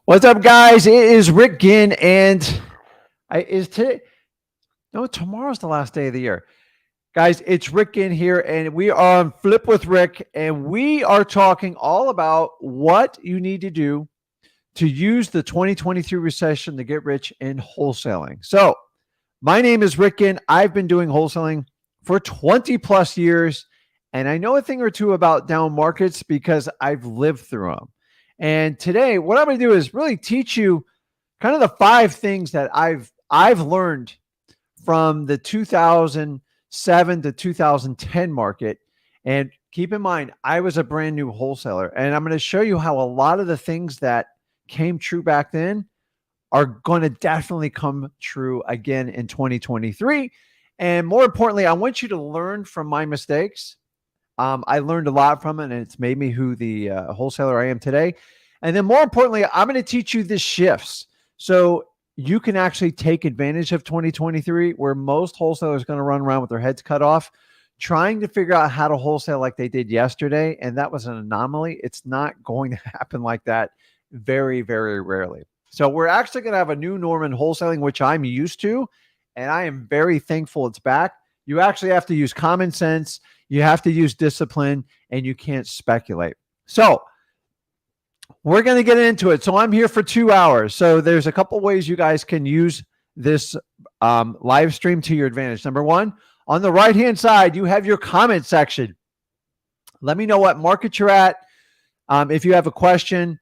What's up, guys? It is Rick Ginn, and I is today. No, tomorrow's the last day of the year, guys. It's Rick Ginn here, and we are on Flip with Rick, and we are talking all about what you need to do to use the 2023 recession to get rich in wholesaling. So, my name is Rick Ginn. I've been doing wholesaling for 20 plus years, and I know a thing or two about down markets because I've lived through them. And today, what I'm going to do is really teach you kind of the five things that I've learned from the 2007 to 2010 market. And keep in mind, I was a brand new wholesaler, and I'm going to show you how a lot of the things that came true back then are going to definitely come true again in 2023. And more importantly, I want you to learn from my mistakes. I learned a lot from it, and it's made me who the wholesaler I am today. And then more importantly, I'm going to teach you the shifts. So you can actually take advantage of 2023, where most wholesalers are going to run around with their heads cut off, trying to figure out how to wholesale like they did yesterday. And that was an anomaly. It's not going to happen like that very, very rarely. So we're actually going to have a new norm in wholesaling, which I'm used to, and I am very thankful it's back. You actually have to use common sense. You have to use discipline, and you can't speculate. So we're going to get into it. So I'm here for 2 hours. So there's a couple ways you guys can use this live stream to your advantage. Number one, on the right-hand side, you have your comment section. Let me know what market you're at. If you have a question,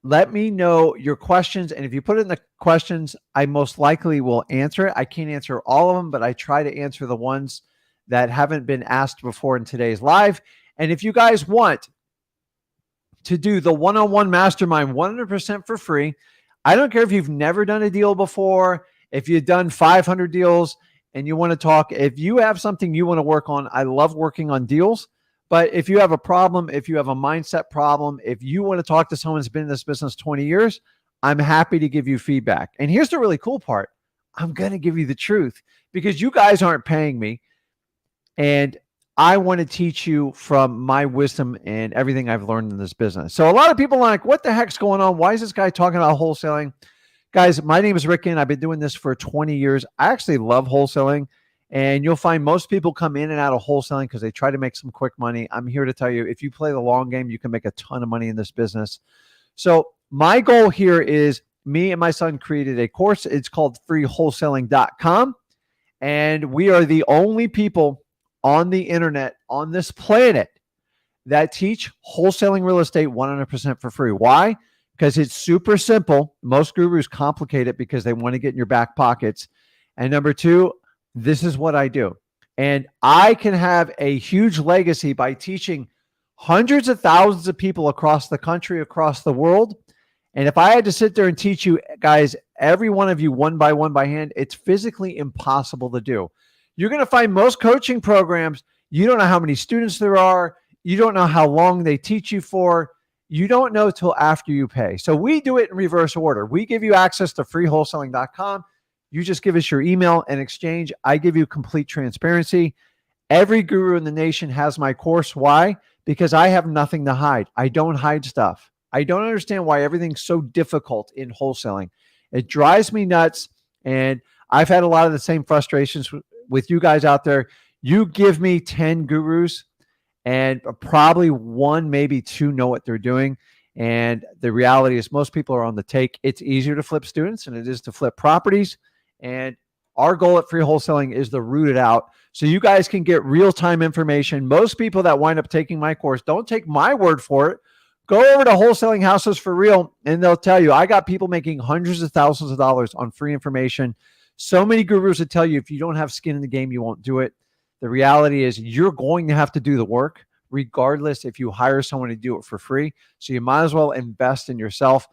let me know your questions. And if you put it in the questions, I most likely will answer it. I can't answer all of them, but I try to answer the ones that haven't been asked before in today's live. And if you guys want to do the one-on-one mastermind 100% for free, I don't care if you've never done a deal before, if you've done 500 deals and you want to talk, if you have something you want to work on, I love working on deals. But if you have a problem, if you have a mindset problem, if you want to talk to someone who's been in this business 20 years, I'm happy to give you feedback. And here's the really cool part. I'm going to give you the truth because you guys aren't paying me. And I want to teach you from my wisdom and everything I've learned in this business. So a lot of people are like, what the heck's going on? Why is this guy talking about wholesaling? Guys, my name is Rick, and I've been doing this for 20 years. I actually love wholesaling. And you'll find most people come in and out of wholesaling because they try to make some quick money. I'm here to tell you, if you play the long game, you can make a ton of money in this business. So my goal here is me and my son created a course. It's called freewholesaling.com. And we are the only people on the internet, on this planet, that teach wholesaling real estate 100% for free. Why? Because it's super simple. Most gurus complicate it because they want to get in your back pockets. And number two, this is what I do. And I can have a huge legacy by teaching hundreds of thousands of people across the country, across the world. And if I had to sit there and teach you guys, every one of you one by hand, it's physically impossible to do. You're going to find most coaching programs, you don't know how many students there are. You don't know how long they teach you for. You don't know till after you pay. So we do it in reverse order. We give you access to freewholesaling.com. You just give us your email and exchange. I give you complete transparency. Every guru in the nation has my course. Why? Because I have nothing to hide. I don't hide stuff. I don't understand why everything's so difficult in wholesaling. It drives me nuts. And I've had a lot of the same frustrations with you guys out there. You give me 10 gurus and probably one, maybe two know what they're doing. And the reality is most people are on the take. It's easier to flip students than it is to flip properties. And our goal at Free Wholesaling is to root it out so you guys can get real-time information. Most people that wind up taking my course don't take my word for it. Go over to Wholesaling Houses for Real, and they'll tell you, I got people making hundreds of thousands of dollars on free information. So many gurus that tell you if you don't have skin in the game, you won't do it. The reality is you're going to have to do the work, regardless if you hire someone to do it for free. So you might as well invest in yourself.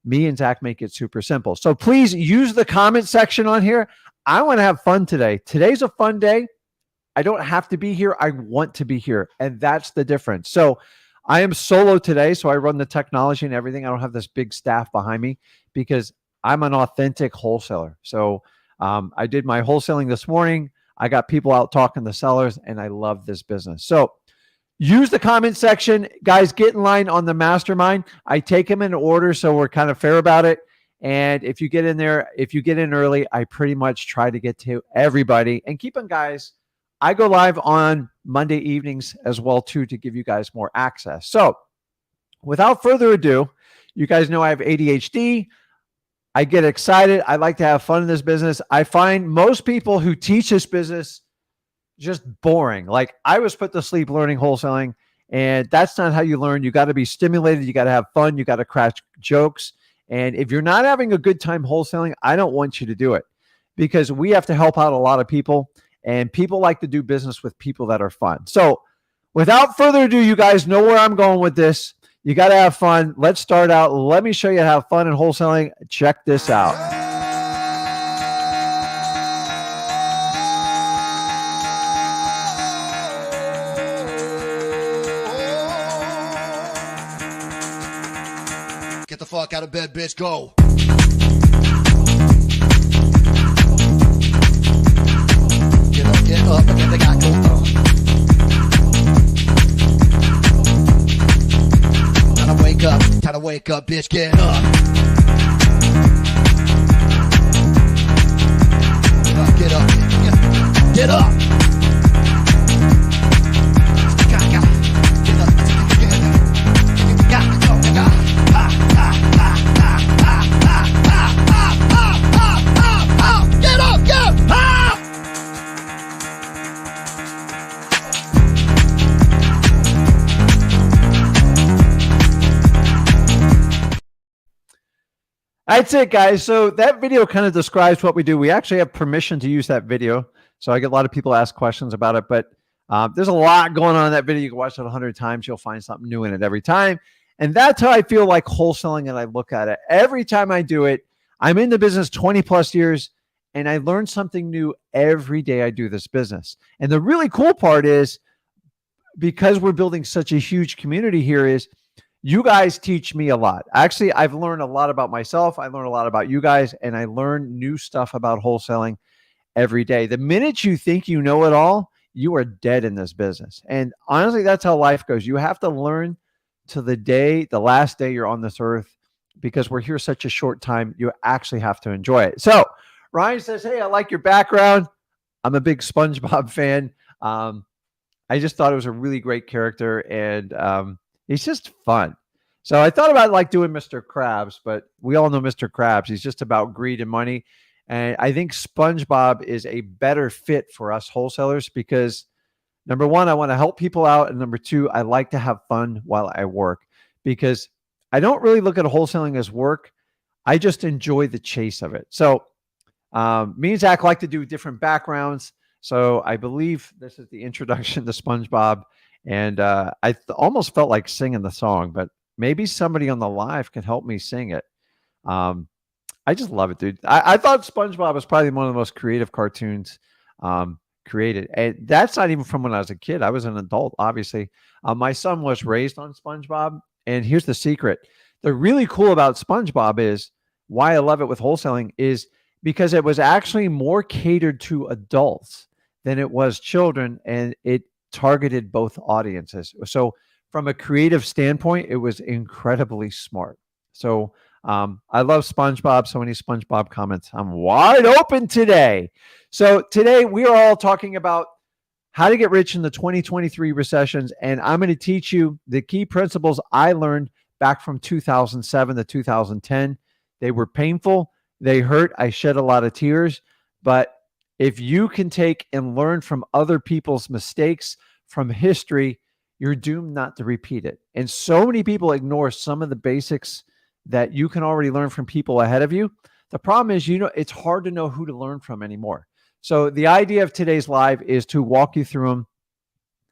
Me and Zach make it super simple. So please use the comment section on here. I want to have fun today. Today's a fun day. I don't have to be here. I want to be here. And that's the difference. So I am solo today. So I run the technology and everything. I don't have this big staff behind me because I'm an authentic wholesaler. So I did my wholesaling this morning. I got people out talking to sellers, and I love this business. So use the comment section. Guys, get in line on the mastermind. I take them in order, so we're kind of fair about it. And if you get in there, if you get in early, I pretty much try to get to everybody. And keep on, guys, I go live on Monday evenings as well, too, to give you guys more access. So without further ado, you guys know I have ADHD. I get excited. I like to have fun in this business. I find most people who teach this business just boring. Like, I was put to sleep learning wholesaling, and that's not how you learn. You got to be stimulated. You got to have fun. You got to crack jokes. And if you're not having a good time wholesaling, I don't want you to do it, because we have to help out a lot of people, and people like to do business with people that are fun. So without further ado, you guys know where I'm going with this. You got to have fun. Let's start out. Let me show you how to have fun in wholesaling. Check this out. Get the fuck out of bed, bitch. Go. Get up, and get the guy go. Time to wake up, bitch. Get up. Get up. Get up. That's it, guys. So that video kind of describes what we do. We actually have permission to use that video. So I get a lot of people ask questions about it, but there's a lot going on in that video. You can watch it 100 times. You'll find something new in it every time. And that's how I feel like wholesaling, and I look at it. Every time I do it, I'm in the business 20 plus years, and I learn something new every day I do this business. And the really cool part is, because we're building such a huge community here, is you guys teach me a lot. Actually, I've learned a lot about myself. I learned a lot about you guys, and I learn new stuff about wholesaling every day. The minute you think you know it all, you are dead in this business. And honestly, that's how life goes. You have to learn to the last day you're on this earth, because we're here such a short time. You actually have to enjoy it. So Ryan says, hey, I like your background. I'm a big SpongeBob fan. I just thought it was a really great character, and he's just fun. So I thought about like doing Mr. Krabs, but we all know Mr. Krabs. He's just about greed and money. And I think SpongeBob is a better fit for us wholesalers, because number one, I want to help people out. And number two, I like to have fun while I work, because I don't really look at wholesaling as work. I just enjoy the chase of it. So me and Zach like to do different backgrounds. So I believe this is the introduction to SpongeBob. And I almost felt like singing the song, but maybe somebody on the live can help me sing it. I just love it, dude. I thought SpongeBob was probably one of the most creative cartoons created. And that's not even from when I was a kid. I was an adult, obviously. My son was raised on SpongeBob. And here's the secret. The really cool about SpongeBob is, why I love it with wholesaling, is because it was actually more catered to adults than it was children. And it targeted both audiences. So from a creative standpoint, it was incredibly smart. So I love SpongeBob. So many SpongeBob comments. I'm wide open today. So today we are all talking about how to get rich in the 2023 recessions. And I'm going to teach you the key principles I learned back from 2007 to 2010. They were painful. They hurt. I shed a lot of tears. But if you can take and learn from other people's mistakes from history, you're doomed not to repeat it. And so many people ignore some of the basics that you can already learn from people ahead of you. The problem is, it's hard to know who to learn from anymore. So the idea of today's live is to walk you through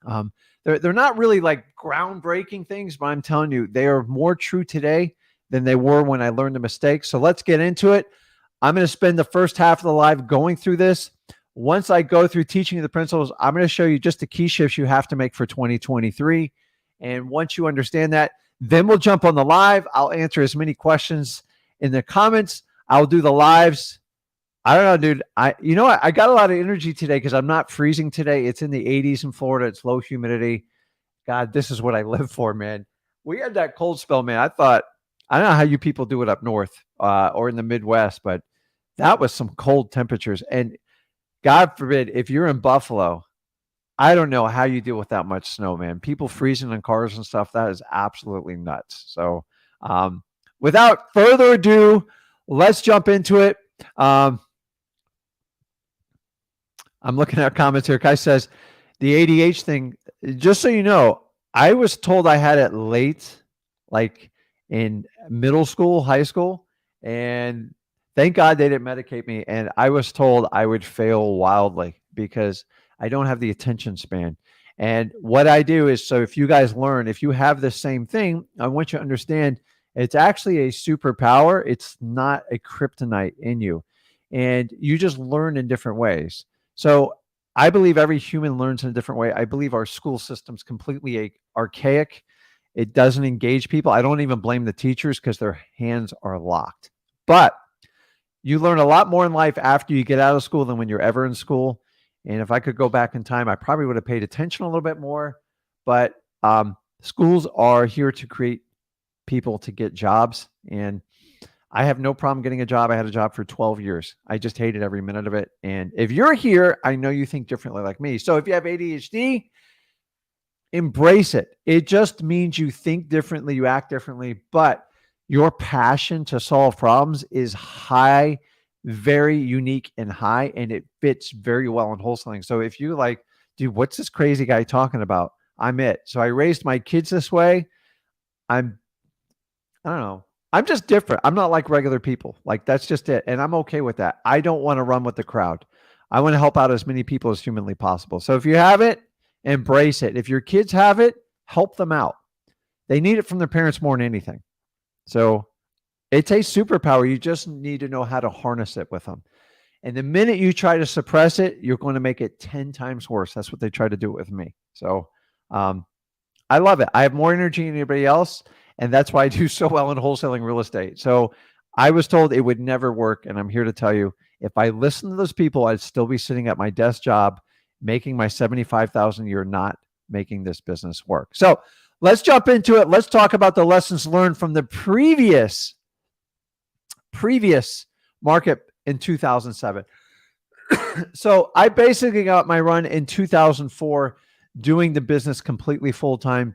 them. They're not really like groundbreaking things, but I'm telling you, they are more true today than they were when I learned the mistakes. So let's get into it. I'm going to spend the first half of the live going through this. Once I go through teaching you the principles, I'm going to show you just the key shifts you have to make for 2023. And once you understand that, then we'll jump on the live. I'll answer as many questions in the comments. I'll do the lives. I don't know, dude. I got a lot of energy today because I'm not freezing today. It's in the 80s in Florida. It's low humidity. God, this is what I live for, man. We had that cold spell, man. I thought, I don't know how you people do it up north or in the Midwest, but that was some cold temperatures. And God forbid, if you're in Buffalo, I don't know how you deal with that much snow, man. People freezing in cars and stuff, that is absolutely nuts. So, without further ado, let's jump into it. I'm looking at comments here. Kai says, the ADH thing, just so you know, I was told I had it late, like in middle school, high school, and thank God they didn't medicate me. And I was told I would fail wildly because I don't have the attention span. And what I do is, so if you guys learn, if you have the same thing, I want you to understand it's actually a superpower. It's not a kryptonite in you. And you just learn in different ways. So I believe every human learns in a different way. I believe our school system's completely archaic. It doesn't engage people. I don't even blame the teachers because their hands are locked. But you learn a lot more in life after you get out of school than when you're ever in school. And if I could go back in time, I probably would have paid attention a little bit more. But schools are here to create people to get jobs. And I have no problem getting a job. I had a job for 12 years. I just hated every minute of it. And if you're here, I know you think differently like me. So if you have ADHD, embrace it. It just means you think differently, you act differently, but your passion to solve problems is high, very unique and high, and it fits very well in wholesaling. So if you like, dude, what's this crazy guy talking about? I'm it. So I raised my kids this way. I don't know. I'm just different. I'm not like regular people. Like, that's just it. And I'm okay with that. I don't want to run with the crowd. I want to help out as many people as humanly possible. So if you have it, embrace it. If your kids have it, help them out. They need it from their parents more than anything. So it's a superpower. You just need to know how to harness it with them. And the minute you try to suppress it, you're going to make it 10 times worse. That's what they try to do with me. So I love it. I have more energy than anybody else. And that's why I do so well in wholesaling real estate. So I was told it would never work. And I'm here to tell you, if I listened to those people, I'd still be sitting at my desk job, making my $75,000 a year, not making this business work. So let's jump into it. Let's talk about the lessons learned from the previous market in 2007. So I basically got my run in 2004 doing the business completely full-time.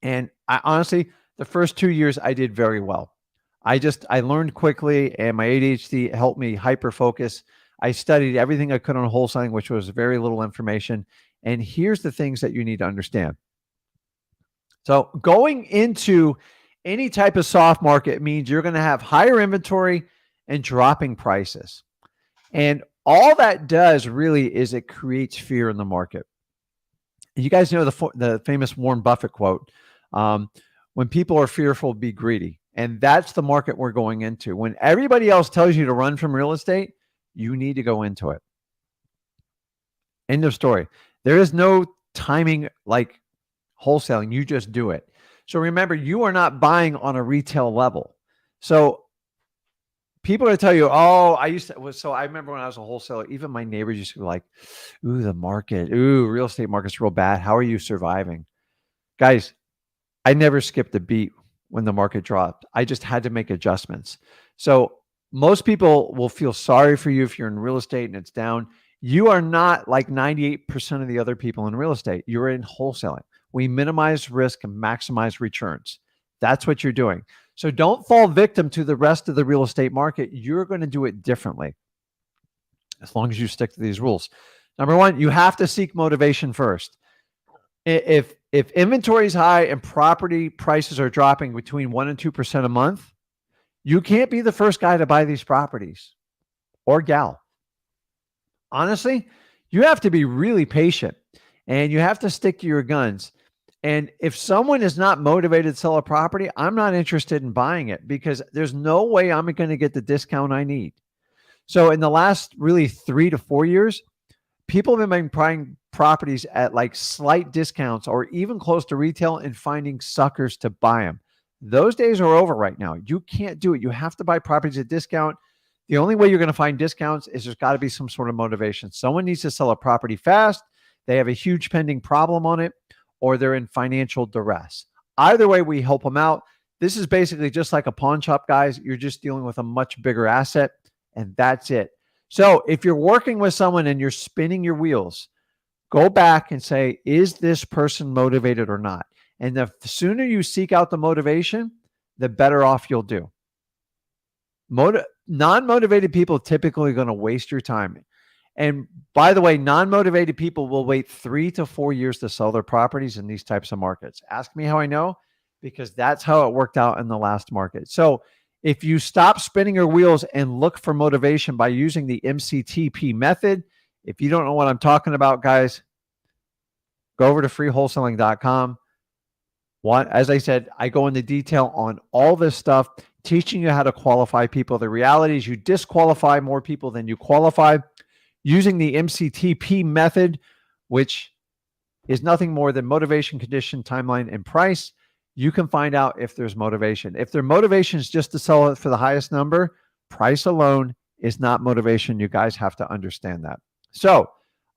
And I honestly, the first 2 years I did very well. I learned quickly, and my ADHD helped me hyper focus. I studied everything I could on wholesaling, which was very little information. And here's the things that you need to understand. So going into any type of soft market means you're going to have higher inventory and dropping prices. And all that does really is it creates fear in the market. You guys know the famous Warren Buffett quote, when people are fearful, be greedy. And that's the market we're going into. When everybody else tells you to run from real estate, you need to go into it. End of story. There is no timing like wholesaling. You just do it. So remember, you are not buying on a retail level. So people are going to tell you, oh, I remember when I was a wholesaler, even my neighbors used to be like, ooh, the market, real estate market's real bad. How are you surviving? Guys, I never skipped a beat when the market dropped. I just had to make adjustments. So most people will feel sorry for you if you're in real estate and it's down. You are not like 98% of the other people in real estate. You're in wholesaling. We minimize risk and maximize returns. That's what you're doing. So don't fall victim to the rest of the real estate market. You're going to do it differently as long as you stick to these rules. Number one, you have to seek motivation first. If inventory is high and property prices are dropping between 1% and 2% a month, you can't be the first guy to buy these properties or gal. Honestly, you have to be really patient and you have to stick to your guns. And if someone is not motivated to sell a property, I'm not interested in buying it because there's no way I'm going to get the discount I need. So in the last really 3 to 4 years, people have been buying properties at like slight discounts or even close to retail and finding suckers to buy them. Those days are over right now. You can't do it. You have to buy properties at discount. The only way you're going to find discounts is there's got to be some sort of motivation. Someone needs to sell a property fast. They have a huge pending problem on it, or they're in financial duress. Either way, we help them out. This is basically just like a pawn shop, guys. You're just dealing with a much bigger asset, and that's it. So if you're working with someone and you're spinning your wheels, go back and say, is this person motivated or not? And the sooner you seek out the motivation, the better off you'll do. Non-motivated people typically going to waste your time. And by the way, non-motivated people will wait 3 to 4 years to sell their properties in these types of markets. Ask me how I know, because that's how it worked out in the last market. So if you stop spinning your wheels and look for motivation by using the MCTP method, if you don't know what I'm talking about, guys, go over to freewholesaling.com. As I said, I go into detail on all this stuff, teaching you how to qualify people. The reality is you disqualify more people than you qualify. Using the MCTP method, which is nothing more than motivation, condition, timeline, and price, you can find out if there's motivation. If their motivation is just to sell it for the highest number, price alone is not motivation. You guys have to understand that. So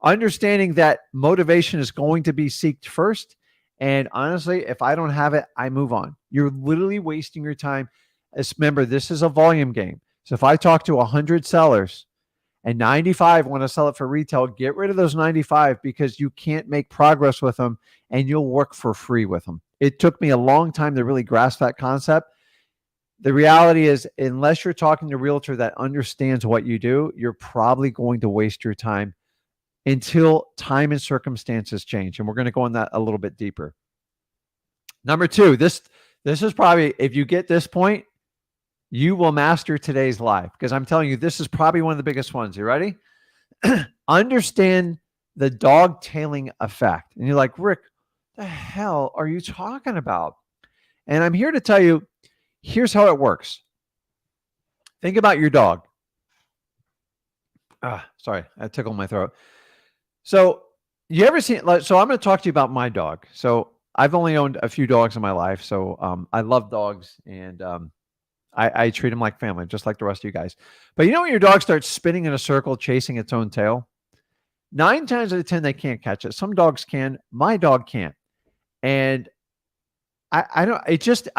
understanding that motivation is going to be sought first. And honestly, if I don't have it, I move on. You're literally wasting your time. Remember, this is a volume game. So if I talk to 100 sellers and 95 want to sell it for retail, get rid of those 95 because you can't make progress with them and you'll work for free with them. It took me a long time to really grasp that concept. The reality is, unless you're talking to a realtor that understands what you do, you're probably going to waste your time until time and circumstances change. And we're going to go on that a little bit deeper. Number two, this is probably, if you get this point, you will master today's life, because I'm telling you, this is probably one of the biggest ones. You ready? Understand the dog tailing effect. And you're like, Rick, the hell are you talking about? And I'm here to tell you, here's how it works. Think about your dog. Sorry, I tickled my throat. So you ever seen, so I'm going to talk to you about my dog. So I've only owned a few dogs in my life. So I love dogs, and I treat them like family, just like the rest of you guys. But you know when your dog starts spinning in a circle, chasing its own tail? 9 times out of 10, they can't catch it. Some dogs can. My dog can't. And I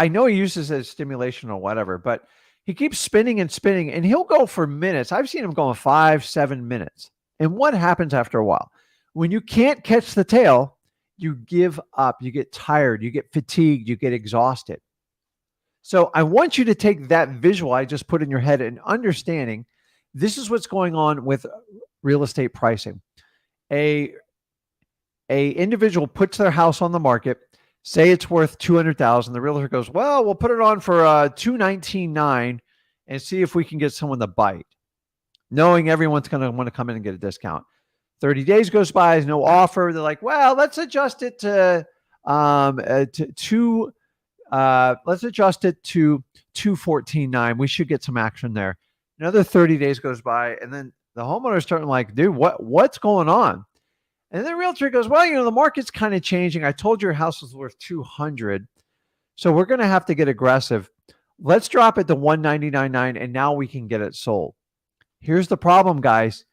know he uses it as stimulation or whatever, but he keeps spinning and spinning, and he'll go for minutes. I've seen him going 5-7 minutes. And what happens after a while? When you can't catch the tail, you give up, you get tired, you get fatigued, you get exhausted. So I want you to take that visual I just put in your head and understanding this is what's going on with real estate pricing. A individual puts their house on the market, say it's worth $200,000. The realtor goes, well, we'll put it on for $219,900 and see if we can get someone to bite, knowing everyone's going to want to come in and get a discount. 30 days goes by, there's no offer. They're like, well, let's adjust it to $214,900. We should get some action there. Another 30 days goes by, and then the homeowner's starting like, dude, what's going on? And then the realtor goes, well, the market's kind of changing. I told you your house was worth $200,000. So we're going to have to get aggressive. Let's drop it to $199,900, and now we can get it sold. Here's the problem, guys.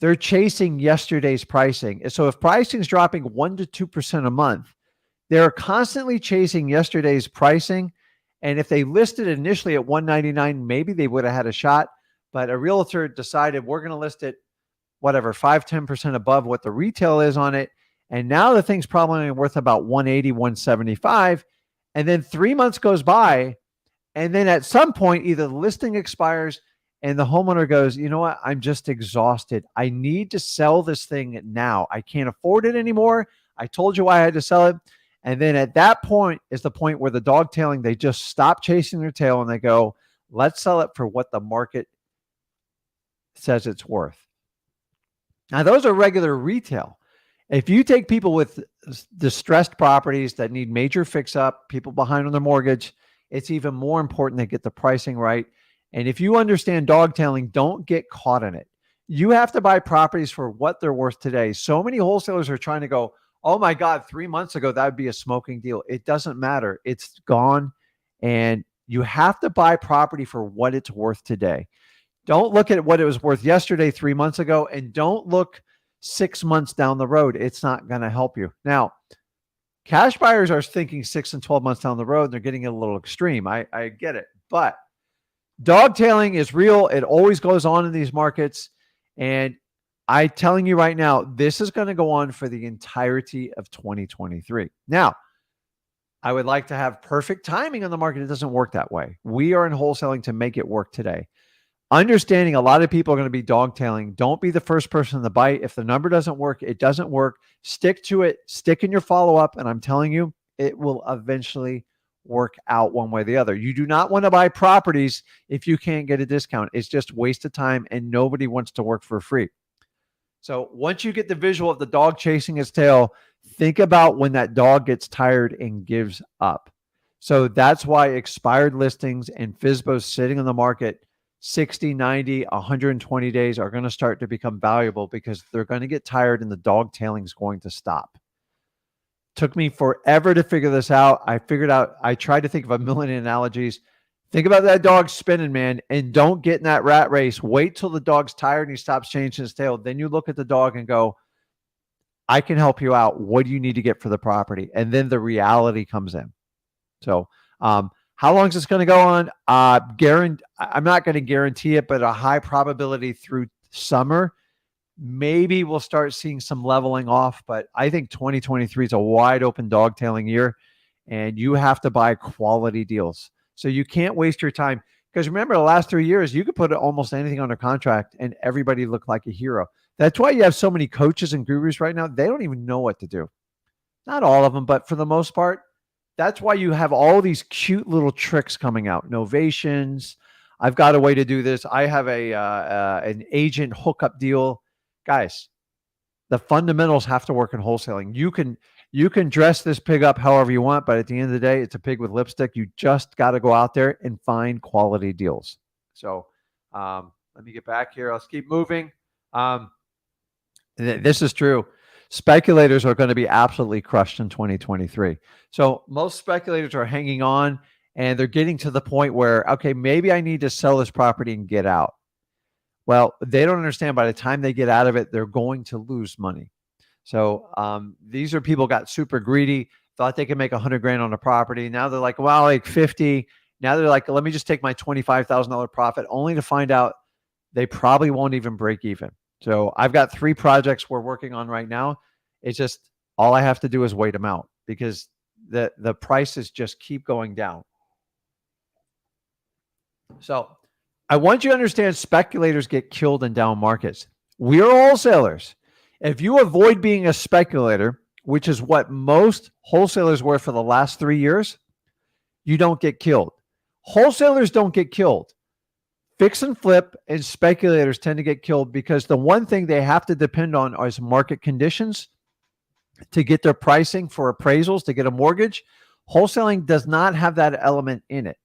They're chasing yesterday's pricing. So if pricing is dropping 1% to 2% a month, they're constantly chasing yesterday's pricing. And if they listed initially at $199,000, maybe they would have had a shot. But a realtor decided we're going to list it, whatever, 5-10% above what the retail is on it. And now the thing's probably worth about $180,000, $175,000. And then 3 months goes by. And then at some point, either the listing expires and the homeowner goes, you know what? I'm just exhausted. I need to sell this thing now. I can't afford it anymore. I told you why I had to sell it. And then at that point is the point where the dog tailing, they just stop chasing their tail and they go, let's sell it for what the market says it's worth. Now, those are regular retail. If you take people with distressed properties that need major fix up, people behind on their mortgage, it's even more important they get the pricing right. And if you understand dog tailing, don't get caught in it. You have to buy properties for what they're worth today. So many wholesalers are trying to go, oh my God, 3 months ago, that would be a smoking deal. It doesn't matter. It's gone. And you have to buy property for what it's worth today. Don't look at what it was worth yesterday, 3 months ago, and don't look 6 months down the road. It's not going to help you. Now, Cash buyers are thinking 6 and 12 months down the road. And they're getting a little extreme. I get it. But dog tailing is real. It always goes on in these markets. And I'm telling you right now, this is going to go on for the entirety of 2023. Now, I would like to have perfect timing on the market. It doesn't work that way. We are in wholesaling to make it work today. Understanding a lot of people are going to be dog tailing. Don't be the first person to bite. If the number doesn't work, it doesn't work. Stick to it. Stick in your follow-up. And I'm telling you, it will eventually work out one way or the other. You do not want to buy properties if you can't get a discount. It's just waste of time, and nobody wants to work for free. So once you get the visual of the dog chasing its tail, think about when that dog gets tired and gives up. So that's why expired listings and FSBOs sitting on the market 60, 90, 120 days are going to start to become valuable because they're going to get tired and the dog tailing is going to stop. Took me forever to figure this out. I tried to think of a million analogies. Think about that dog spinning, man, and don't get in that rat race. Wait till the dog's tired and he stops changing his tail. Then you look at the dog and go, I can help you out. What do you need to get for the property? And then the reality comes in. So how long is this going to go on? I'm not going to guarantee it, but a high probability through summer. Maybe we'll start seeing some leveling off, but I think 2023 is a wide open dog tailing year, and you have to buy quality deals. So you can't waste your time, because remember the last 3 years, you could put almost anything under contract and everybody looked like a hero. That's why you have so many coaches and gurus right now. They don't even know what to do. Not all of them, but for the most part, that's why you have all these cute little tricks coming out. Novations. I've got a way to do this. I have an agent hookup deal. Guys, the fundamentals have to work in wholesaling. You can dress this pig up however you want, but at the end of the day, it's a pig with lipstick. You just got to go out there and find quality deals. So let me get back here. Let's keep moving. This is true. Speculators are going to be absolutely crushed in 2023. So most speculators are hanging on, and they're getting to the point where, okay, maybe I need to sell this property and get out. Well, they don't understand by the time they get out of it, they're going to lose money. So these are people got super greedy, thought they could make 100 grand on a property. Now they're like, well, like 50. Now they're like, let me just take my $25,000 profit, only to find out they probably won't even break even. So I've got 3 projects we're working on right now. It's just all I have to do is wait them out because the prices just keep going down. So I want you to understand speculators get killed in down markets. We are wholesalers. If you avoid being a speculator, which is what most wholesalers were for the last 3 years, you don't get killed. Wholesalers don't get killed. Fix and flip and speculators tend to get killed because the one thing they have to depend on is market conditions to get their pricing for appraisals, to get a mortgage. Wholesaling does not have that element in it.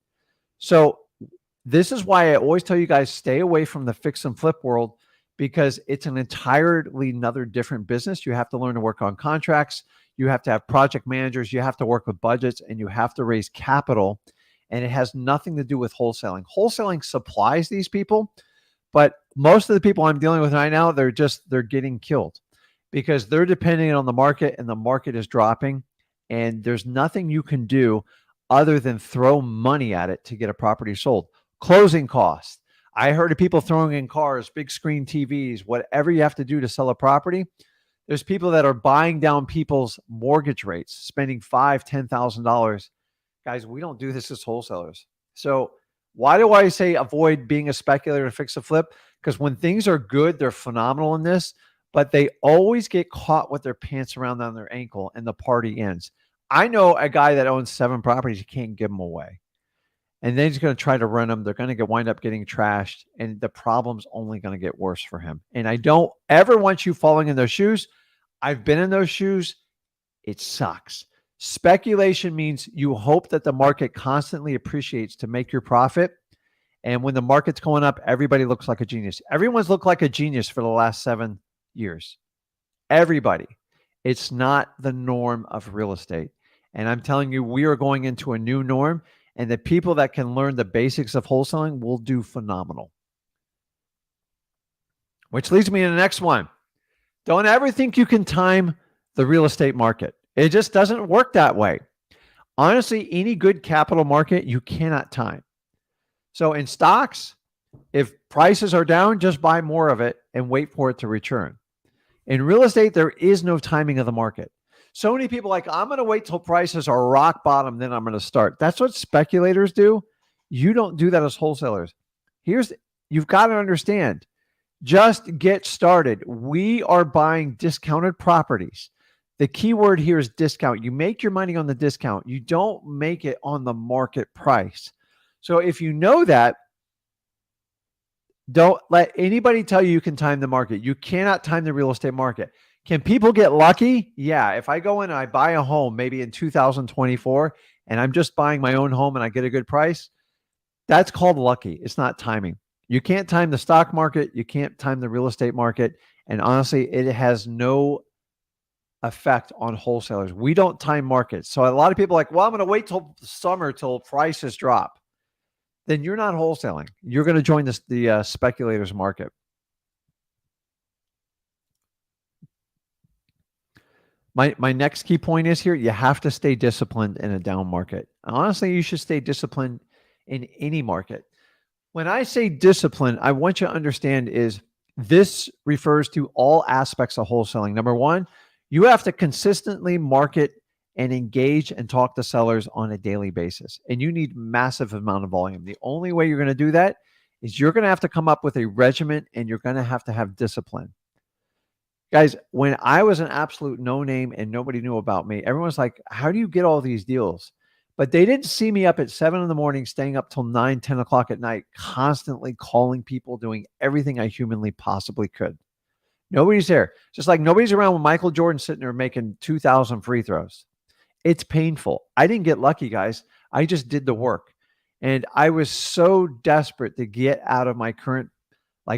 So this is why I always tell you guys, stay away from the fix and flip world because it's an entirely another different business. You have to learn to work on contracts. You have to have project managers. You have to work with budgets, and you have to raise capital. And it has nothing to do with wholesaling. Wholesaling supplies these people, but most of the people I'm dealing with right now, they're getting killed because they're depending on the market, and the market is dropping, and there's nothing you can do other than throw money at it to get a property sold. Closing costs. I heard of people throwing in cars, big screen TVs, whatever you have to do to sell a property. There's people that are buying down people's mortgage rates, spending $5,000, $10,000. Guys, we don't do this as wholesalers. So why do I say avoid being a speculator and fix a flip? Because when things are good, they're phenomenal in this, but they always get caught with their pants around on their ankle and the party ends. I know a guy that owns 7 properties. You can't give them away. And then he's going to try to run them. They're going to wind up getting trashed, and the problem's only going to get worse for him. And I don't ever want you falling in those shoes. I've been in those shoes. It sucks. Speculation means you hope that the market constantly appreciates to make your profit. And when the market's going up, everybody looks like a genius. Everyone's looked like a genius for the last 7 years. Everybody. It's not the norm of real estate. And I'm telling you, we are going into a new norm. And the people that can learn the basics of wholesaling will do phenomenal. Which leads me to the next one. Don't ever think you can time the real estate market. It just doesn't work that way. Honestly, any good capital market, you cannot time. So in stocks, if prices are down, just buy more of it and wait for it to return. In real estate, there is no timing of the market. So many people like, I'm going to wait till prices are rock bottom, then I'm going to start. That's what speculators do. You don't do that as wholesalers. You've got to understand, just get started. We are buying discounted properties. The key word here is discount. You make your money on the discount. You don't make it on the market price. So if you know that, don't let anybody tell you can time the market. You cannot time the real estate market. Can people get lucky? Yeah. If I go in and I buy a home maybe in 2024 and I'm just buying my own home and I get a good price, that's called lucky. It's not timing. You can't time the stock market. You can't time the real estate market. And honestly, it has no effect on wholesalers. We don't time markets. So a lot of people are like, well, I'm going to wait till summer till prices drop. Then you're not wholesaling. You're going to join the speculators market. My next key point is here, you have to stay disciplined in a down market. Honestly, you should stay disciplined in any market. When I say discipline, I want you to understand is this refers to all aspects of wholesaling. Number one, you have to consistently market and engage and talk to sellers on a daily basis. And you need massive amount of volume. The only way you're going to do that is you're going to have to come up with a regimen and you're going to have discipline. Guys, when I was an absolute no name and nobody knew about me, everyone's like, how do you get all these deals? But they didn't see me up at 7 a.m, staying up till 9, 10 o'clock at night, constantly calling people, doing everything I humanly possibly could. Nobody's there. Just like nobody's around when Michael Jordan sitting there making 2,000 free throws. It's painful. I didn't get lucky, guys. I just did the work. And I was so desperate to get out of my current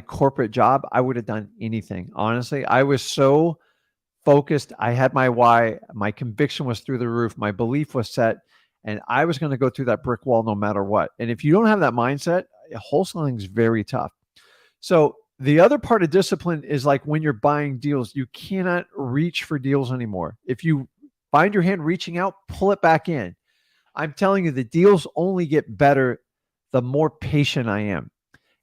corporate job. I would have done anything. Honestly, I was so focused. I had my why. My conviction was through the roof. My belief was set. And I was going to go through that brick wall no matter what. And if you don't have that mindset, wholesaling is very tough. So the other part of discipline is like when you're buying deals, you cannot reach for deals anymore. If you find your hand reaching out, pull it back in. I'm telling you, the deals only get better the more patient I am.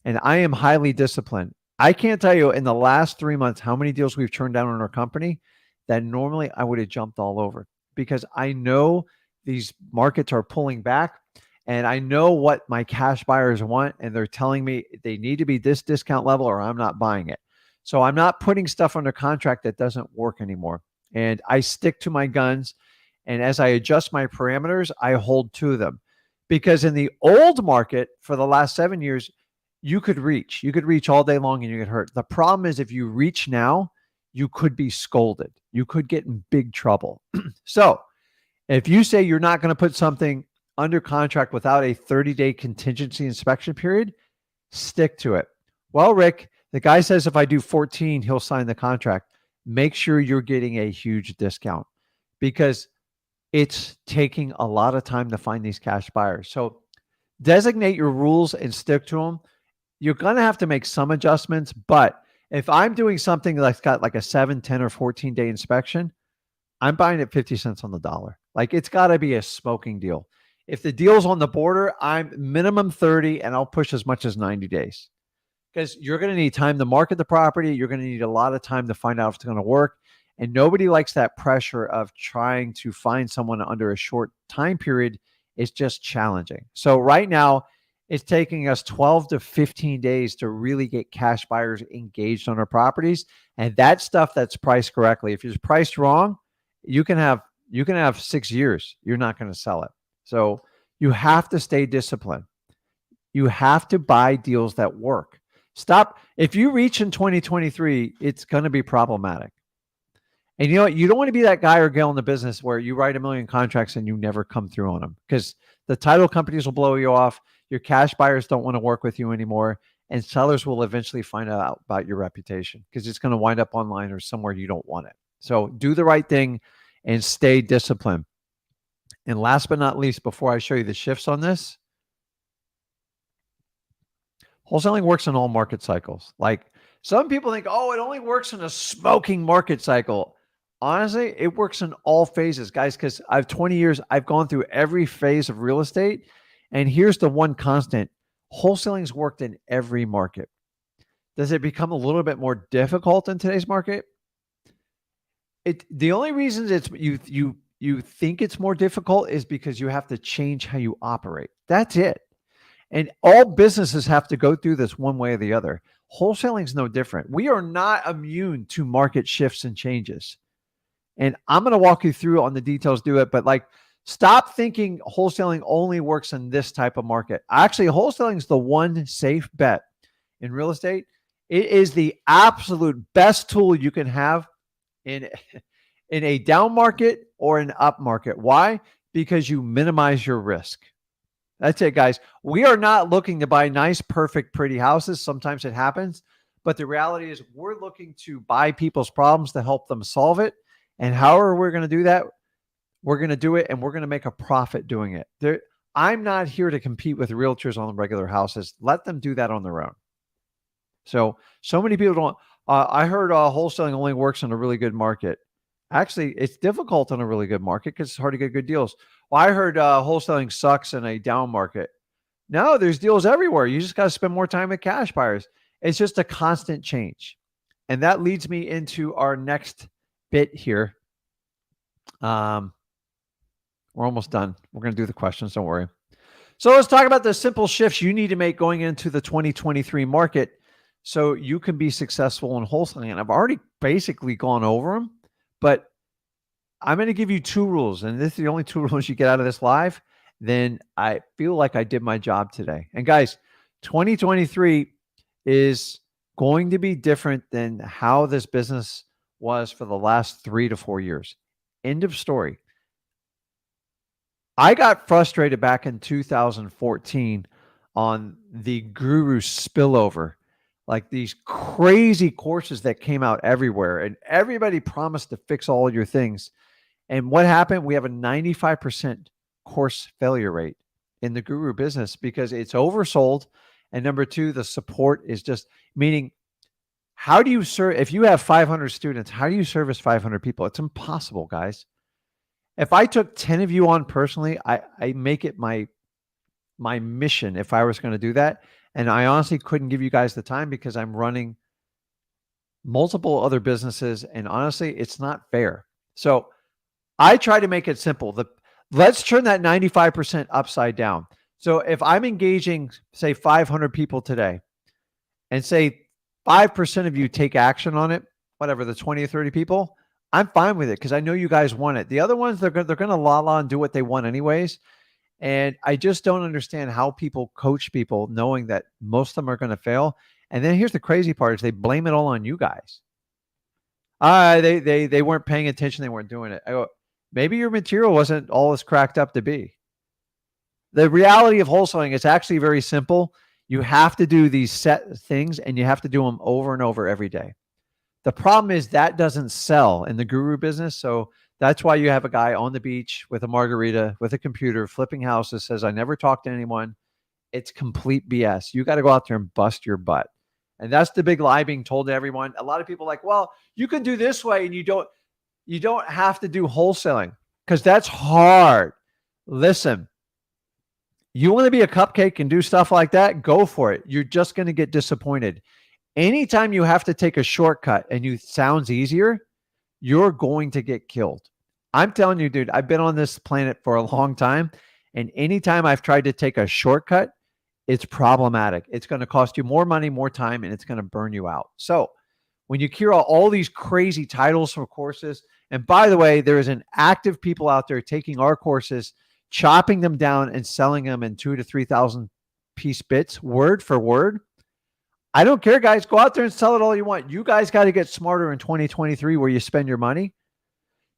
And I am highly disciplined. I can't tell you in the last 3 months how many deals we've turned down in our company that normally I would have jumped all over, because I know these markets are pulling back and I know what my cash buyers want. And they're telling me they need to be this discount level or I'm not buying it. So I'm not putting stuff under contract that doesn't work anymore. And I stick to my guns. And as I adjust my parameters, I hold to them. Because in the old market for the last 7 years, you could reach all day long and you get hurt. The problem is if you reach now, you could be scolded. You could get in big trouble. So if you say you're not going to put something under contract without a 30-day contingency inspection period, stick to it. Well, Rick, the guy says if I do 14, he'll sign the contract. Make sure you're getting a huge discount because it's taking a lot of time to find these cash buyers. So designate your rules and stick to them. You're going to have to make some adjustments, but if I'm doing something that's got like a 7, 10, or 14-day inspection, I'm buying it 50 cents on the dollar. Like it's got to be a smoking deal. If the deal's on the border, I'm minimum 30 and I'll push as much as 90 days because you're going to need time to market the property. You're going to need a lot of time to find out if it's going to work. And nobody likes that pressure of trying to find someone under a short time period. It's just challenging. So right now, it's taking us 12 to 15 days to really get cash buyers engaged on our properties. And that stuff that's priced correctly. If it's priced wrong, you can have 6 years. You're not going to sell it. So you have to stay disciplined. You have to buy deals that work. Stop. If you reach in 2023, it's going to be problematic. And you know what? You don't want to be that guy or girl in the business where you write 1 million contracts and you never come through on them because the title companies will blow you off. Your cash buyers don't want to work with you anymore. And sellers will eventually find out about your reputation because it's going to wind up online or somewhere you don't want it. So do the right thing and stay disciplined. And last but not least, before I show you the shifts on this, wholesaling works in all market cycles. Like some people think, oh, it only works in a smoking market cycle. honestly, it works in all phases, guys, because I've 20 years, I've gone through every phase of real estate. And here's the one constant: wholesaling's worked in every market. Does it become a little bit more difficult in today's market? The only reasons it's you think it's more difficult is because you have to change how you operate. That's it. And all businesses have to go through this one way or the other. Wholesaling is no different. We are not immune to market shifts and changes. And I'm going to walk you through on the details, do it. But like, stop thinking wholesaling only works in this type of market. Actually, wholesaling is the one safe bet in real estate. It is the absolute best tool you can have in, in a down market or an up market. Why? Because you minimize your risk. That's it, guys. We are not looking to buy nice, perfect, pretty houses. Sometimes it happens. But the reality is we're looking to buy people's problems to help them solve it. And however we're going to do that, we're going to do it, and we're going to make a profit doing it. I'm not here to compete with realtors on regular houses. Let them do that on their own. So many people don't. I heard wholesaling only works in a really good market. Actually, it's difficult in a really good market because it's hard to get good deals. Well, I heard wholesaling sucks in a down market. No, there's deals everywhere. You just got to spend more time with cash buyers. It's just a constant change. And that leads me into our next bit here. We're almost done. We're going to do the questions. Don't worry. So let's talk about the simple shifts you need to make going into the 2023 market so you can be successful in wholesaling. And I've already basically gone over them, but I'm going to give you 2 rules. And this is the only 2 rules you get out of this live. Then I feel like I did my job today. And guys, 2023 is going to be different than how this business was for the last 3 to 4 years. End of story. I got frustrated back in 2014 on the guru spillover, like these crazy courses that came out everywhere, and everybody promised to fix all your things. And what happened? We have a 95% course failure rate in the guru business because it's oversold. And number 2, the support is just, meaning, how do you serve? If you have 500 students, how do you service 500 people? It's impossible, guys. If I took 10 of you on personally, I make it my mission if I was going to do that. And I honestly couldn't give you guys the time because I'm running multiple other businesses. And honestly, it's not fair. So I try to make it simple. Let's turn that 95% upside down. So if I'm engaging, say, 500 people today, and say 5% of you take action on it, whatever, the 20 or 30 people, I'm fine with it because I know you guys want it. The other ones, they're going to la and do what they want anyways. And I just don't understand how people coach people knowing that most of them are going to fail. And then here's the crazy part: is they blame it all on you guys. They weren't paying attention. They weren't doing it. I go, maybe your material wasn't all it's cracked up to be. The reality of wholesaling is actually very simple. You have to do these set things, and you have to do them over and over every day. The problem is that doesn't sell in the guru business. So that's why you have a guy on the beach with a margarita, with a computer, flipping houses, says, I never talked to anyone. It's complete BS. You got to go out there and bust your butt. And that's the big lie being told to everyone. A lot of people are like, well, you can do this way, and you don't have to do wholesaling because that's hard. Listen, you want to be a cupcake and do stuff like that? Go for it. You're just going to get disappointed. Anytime you have to take a shortcut and it sounds easier, you're going to get killed. I'm telling you, dude, I've been on this planet for a long time. And anytime I've tried to take a shortcut, it's problematic. It's going to cost you more money, more time, and it's going to burn you out. So when you hear all these crazy titles for courses, and by the way, there is an active people out there taking our courses, chopping them down and selling them in 2,000 to 3,000 piece bits, word for word. I don't care, guys. Go out there and sell it all you want. You guys got to get smarter in 2023 where you spend your money.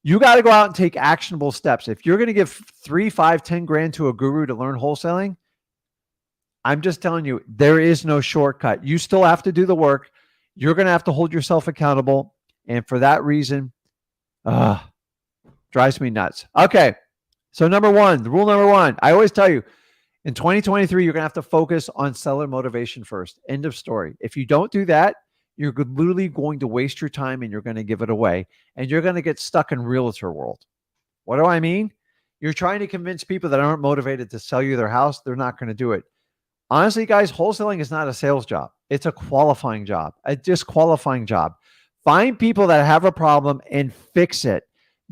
You got to go out and take actionable steps. If you're going to give 3, 5, 10 grand to a guru to learn wholesaling, I'm just telling you, there is no shortcut. You still have to do the work. You're going to have to hold yourself accountable. And for that reason, drives me nuts. Okay. So rule number 1, I always tell you, in 2023, you're going to have to focus on seller motivation first. End of story. If you don't do that, you're literally going to waste your time and you're going to give it away. And you're going to get stuck in realtor world. What do I mean? You're trying to convince people that aren't motivated to sell you their house. They're not going to do it. Honestly, guys, wholesaling is not a sales job. It's a qualifying job, a disqualifying job. Find people that have a problem and fix it.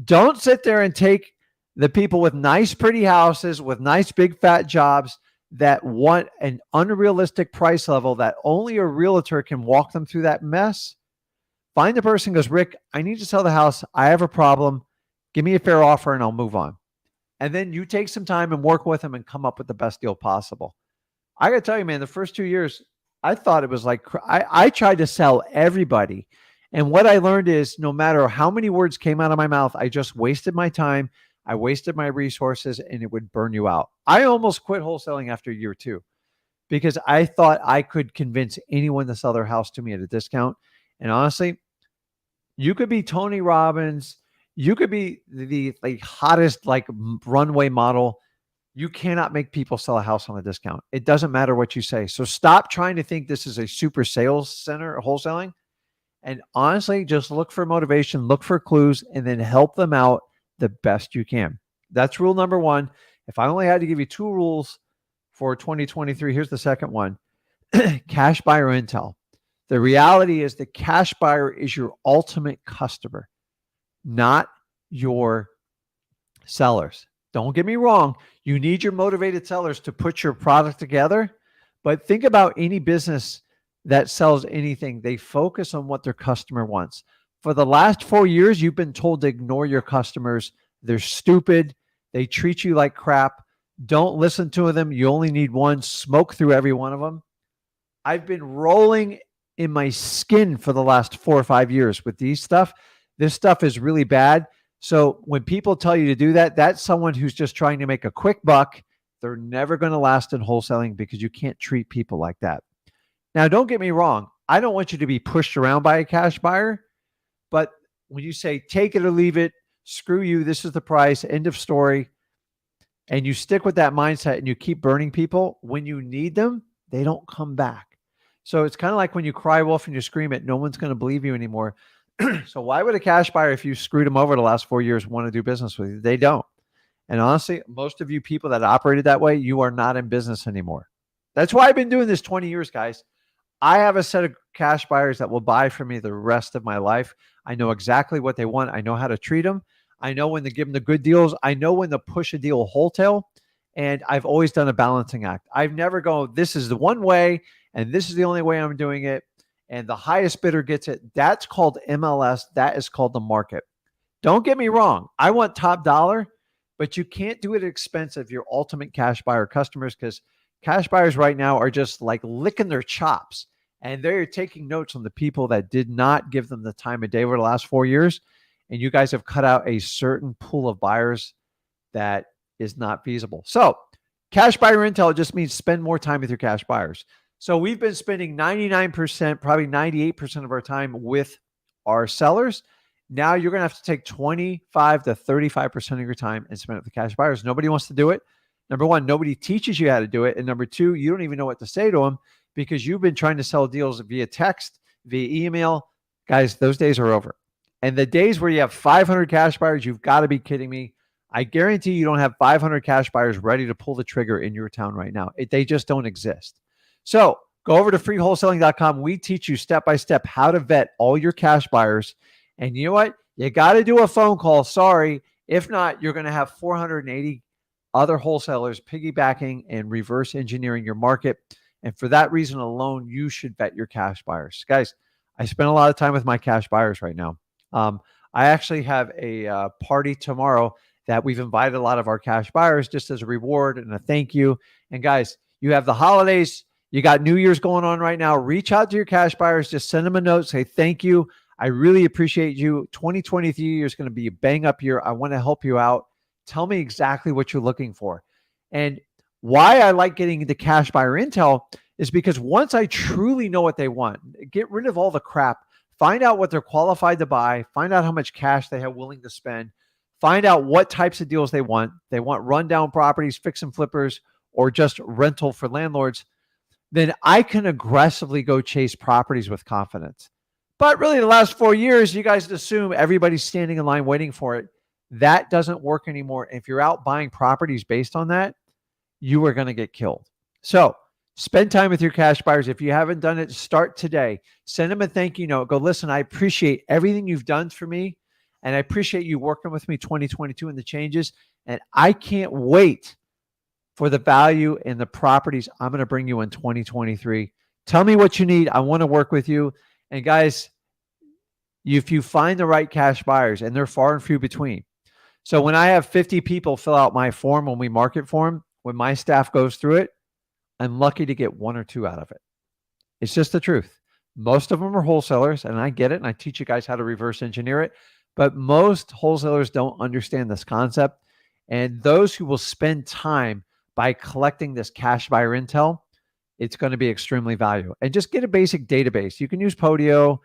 Don't sit there and take the people with nice, pretty houses, with nice, big, fat jobs that want an unrealistic price level that only a realtor can walk them through that mess. Find the person who goes, Rick, I need to sell the house. I have a problem. Give me a fair offer and I'll move on. And then you take some time and work with them and come up with the best deal possible. I got to tell you, man, the first 2 years, I thought it was like, I tried to sell everybody. And what I learned is no matter how many words came out of my mouth, I just wasted my time. I wasted my resources and it would burn you out. I almost quit wholesaling after year 2 because I thought I could convince anyone to sell their house to me at a discount. And honestly, you could be Tony Robbins. You could be the hottest runway model. You cannot make people sell a house on a discount. It doesn't matter what you say. So stop trying to think this is a super sales center or wholesaling. And honestly, just look for motivation, look for clues, and then help them out the best you can. That's rule number 1. If I only had to give you 2 rules for 2023, here's the second one. Cash buyer intel. The reality is the cash buyer is your ultimate customer, not your sellers. Don't get me wrong. You need your motivated sellers to put your product together. But think about any business that sells anything. They focus on what their customer wants. For the last 4 years, you've been told to ignore your customers. They're stupid. They treat you like crap. Don't listen to them. You only need one. Smoke through every one of them. I've been rolling in my skin for the last 4 or 5 years with these stuff. This stuff is really bad. So when people tell you to do that, that's someone who's just trying to make a quick buck. They're never going to last in wholesaling because you can't treat people like that. Now, don't get me wrong. I don't want you to be pushed around by a cash buyer. But when you say take it or leave it, screw you, this is the price, end of story, and you stick with that mindset and you keep burning people, when you need them, they don't come back. So it's kind of like when you cry wolf and you scream it, no one's going to believe you anymore. So why would a cash buyer, if you screwed them over the last 4 years, want to do business with you? They don't. And honestly, most of you people that operated that way, you are not in business anymore. That's why I've been doing this 20 years, guys. I have a set of cash buyers that will buy from me the rest of my life. I know exactly what they want. I know how to treat them. I know when to give them the good deals. I know when to push a deal wholesale. And I've always done a balancing act. I've never gone, this is the one way, and this is the only way I'm doing it. And the highest bidder gets it. That's called MLS. That is called the market. Don't get me wrong. I want top dollar, but you can't do it at the expense of your ultimate cash buyer customers, because cash buyers right now are just like licking their chops. And they're taking notes on the people that did not give them the time of day over the last 4 years. And you guys have cut out a certain pool of buyers that is not feasible. So cash buyer intel just means spend more time with your cash buyers. So we've been spending 99%, probably 98% of our time with our sellers. Now you're going to have to take 25 to 35% of your time and spend it with the cash buyers. Nobody wants to do it. Number one, nobody teaches you how to do it. And number two, you don't even know what to say to them because you've been trying to sell deals via text, via email. Guys, those days are over. And the days where you have 500 cash buyers, you've got to be kidding me. I guarantee you don't have 500 cash buyers ready to pull the trigger in your town right now. They just don't exist. So go over to freewholesaling.com. We teach you step-by-step how to vet all your cash buyers. And you know what? You got to do a phone call. Sorry. If not, you're going to have 480 other wholesalers piggybacking and reverse engineering your market. And for that reason alone, you should vet your cash buyers. Guys, I spend a lot of time with my cash buyers right now. I actually have a party tomorrow that we've invited a lot of our cash buyers just as a reward and a thank you. And guys, you have the holidays. You got New Year's going on right now. Reach out to your cash buyers. Just send them a note. Say, thank you. I really appreciate you. 2023 is going to be a bang up year. I want to help you out. Tell me exactly what you're looking for. And why I like getting the cash buyer intel is because once I truly know what they want, get rid of all the crap, find out what they're qualified to buy, find out how much cash they have willing to spend, find out what types of deals they want. They want rundown properties, fix and flippers, or just rental for landlords. then I can aggressively go chase properties with confidence. But really, the last 4 years, you guys assume everybody's standing in line waiting for it. That doesn't work anymore. If you're out buying properties based on that, you are going to get killed. So spend time with your cash buyers. If you haven't done it, start today. Send them a thank you note. Go, listen, I appreciate everything you've done for me. And I appreciate you working with me 2022 and the changes. And I can't wait for the value and the properties I'm going to bring you in 2023. Tell me what you need. I want to work with you. And guys, if you find the right cash buyers, and they're far and few between. So when I have 50 people fill out my form, when we market form, when my staff goes through it, I'm lucky to get 1 or 2 out of it. It's just the truth. Most of them are wholesalers, and I get it, and I teach you guys how to reverse engineer it. But most wholesalers don't understand this concept. And those who will spend time by collecting this cash buyer intel, it's going to be extremely valuable. And just get a basic database. You can use Podio.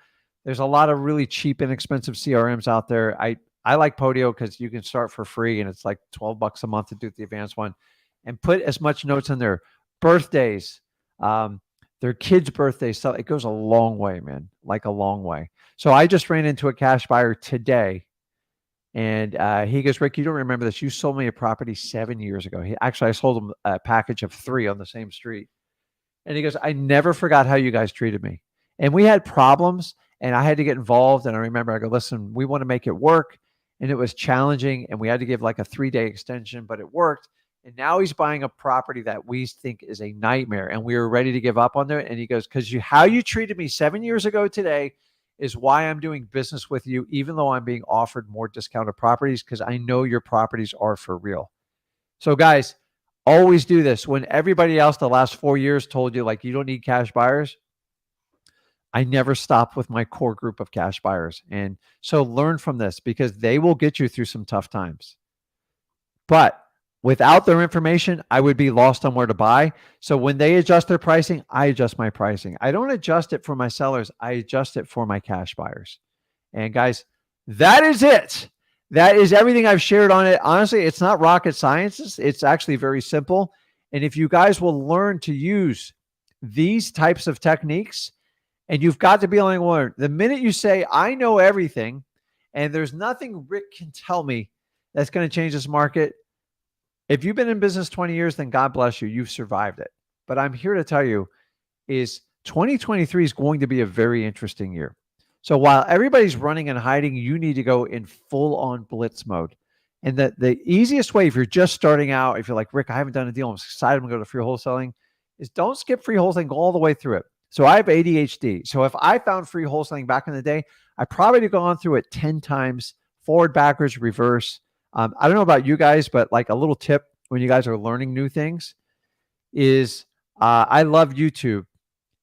There's a lot of really cheap, inexpensive CRMs out there. I like Podio because you can start for free, and it's like $12 a month to do the advanced one. And put as much notes in their birthdays, their kids' birthdays. So it goes a long way, man, like a long way. So I just ran into a cash buyer today, and he goes, Rick, you don't remember this. You sold me a property 7 years ago. I sold him a package of 3 on the same street. And he goes, I never forgot how you guys treated me. And we had problems, and I had to get involved. And I remember I go, listen, we want to make it work. And it was challenging, and we had to give like a 3-day extension, but it worked. And now he's buying a property that we think is a nightmare, and we were ready to give up on it. And he goes, because how you treated me 7 years ago today is why I'm doing business with you, even though I'm being offered more discounted properties, because I know your properties are for real. So guys, always do this. When everybody else the last 4 years told you, like, you don't need cash buyers, I never stopped with my core group of cash buyers. And so learn from this, because they will get you through some tough times. But without their information, I would be lost on where to buy. So when they adjust their pricing, I adjust my pricing. I don't adjust it for my sellers. I adjust it for my cash buyers. And guys, that is it. That is everything I've shared on it. Honestly, it's not rocket science. It's actually very simple. And if you guys will learn to use these types of techniques, and you've got to be willing to learn. The minute you say, I know everything, and there's nothing Rick can tell me that's going to change this market, if you've been in business 20 years, then God bless you. You've survived it. But I'm here to tell you is 2023 is going to be a very interesting year. So while everybody's running and hiding, you need to go in full-on blitz mode. And the easiest way, if you're just starting out, if you're like, Rick, I haven't done a deal, I'm excited, I'm going to go to free wholesaling, is don't skip free wholesaling, go all the way through it. So I have ADHD. So if I found free wholesaling back in the day, I probably would have gone through it 10 times, forward, backwards, reverse. I don't know about you guys, but like a little tip when you guys are learning new things is I love YouTube.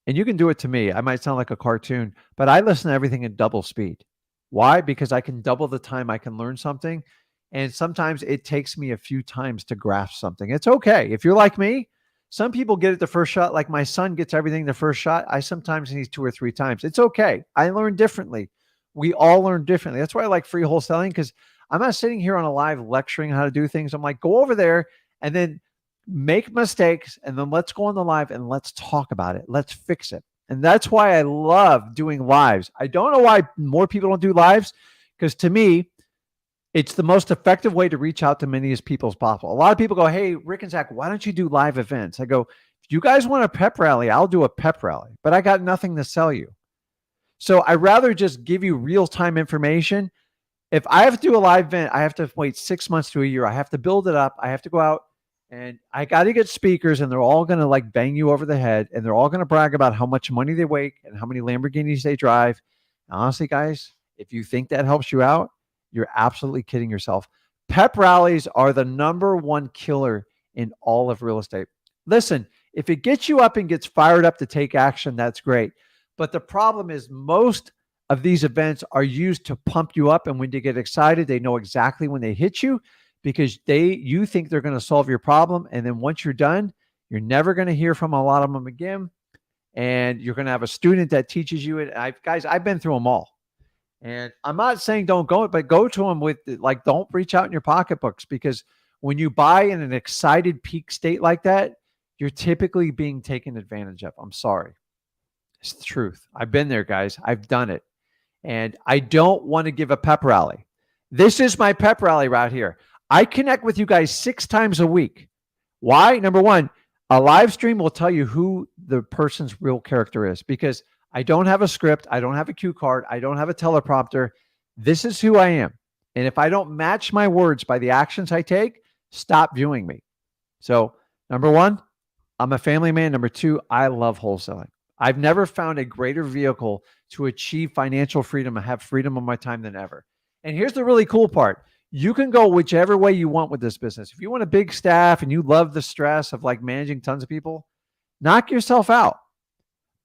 And you can do it to me. I might sound like a cartoon, but I listen to everything in double speed. Why? Because I can double the time I can learn something. And sometimes it takes me a few times to grasp something. It's okay. If you're like me, some people get it the first shot. Like my son gets everything the first shot. I sometimes need 2 or 3 times. It's okay. I learn differently. We all learn differently. That's why I like free wholesaling, because I'm not sitting here on a live lecturing how to do things. I'm like, go over there and then make mistakes, and then let's go on the live and let's talk about it. Let's fix it. And that's why I love doing lives. I don't know why more people don't do lives, because to me, it's the most effective way to reach out to many as people as possible. A lot of people go, hey, Rick and Zach, why don't you do live events? I go, if you guys want a pep rally, I'll do a pep rally, but I got nothing to sell you. So I rather just give you real-time information. If I have to do a live event, I have to wait 6 months to a year. I have to build it up. I have to go out and I got to get speakers, and they're all going to like bang you over the head, and they're all going to brag about how much money they make and how many Lamborghinis they drive. And honestly, guys, if you think that helps you out, you're absolutely kidding yourself. Pep rallies are the #1 killer in all of real estate. Listen, if it gets you up and gets fired up to take action, that's great. But the problem is most of these events are used to pump you up. And when you get excited, they know exactly when they hit you, because you think they're going to solve your problem. And then once you're done, you're never going to hear from a lot of them again. And you're going to have a student that teaches you it. Guys, I've been through them all. And I'm not saying don't go, but go to them with, like, don't reach out in your pocketbooks, because when you buy in an excited peak state like that, you're typically being taken advantage of. I'm sorry. It's the truth. I've been there, guys. I've done it. And I don't want to give a pep rally. This is my pep rally right here. I connect with you guys 6 times a week. Why? Number one, a live stream will tell you who the person's real character is because I don't have a script. I don't have a cue card. I don't have a teleprompter. This is who I am. And if I don't match my words by the actions I take, stop viewing me. So, number one, I'm a family man. Number two, I love wholesaling. I've never found a greater vehicle to achieve financial freedom and have freedom of my time than ever. And here's the really cool part. You can go whichever way you want with this business. If you want a big staff and you love the stress of like managing tons of people, knock yourself out.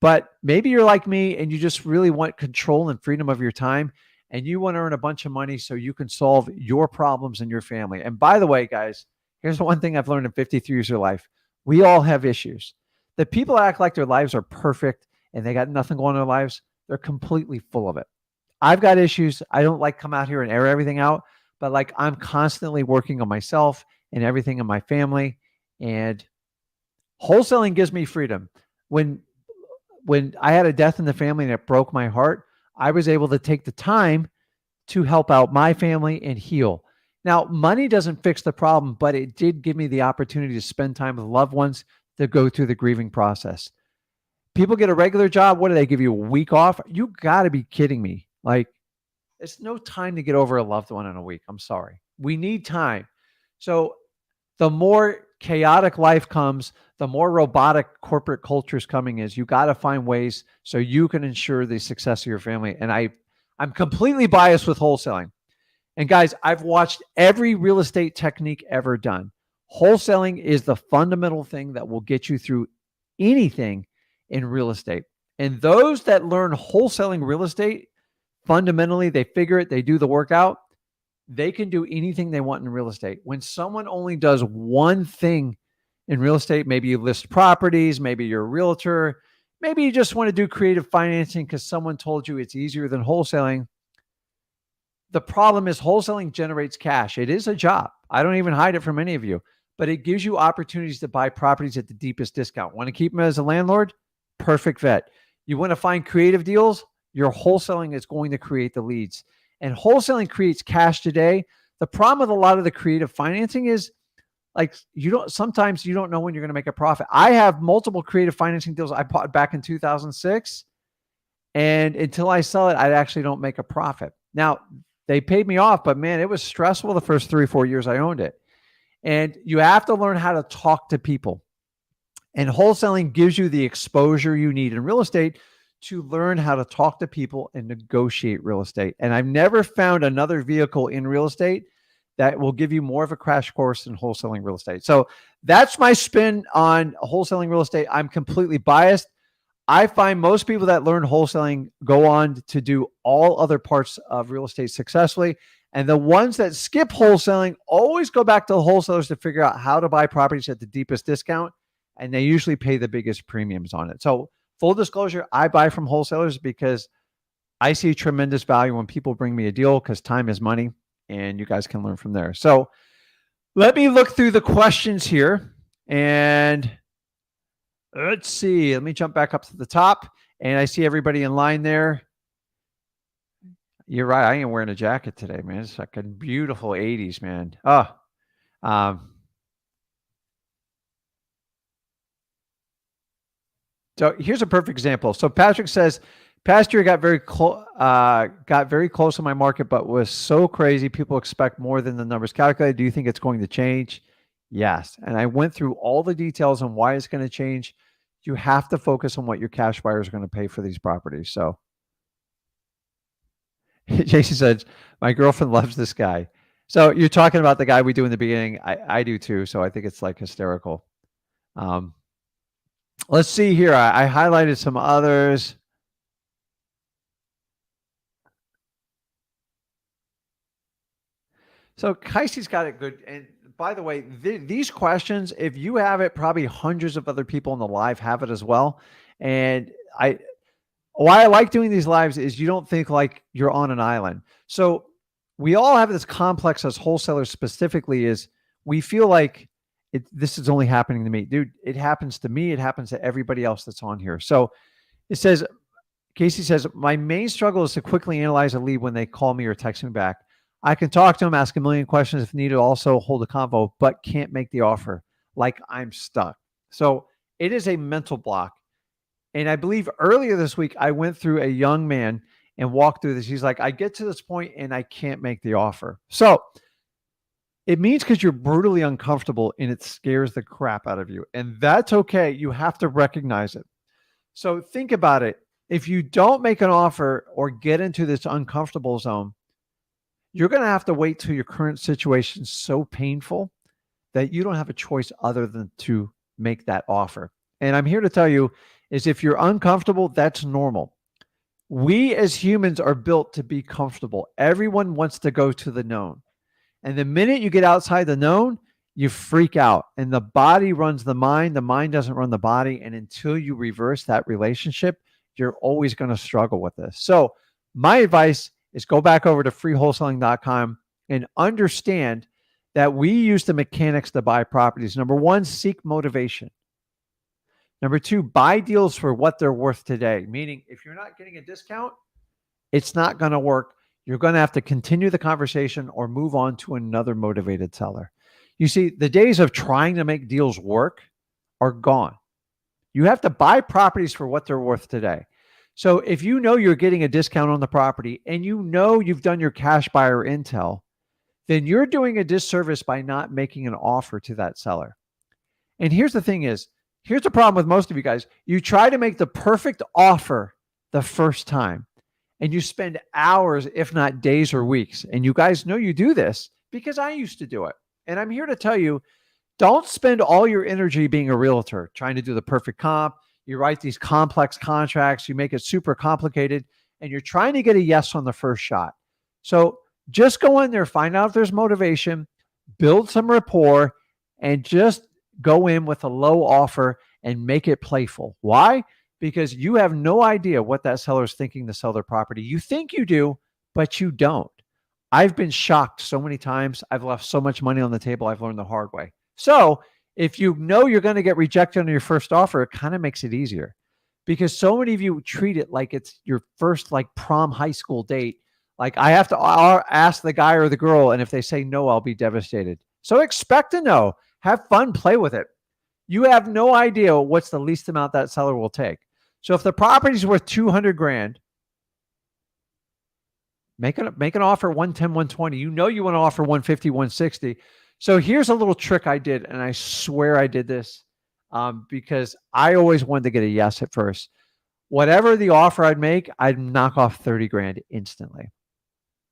But maybe you're like me and you just really want control and freedom of your time and you want to earn a bunch of money so you can solve your problems in your family. And by the way, guys, here's the one thing I've learned in 53 years of life. We all have issues. The people act like their lives are perfect and they got nothing going on in their lives. They're completely full of it. I've got issues. I don't like come out here and air everything out, but like I'm constantly working on myself and everything in my family. And wholesaling gives me freedom. When I had a death in the family and it broke my heart, I was able to take the time to help out my family and heal. Now, money doesn't fix the problem, but it did give me the opportunity to spend time with loved ones to go through the grieving process. People get a regular job. What do they give you? A week off? You got to be kidding me. Like, it's no time to get over a loved one in a week. I'm sorry. We need time. So the more chaotic life comes, the more robotic corporate culture is coming is you got to find ways so you can ensure the success of your family. And I'm completely biased with wholesaling. And guys, I've watched every real estate technique ever done. Wholesaling is the fundamental thing that will get you through anything in real estate. And those that learn wholesaling real estate, fundamentally, they figure it, they do the workout, they can do anything they want in real estate. When someone only does one thing in real estate, maybe you list properties, maybe you're a realtor, maybe you just want to do creative financing because someone told you it's easier than wholesaling. The problem is wholesaling generates cash. It is a job. I don't even hide it from any of you, but it gives you opportunities to buy properties at the deepest discount. Want to keep them as a landlord? Perfect vet. You want to find creative deals? Your wholesaling is going to create the leads. And wholesaling creates cash today. The problem with a lot of the creative financing is like sometimes you don't know when you're going to make a profit. I have multiple creative financing deals I bought back in 2006. And until I sell it, I actually don't make a profit. Now, they paid me off, but man, it was stressful the first 3 or 4 years I owned it. And you have to learn how to talk to people. And wholesaling gives you the exposure you need in real estate to learn how to talk to people and negotiate real estate. And I've never found another vehicle in real estate that will give you more of a crash course than wholesaling real estate. So that's my spin on wholesaling real estate. I'm completely biased. I find most people that learn wholesaling go on to do all other parts of real estate successfully. And the ones that skip wholesaling always go back to the wholesalers to figure out how to buy properties at the deepest discount. And they usually pay the biggest premiums on it. So full disclosure, I buy from wholesalers because I see tremendous value when people bring me a deal because time is money and you guys can learn from there. So let me look through the questions here and let's see. Let me jump back up to the top and I see everybody in line there. You're right. I am wearing a jacket today, man. It's like a beautiful 80s, man. So here's a perfect example. So Patrick says, past year got very close in my market, but was so crazy. People expect more than the numbers calculated. Do you think it's going to change? Yes. And I went through all the details on why it's going to change. You have to focus on what your cash buyers are going to pay for these properties. So Jason says, my girlfriend loves this guy. So you're talking about the guy we do in the beginning. I do too. So I think it's like hysterical. Let's see here. I highlighted some others. So Kaisty's got it good. And by the way, these questions, if you have it, probably hundreds of other people in the live have it as well. And why I like doing these lives is you don't think like you're on an island. So we all have this complex as wholesalers specifically is we feel like This is only happening to me. Dude, it happens to me. It happens to everybody else that's on here. So it says, Casey says, my main struggle is to quickly analyze a lead when they call me or text me back. I can talk to them, ask a million questions if needed, also hold a convo, but can't make the offer. Like I'm stuck. So it is a mental block. And I believe earlier this week, I went through a young man and walked through this. He's like, I get to this point and I can't make the offer. So it means because you're brutally uncomfortable and it scares the crap out of you. And that's okay. You have to recognize it. So think about it. If you don't make an offer or get into this uncomfortable zone, you're going to have to wait till your current situation is so painful that you don't have a choice other than to make that offer. And I'm here to tell you is if you're uncomfortable, that's normal. We as humans are built to be comfortable. Everyone wants to go to the known. And the minute you get outside the known, you freak out. And the body runs the mind doesn't run the body. And until you reverse that relationship, you're always going to struggle with this. So my advice is go back over to freewholesaling.com and understand that we use the mechanics to buy properties. Number one, seek motivation. Number two, buy deals for what they're worth today. Meaning if you're not getting a discount, it's not going to work. You're going to have to continue the conversation or move on to another motivated seller. You see, the days of trying to make deals work are gone. You have to buy properties for what they're worth today. So if you know you're getting a discount on the property and you know you've done your cash buyer intel, then you're doing a disservice by not making an offer to that seller. And here's the thing is, here's the problem with most of you guys. You try to make the perfect offer the first time and you spend hours, if not days or weeks. And you guys know you do this because I used to do it. And I'm here to tell you, don't spend all your energy being a realtor, trying to do the perfect comp. You write these complex contracts, you make it super complicated, and you're trying to get a yes on the first shot. So just go in there, find out if there's motivation, build some rapport, and just go in with a low offer and make it playful. Why? Because you have no idea what that seller is thinking to sell their property. You think you do, but you don't. I've been shocked so many times. I've left so much money on the table. I've learned the hard way. So if you know you're going to get rejected on your first offer, it kind of makes it easier because so many of you treat it like it's your first like prom high school date. Like I have to ask the guy or the girl, and if they say no, I'll be devastated. So expect a no. Have fun, play with it. You have no idea what's the least amount that seller will take. So if the property's worth 200 grand, make an offer 110, 120. You know you want to offer 150, 160. So here's a little trick I did, and I swear I did this because I always wanted to get a yes at first. Whatever the offer I'd make, I'd knock off 30 grand instantly.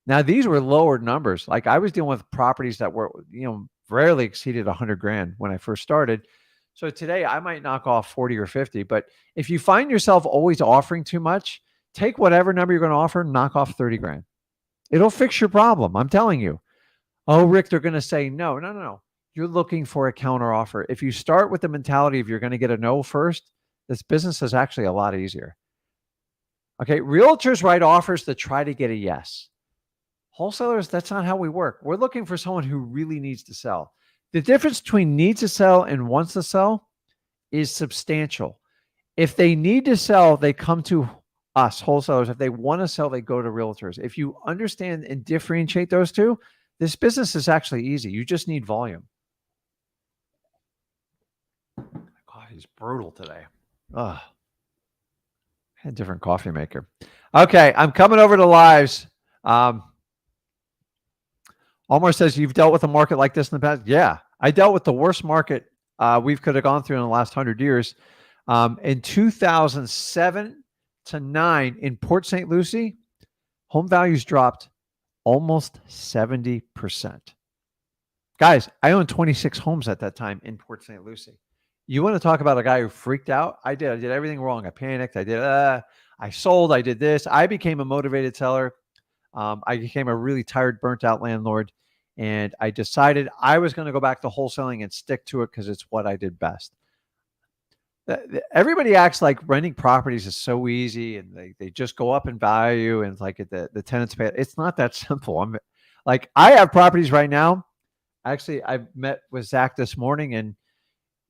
Now, these were lower numbers. Like I was dealing with properties that were, rarely exceeded 100 grand when I first started. So today I might knock off 40 or 50. But if you find yourself always offering too much, take whatever number you're going to offer, knock off 30 grand. It'll fix your problem. I'm telling you. Oh, Rick, they're going to say no. No. You're looking for a counter offer. If you start with the mentality of you're going to get a no first, this business is actually a lot easier. Okay. Realtors write offers to try to get a yes. Wholesalers, that's not how we work. We're looking for someone who really needs to sell. The difference between needs to sell and wants to sell is substantial. If they need to sell, they come to us, wholesalers. If they want to sell, they go to realtors. If you understand and differentiate those two, this business is actually easy. You just need volume. Coffee's brutal today. Ugh. I had a different coffee maker. Okay, I'm coming over to lives. Omar says, you've dealt with a market like this in the past? Yeah, I dealt with the worst market we could have gone through in the last 100 years. In 2007 to 9 in Port St. Lucie, home values dropped almost 70%. Guys, I owned 26 homes at that time in Port St. Lucie. You want to talk about a guy who freaked out? I did everything wrong. I panicked. I sold. I did this. I became a motivated seller. I became a really tired, burnt out landlord. And I decided I was going to go back to wholesaling and stick to it because it's what I did best. Everybody acts like renting properties is so easy and they just go up in value and like the tenants pay. It's not that simple. I have properties right now. Actually, I met with Zach this morning, and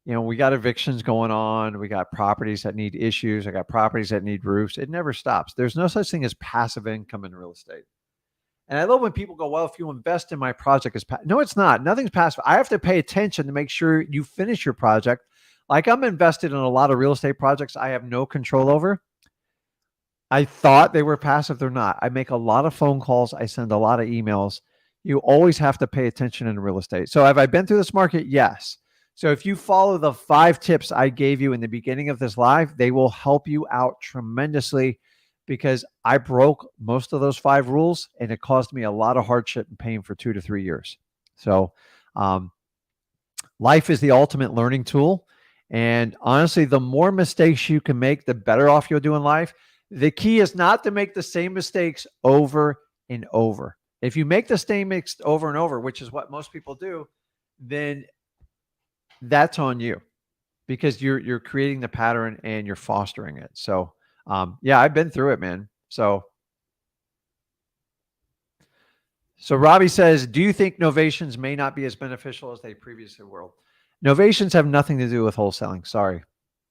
we got evictions going on. We got properties that need issues. I got properties that need roofs. It never stops. There's no such thing as passive income in real estate. And I love when people go, well, if you invest in my project, no, it's not. Nothing's passive. I have to pay attention to make sure you finish your project. Like, I'm invested in a lot of real estate projects I have no control over. I thought they were passive. They're not. I make a lot of phone calls. I send a lot of emails. You always have to pay attention in real estate. So have I been through this market? Yes. So if you follow the 5 tips I gave you in the beginning of this live, they will help you out tremendously, because I broke most of those 5 rules and it caused me a lot of hardship and pain for 2 to 3 years. So life is the ultimate learning tool. And honestly, the more mistakes you can make, the better off you'll do in life. The key is not to make the same mistakes over and over. If you make the same mistakes over and over, which is what most people do, then that's on you, because you're creating the pattern and you're fostering it. So yeah, I've been through it, man. So Robbie says, do you think novations may not be as beneficial as they previously were? Novations have nothing to do with wholesaling. Sorry.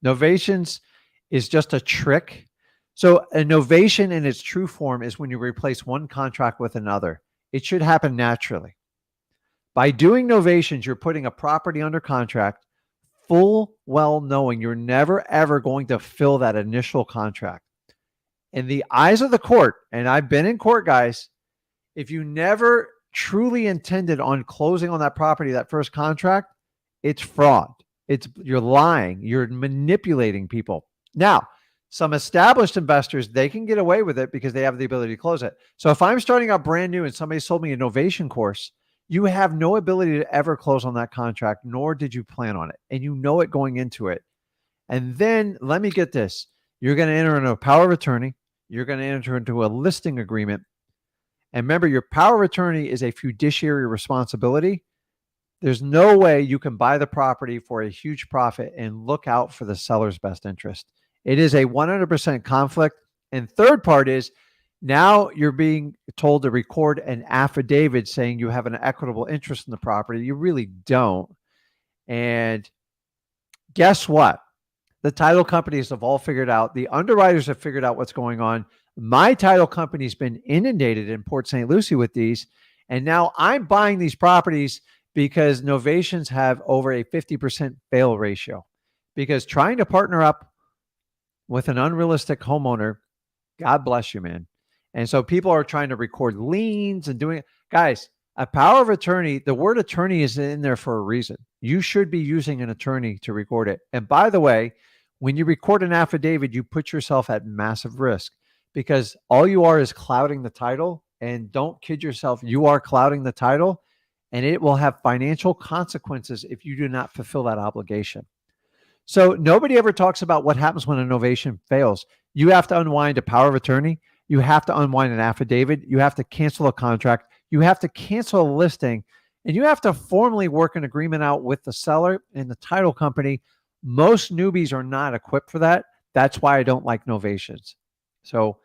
Novations is just a trick. So a novation in its true form is when you replace one contract with another. It should happen naturally. By doing novations, you're putting a property under contract, full well knowing you're never, ever going to fill that initial contract. In the eyes of the court, and I've been in court, guys, if you never truly intended on closing on that property, that first contract, it's fraud. You're lying. You're manipulating people. Now, some established investors, they can get away with it because they have the ability to close it. So if I'm starting out brand new and somebody sold me a novation course, you have no ability to ever close on that contract, nor did you plan on it. And you know it going into it. And then let me get this. You're going to enter into a power of attorney. You're going to enter into a listing agreement. And remember, your power of attorney is a fiduciary responsibility. There's no way you can buy the property for a huge profit and look out for the seller's best interest. It is a 100% conflict. And third part is, now you're being told to record an affidavit saying you have an equitable interest in the property. You really don't. And guess what? The title companies have all figured out. The underwriters have figured out what's going on. My title company's been inundated in Port St. Lucie with these. And now I'm buying these properties because novations have over a 50% fail ratio. Because trying to partner up with an unrealistic homeowner, God bless you, man. And so people are trying to record liens and doing it. Guys, a power of attorney, the word attorney is in there for a reason. You should be using an attorney to record it. And by the way, when you record an affidavit, you put yourself at massive risk, because all you are is clouding the title. And don't kid yourself, you are clouding the title, and it will have financial consequences if you do not fulfill that obligation. So nobody ever talks about what happens when a novation fails. You have to unwind a power of attorney. You have to unwind an affidavit. You have to cancel a contract. You have to cancel a listing. And you have to formally work an agreement out with the seller and the title company. Most newbies are not equipped for that. That's why I don't like novations. So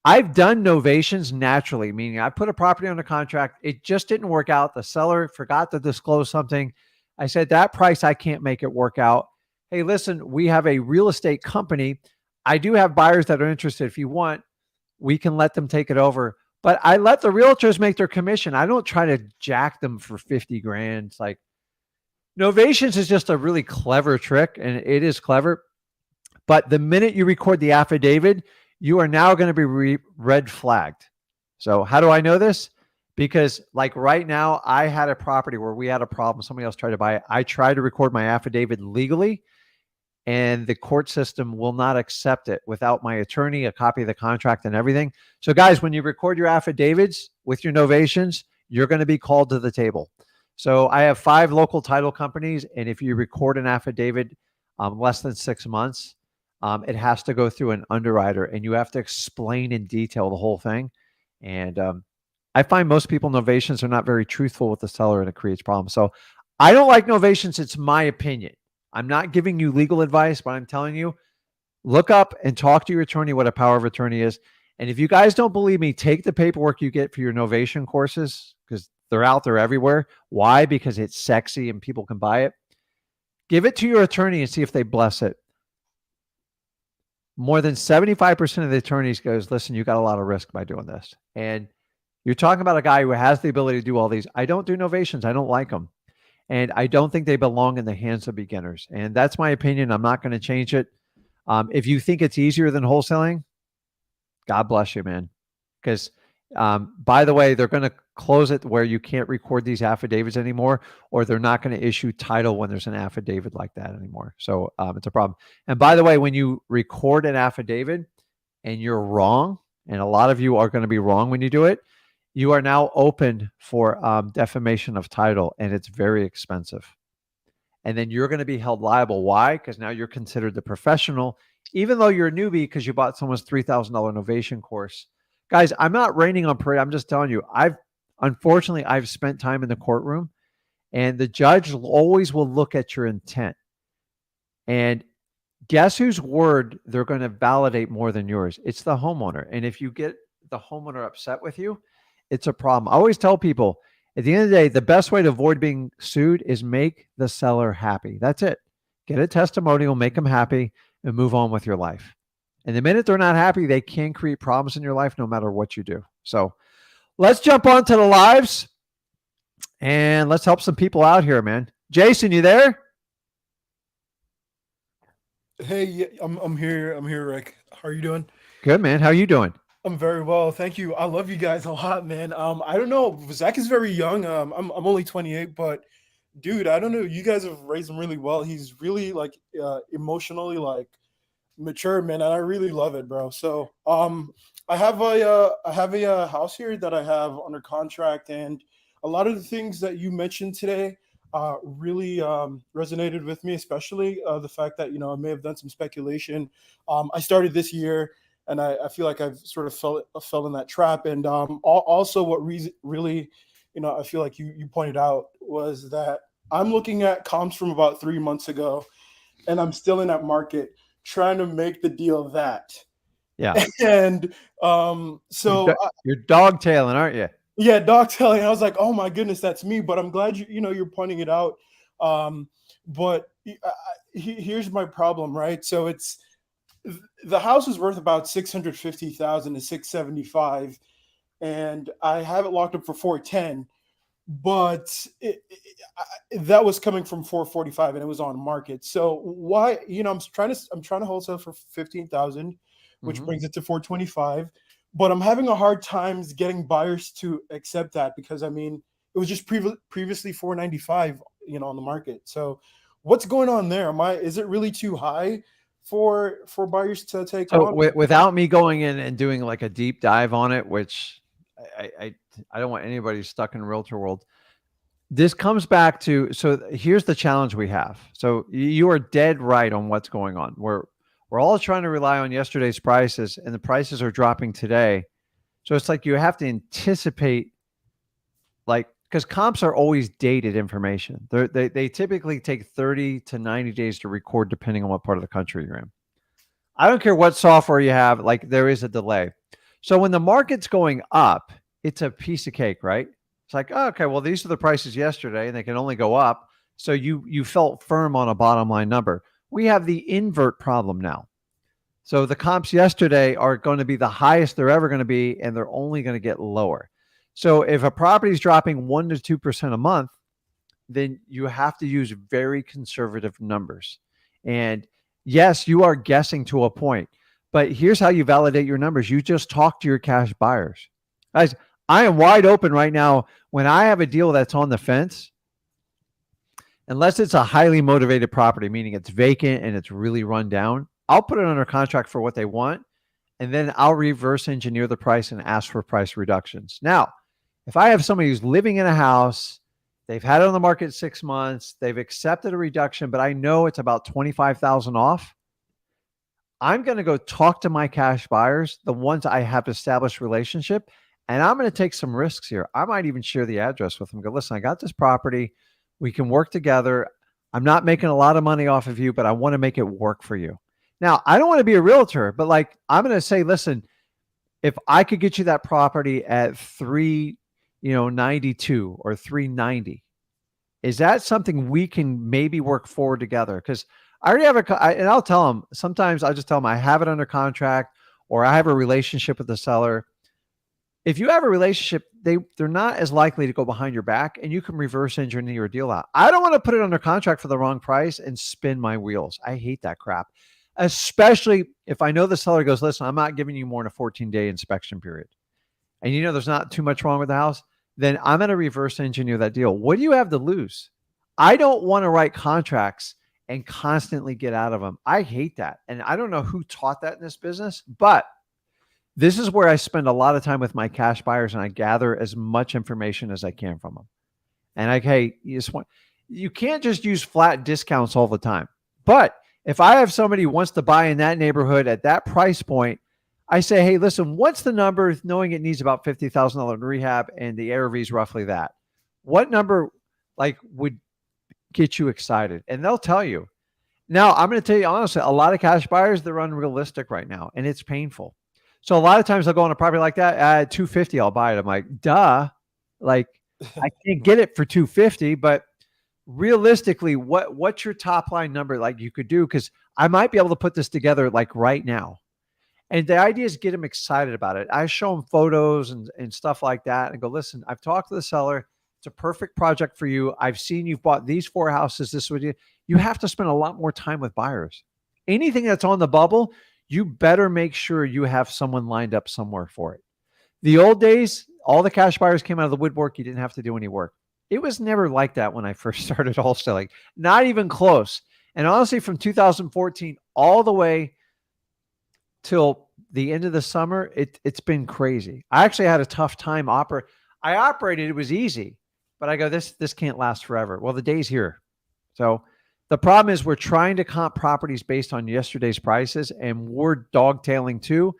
I've done novations naturally, meaning I put a property under contract. It just didn't work out. The seller forgot to disclose something. I said, that price, I can't make it work out. Hey, listen, we have a real estate company. I do have buyers that are interested. If you want, we can let them take it over. But I let the realtors make their commission. I don't try to jack them for 50 grand. It's like, novations is just a really clever trick, and it is clever. But the minute you record the affidavit, you are now going to be red flagged. So how do I know this? Because like right now, I had a property where we had a problem. Somebody else tried to buy it. I tried to record my affidavit legally, and the court system will not accept it without my attorney, a copy of the contract and everything. So guys, when you record your affidavits with your novations, you're going to be called to the table. So I have 5 local title companies. And if you record an affidavit less than 6 months, it has to go through an underwriter, and you have to explain in detail the whole thing. And I find most people, novations are not very truthful with the seller, and it creates problems. So I don't like novations. It's my opinion. I'm not giving you legal advice, but I'm telling you, look up and talk to your attorney what a power of attorney is. And if you guys don't believe me, take the paperwork you get for your novation courses, because they're out there everywhere. Why? Because it's sexy and people can buy it. Give it to your attorney and see if they bless it. More than 75% of the attorneys goes, listen, you got a lot of risk by doing this. And you're talking about a guy who has the ability to do all these. I don't do novations. I don't like them. And I don't think they belong in the hands of beginners. And that's my opinion. I'm not going to change it. If you think it's easier than wholesaling, God bless you, man. Because, by the way, they're going to close it where you can't record these affidavits anymore, or they're not going to issue title when there's an affidavit like that anymore. So it's a problem. And by the way, when you record an affidavit and you're wrong, and a lot of you are going to be wrong when you do it, you are now open for defamation of title, and it's very expensive. And then you're going to be held liable. Why? Because now you're considered the professional, even though you're a newbie because you bought someone's $3,000 Novation course. Guys, I'm not raining on parade. I'm just telling you, unfortunately, I've spent time in the courtroom, and the judge always will look at your intent. And guess whose word they're going to validate more than yours? It's the homeowner. And if you get the homeowner upset with you, it's a problem. I always tell people, at the end of the day, the best way to avoid being sued is make the seller happy. That's it. Get a testimonial, make them happy, and move on with your life. And the minute they're not happy, they can create problems in your life no matter what you do. So let's jump on to the lives, and let's help some people out here, man. Jason, you there? Hey, yeah, I'm here. I'm here, Rick. How are you doing? Good, man. How you doing? I'm very well, thank you. I love you guys a lot, man. I don't know. Zach is very young. I'm only 28, but dude, I don't know. You guys have raised him really well. He's really like emotionally like mature, man, and I really love it, bro. So, I have a house here that I have under contract, and a lot of the things that you mentioned today really resonated with me, especially the fact that I may have done some speculation. I started this year, and I feel like I've sort of fell in that trap. And also, what really, I feel like you pointed out was that I'm looking at comps from about 3 months ago, and I'm still in that market trying to make the deal that. Yeah. And so You're dog tailing, aren't you? yeah, dog telling. I was like, oh my goodness, that's me. But I'm glad you're pointing it out. But here's my problem, right? So the house is worth about 650,000 to 675, and I have it locked up for 410. But that was coming from 445, and it was on market. So why? I'm trying to wholesale for 15,000, which Mhm. brings it to 425. But I'm having a hard time getting buyers to accept that, because I mean it was just previously 495, on the market. So what's going on there? Is it really too high for buyers to take So on? without me going in and doing like a deep dive on it, which I don't want anybody stuck in realtor world. This comes back to, so here's the challenge we have. So you are dead right on what's going on. We're all trying to rely on yesterday's prices, and the prices are dropping today. So it's like you have to anticipate, like, because comps are always dated information. They typically take 30 to 90 days to record, depending on what part of the country you're in. I don't care what software you have, like there is a delay. So when the market's going up, it's a piece of cake, right? It's like, oh, okay, well, these are the prices yesterday and they can only go up. So you felt firm on a bottom line number. We have the invert problem now. So the comps yesterday are going to be the highest they're ever going to be, and they're only going to get lower. So if a property is dropping 1 to 2% a month, then you have to use very conservative numbers. And yes, you are guessing to a point, but here's how you validate your numbers. You just talk to your cash buyers. Guys, I am wide open right now. When I have a deal that's on the fence, unless it's a highly motivated property, meaning it's vacant and it's really run down, I'll put it under contract for what they want, and then I'll reverse engineer the price and ask for price reductions. Now, if I have somebody who's living in a house, they've had it on the market 6 months, they've accepted a reduction, but I know it's about 25,000 off, I'm going to go talk to my cash buyers, the ones I have established relationship, and I'm going to take some risks here. I might even share the address with them. Go, listen, I got this property. We can work together. I'm not making a lot of money off of you, but I want to make it work for you. Now, I don't want to be a realtor, but like I'm going to say, listen, if I could get you that property at 3, 92 or 390. Is that something we can maybe work forward together? Because I already have and I'll tell them, sometimes I'll just tell them I have it under contract or I have a relationship with the seller. If you have a relationship, they're not as likely to go behind your back, and you can reverse engineer your deal out. I don't want to put it under contract for the wrong price and spin my wheels. I hate that crap, especially if I know the seller goes, listen, I'm not giving you more than a 14-day inspection period. And there's not too much wrong with the house, then I'm going to reverse engineer that deal. What do you have to lose? I don't want to write contracts and constantly get out of them. I hate that. And I don't know who taught that in this business, but this is where I spend a lot of time with my cash buyers, and I gather as much information as I can from them. And hey, you can't just use flat discounts all the time. But if I have somebody who wants to buy in that neighborhood at that price point, I say, hey, listen, what's the number, knowing it needs about $50,000 in rehab and the ARV is roughly that? What number would get you excited? And they'll tell you. Now, I'm going to tell you honestly, a lot of cash buyers, they're unrealistic right now, and it's painful. So a lot of times I'll go on a property like that at $250, I'll buy it. I'm like, duh, I can't get it for $250, but realistically, what's your top line number you could do? Because I might be able to put this together right now. And the idea is get them excited about it. I show them photos and stuff like that and go, listen, I've talked to the seller. It's a perfect project for you. I've seen you've bought these 4 houses. This would you have to spend a lot more time with buyers. Anything that's on the bubble, you better make sure you have someone lined up somewhere for it. The old days, all the cash buyers came out of the woodwork. You didn't have to do any work. It was never like that when I first started wholesaling. Not even close. And honestly, from 2014 all the way till the end of the summer, it's been crazy. I actually had a tough time I operated, it was easy, but I go, this can't last forever. Well, the day's here. So the problem is we're trying to comp properties based on yesterday's prices, and we're dogtailing too.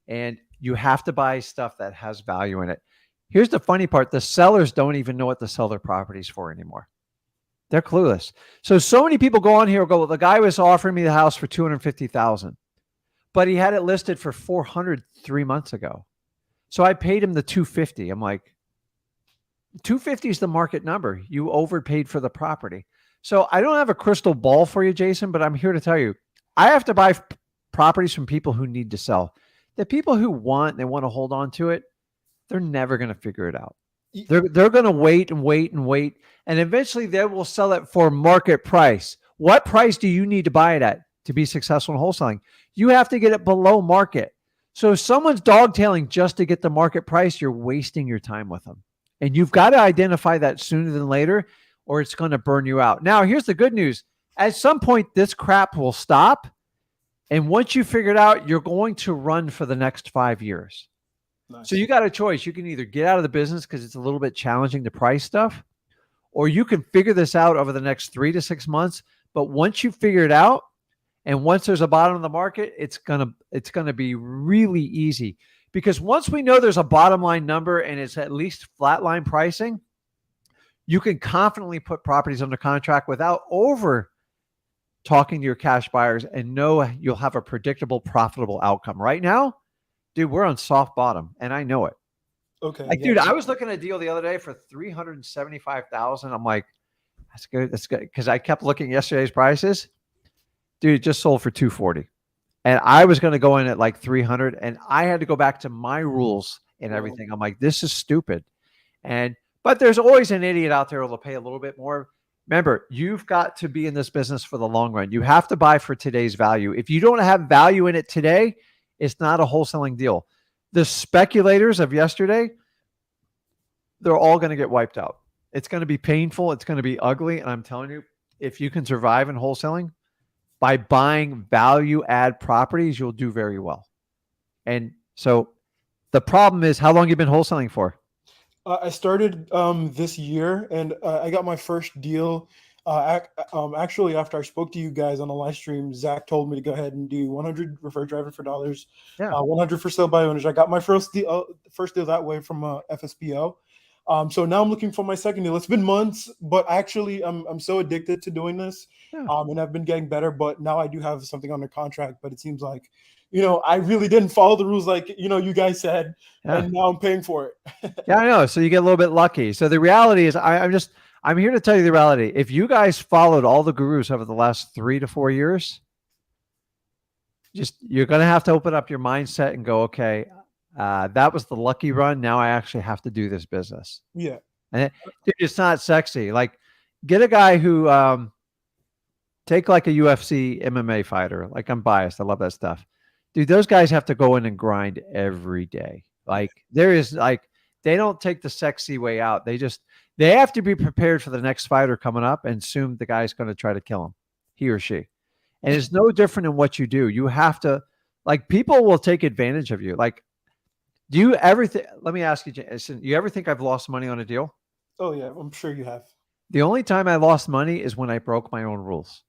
And you have to buy stuff that has value in it. Here's the funny part. The sellers don't even know what to sell their properties for anymore. They're clueless. So many people go on here and go, well, the guy was offering me the house for $250,000, but he had it listed for $400 3 months ago. So I paid him the $250. I'm like, $250 is the market number. You overpaid for the property. So I don't have a crystal ball for you, Jason, but I'm here to tell you, I have to buy properties from people who need to sell. The people who want to hold on to it, they're never going to figure it out. They're going to wait and wait and wait, and eventually they will sell it for market price. What price do you need to buy it at to be successful in wholesaling? You have to get it below market. So if someone's dogtailing just to get the market price, you're wasting your time with them. And you've got to identify that sooner than later, or it's going to burn you out. Now, here's the good news. At some point, this crap will stop. And once you figure it out, you're going to run for the next 5 years. Nice. So you got a choice. You can either get out of the business because it's a little bit challenging to price stuff, or you can figure this out over the next 3 to 6 months. But once you figure it out, and once there's a bottom of the market, it's gonna be really easy. Because once we know there's a bottom line number and it's at least flatline pricing, you can confidently put properties under contract without over talking to your cash buyers and know you'll have a predictable, profitable outcome. Right now, dude, we're on soft bottom, and I know it. Okay. Dude, I was looking at a deal the other day for $375,000. I'm like, that's good. That's good. Because I kept looking at yesterday's prices. Dude, it just sold for $240. And I was going to go in at like 300, and I had to go back to my rules and everything. I'm like, this is stupid. But there's always an idiot out there who'll pay a little bit more. Remember, you've got to be in this business for the long run. You have to buy for today's value. If you don't have value in it today, it's not a wholesaling deal. The speculators of yesterday, they're all going to get wiped out. It's going to be painful. It's going to be ugly. And I'm telling you, if you can survive in wholesaling, by buying value add properties, you'll do very well. And so the problem is, how long you been wholesaling for? I started this year, and I got my first deal. Actually, after I spoke to you guys on a live stream, Zach told me to go ahead and do 100 refer driver for dollars, 100 for sale by owners. I got my first deal that way from FSPO. So now I'm looking for my second deal. It's been months, but actually I'm so addicted to doing this, and I've been getting better. But now I do have something under contract, but it seems like I really didn't follow the rules like, you guys said, Yeah. and now I'm paying for it. Yeah, I know. So you get a little bit lucky. So the reality is, I'm here to tell you the reality. If you guys followed all the gurus over the last 3 to 4 years, you're going to have to open up your mindset and go, okay, that was the lucky run. Now I actually have to do this business. Yeah. And dude, it's not sexy. Like, get a guy who take like a UFC MMA fighter. Like, I'm biased. I love that stuff. Dude, those guys have to go in and grind every day. Like, they don't take the sexy way out. They have to be prepared for the next fighter coming up and assume the guy's going to try to kill him, he or she. And it's no different in what you do. You have to, like, people will take advantage of you. Like, do you ever let me ask you, Jason, you ever think I've lost money on a deal? Oh yeah, I'm sure you have. The only time I lost money is when I broke my own rules.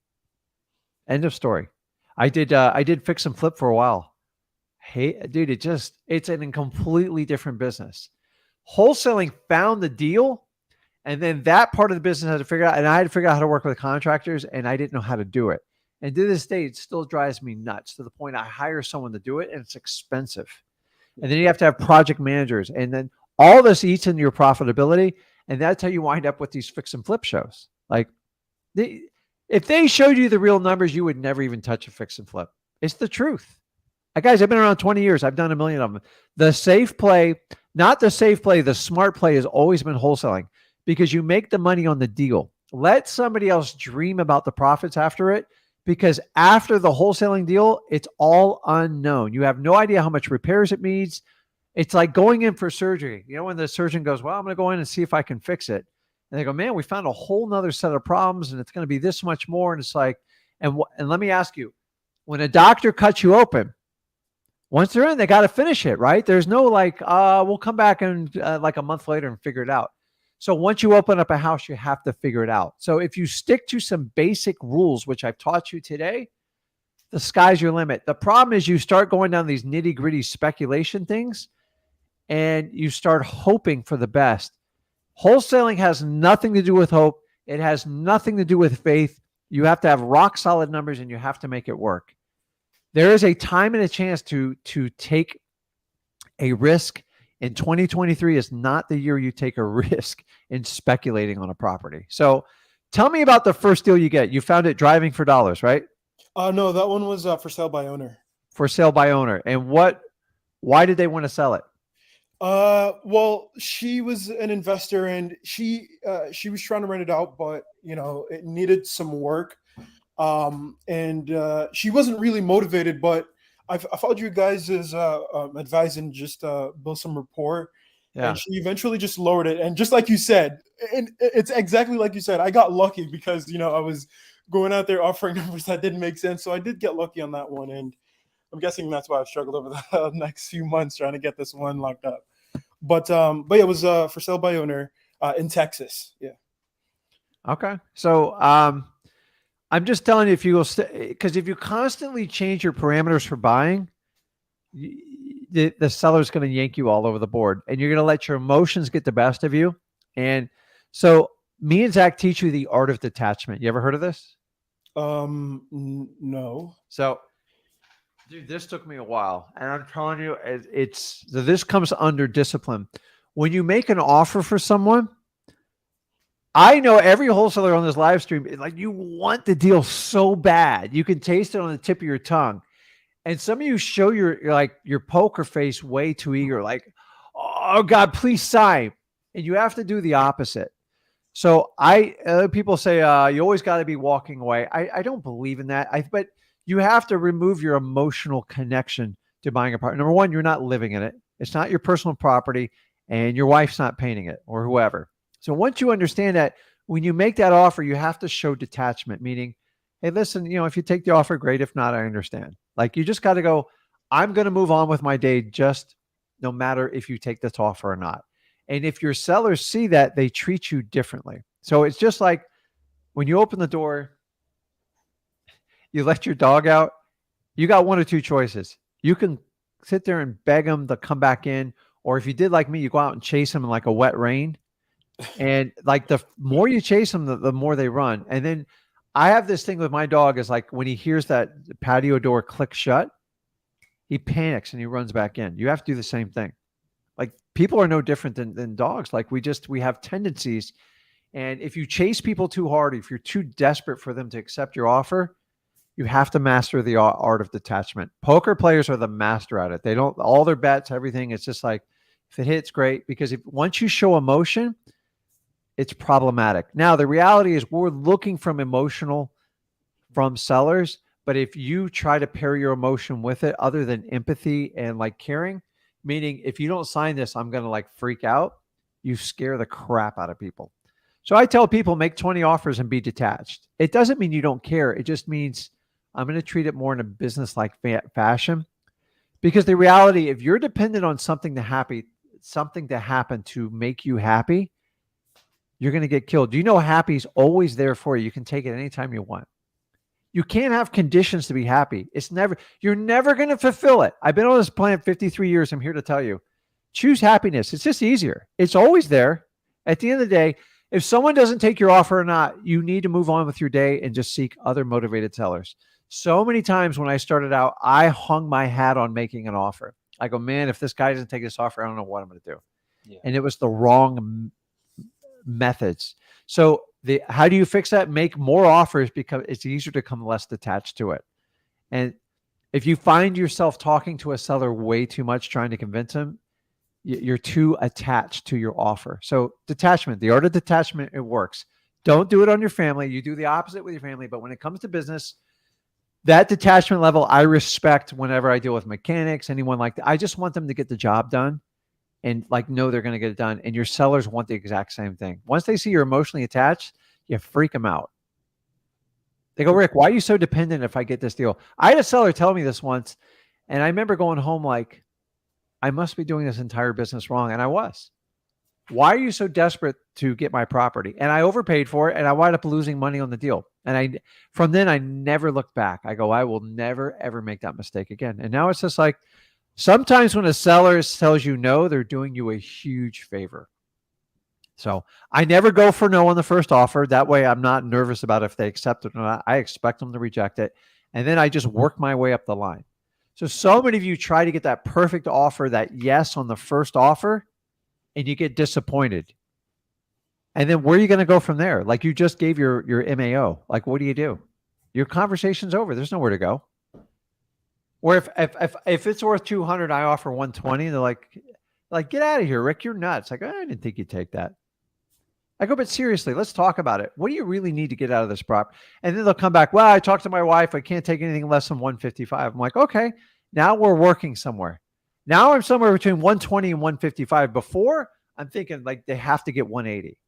End of story. I did fix and flip for a while. Hey, dude, it's a completely different business. Wholesaling found the deal, and then that part of the business had to figure out, and I had to figure out how to work with contractors, and I didn't know how to do it. And to this day, it still drives me nuts to the point I hire someone to do it, and it's expensive. And then you have to have project managers, and then all this eats into your profitability, and that's how you wind up with these fix and flip shows. Like, if they showed you the real numbers, you would never even touch a fix and flip. It's the truth. Guys, I've been around 20 years. I've done a million of them. The safe play, not the safe play, the smart play has always been wholesaling, because you make the money on the deal. Let somebody else dream about the profits after it, because after the wholesaling deal, it's all unknown. You have no idea how much repairs it needs. It's like going in for surgery. When the surgeon goes, well, I'm going to go in and see if I can fix it. And they go, man, we found a whole nother set of problems, and it's going to be this much more. And it's like, and let me ask you, when a doctor cuts you open, once they're in, they got to finish it, right? There's no like, we'll come back and like a month later and figure it out. So once you open up a house, you have to figure it out. So if you stick to some basic rules, which I've taught you today, the sky's your limit. The problem is you start going down these nitty gritty speculation things, and you start hoping for the best. Wholesaling has nothing to do with hope. It has nothing to do with faith. You have to have rock solid numbers, and you have to make it work. There is a time and a chance to take a risk. And 2023 is not the year you take a risk in speculating on a property. So tell me about the first deal you get. You found it driving for dollars, right? No, that one was for sale by owner. For sale by owner. And why did they want to sell it? Well, she was an investor, and she was trying to rent it out, but it needed some work. And she wasn't really motivated, but I followed you guys as advising just build some rapport. Yeah. And she eventually just lowered it. And just like you said, and it's exactly like you said, I got lucky because, I was going out there offering numbers that didn't make sense. So I did get lucky on that one. And I'm guessing that's why I've struggled over the next few months trying to get this one locked up. But it was for sale by owner in Texas. Yeah. Okay. So I'm just telling you, if you will, because if you constantly change your parameters for buying, the seller's going to yank you all over the board, and you're going to let your emotions get the best of you. And so me and Zach teach you the art of detachment. You ever heard of this? No. So, dude, this took me a while, and I'm telling you, this comes under discipline. When you make an offer for someone, I know every wholesaler on this live stream, like, you want the deal so bad. You can taste it on the tip of your tongue. And some of you show your poker face way too eager, like, oh God, please sign. And you have to do the opposite. So people say, you always got to be walking away. I don't believe in that. But you have to remove your emotional connection to buying a property. Number one, you're not living in it. It's not your personal property, and your wife's not painting it, or whoever. So once you understand that, when you make that offer, you have to show detachment, meaning, hey, listen, if you take the offer, great. If not, I understand. Like, you just got to go, I'm going to move on with my day, just no matter if you take this offer or not. And if your sellers see that, they treat you differently. So it's just like when you open the door, you let your dog out, you got one or two choices. You can sit there and beg them to come back in. Or if you did like me, you go out and chase them in like a wet rain. And like, the more you chase them, the more they run. And then I have this thing with my dog, is like, when he hears that patio door click shut, he panics and he runs back in. You have to do the same thing. Like people are no different than dogs. Like we have tendencies. And if you chase people too hard, if you're too desperate for them to accept your offer, you have to master the art of detachment. Poker players are the master at it. They don't, all their bets, everything. It's just like, if it hits, great. Because if once you show emotion, it's problematic. Now, the reality is we're looking from emotional from sellers. But if you try to pair your emotion with it, other than empathy and like caring, meaning if you don't sign this, I'm going to like freak out, you scare the crap out of people. So I tell people make 20 offers and be detached. It doesn't mean you don't care. It just means I'm going to treat it more in a business-like fashion. Because the reality, if you're dependent on something to happen to make you happy, you're going to get killed. Do you know happy's always there for you? You can take it anytime you want. You can't have conditions to be happy. You're never going to fulfill it. I've been on this planet 53 years. I'm here to tell you, choose happiness. It's just easier. It's always there. At the end of the day, if someone doesn't take your offer or not, you need to move on with your day and just seek other motivated sellers. So many times when I started out, I hung my hat on making an offer. I go, man, if this guy doesn't take this offer, I don't know what I'm going to do. Yeah. And it was the wrong methods. So how do you fix that? Make more offers because it's easier to come less detached to it. And if you find yourself talking to a seller way too much, trying to convince him, you're too attached to your offer. So detachment, the art of detachment, it works. Don't do it on your family. You do the opposite with your family. But when it comes to business, that detachment level, I respect whenever I deal with mechanics, anyone like that. I just want them to get the job done and like know they're going to get it done. And your sellers want the exact same thing. Once they see you're emotionally attached, you freak them out. They go, Rick, why are you so dependent if I get this deal? I had a seller tell me this once, and I remember going home like, I must be doing this entire business wrong. And I was. Why are you so desperate to get my property? And I overpaid for it, and I wound up losing money on the deal. And from then I never looked back. I go, I will never, ever make that mistake again. And now it's just like, sometimes when a seller tells you no, they're doing you a huge favor. So I never go for no on the first offer. That way I'm not nervous about if they accept it or not. I expect them to reject it. And then I just work my way up the line. So many of you try to get that perfect offer, that yes on the first offer, and you get disappointed. And then where are you going to go from there? Like you just gave your MAO. Like, what do you do? Your conversation's over. There's nowhere to go. Or if it's worth 200, I offer 120. They're like, get out of here, Rick. You're nuts. Like, I didn't think you'd take that. I go, but seriously, let's talk about it. What do you really need to get out of this prop? And then they'll come back. Well, I talked to my wife. I can't take anything less than 155. I'm like, okay, now we're working somewhere. Now I'm somewhere between 120 and 155. Before, I'm thinking like they have to get 180.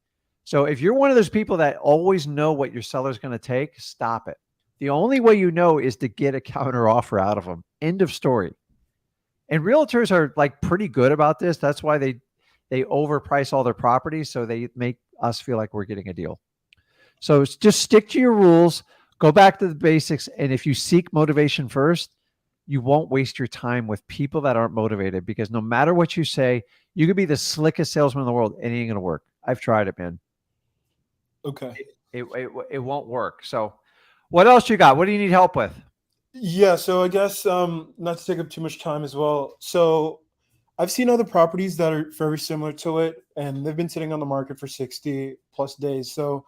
So if you're one of those people that always know what your seller's going to take, stop it. The only way you know is to get a counter offer out of them. End of story. And realtors are like pretty good about this. That's why they overprice all their properties. So they make us feel like we're getting a deal. So just stick to your rules, go back to the basics. And if you seek motivation first, you won't waste your time with people that aren't motivated, because no matter what you say, you could be the slickest salesman in the world. It ain't going to work. I've tried it, man. Okay. It won't work. So what else you got? What do you need help with? Yeah. So I guess, not to take up too much time as well. So I've seen other properties that are very similar to it, and they've been sitting on the market for 60 plus days. So,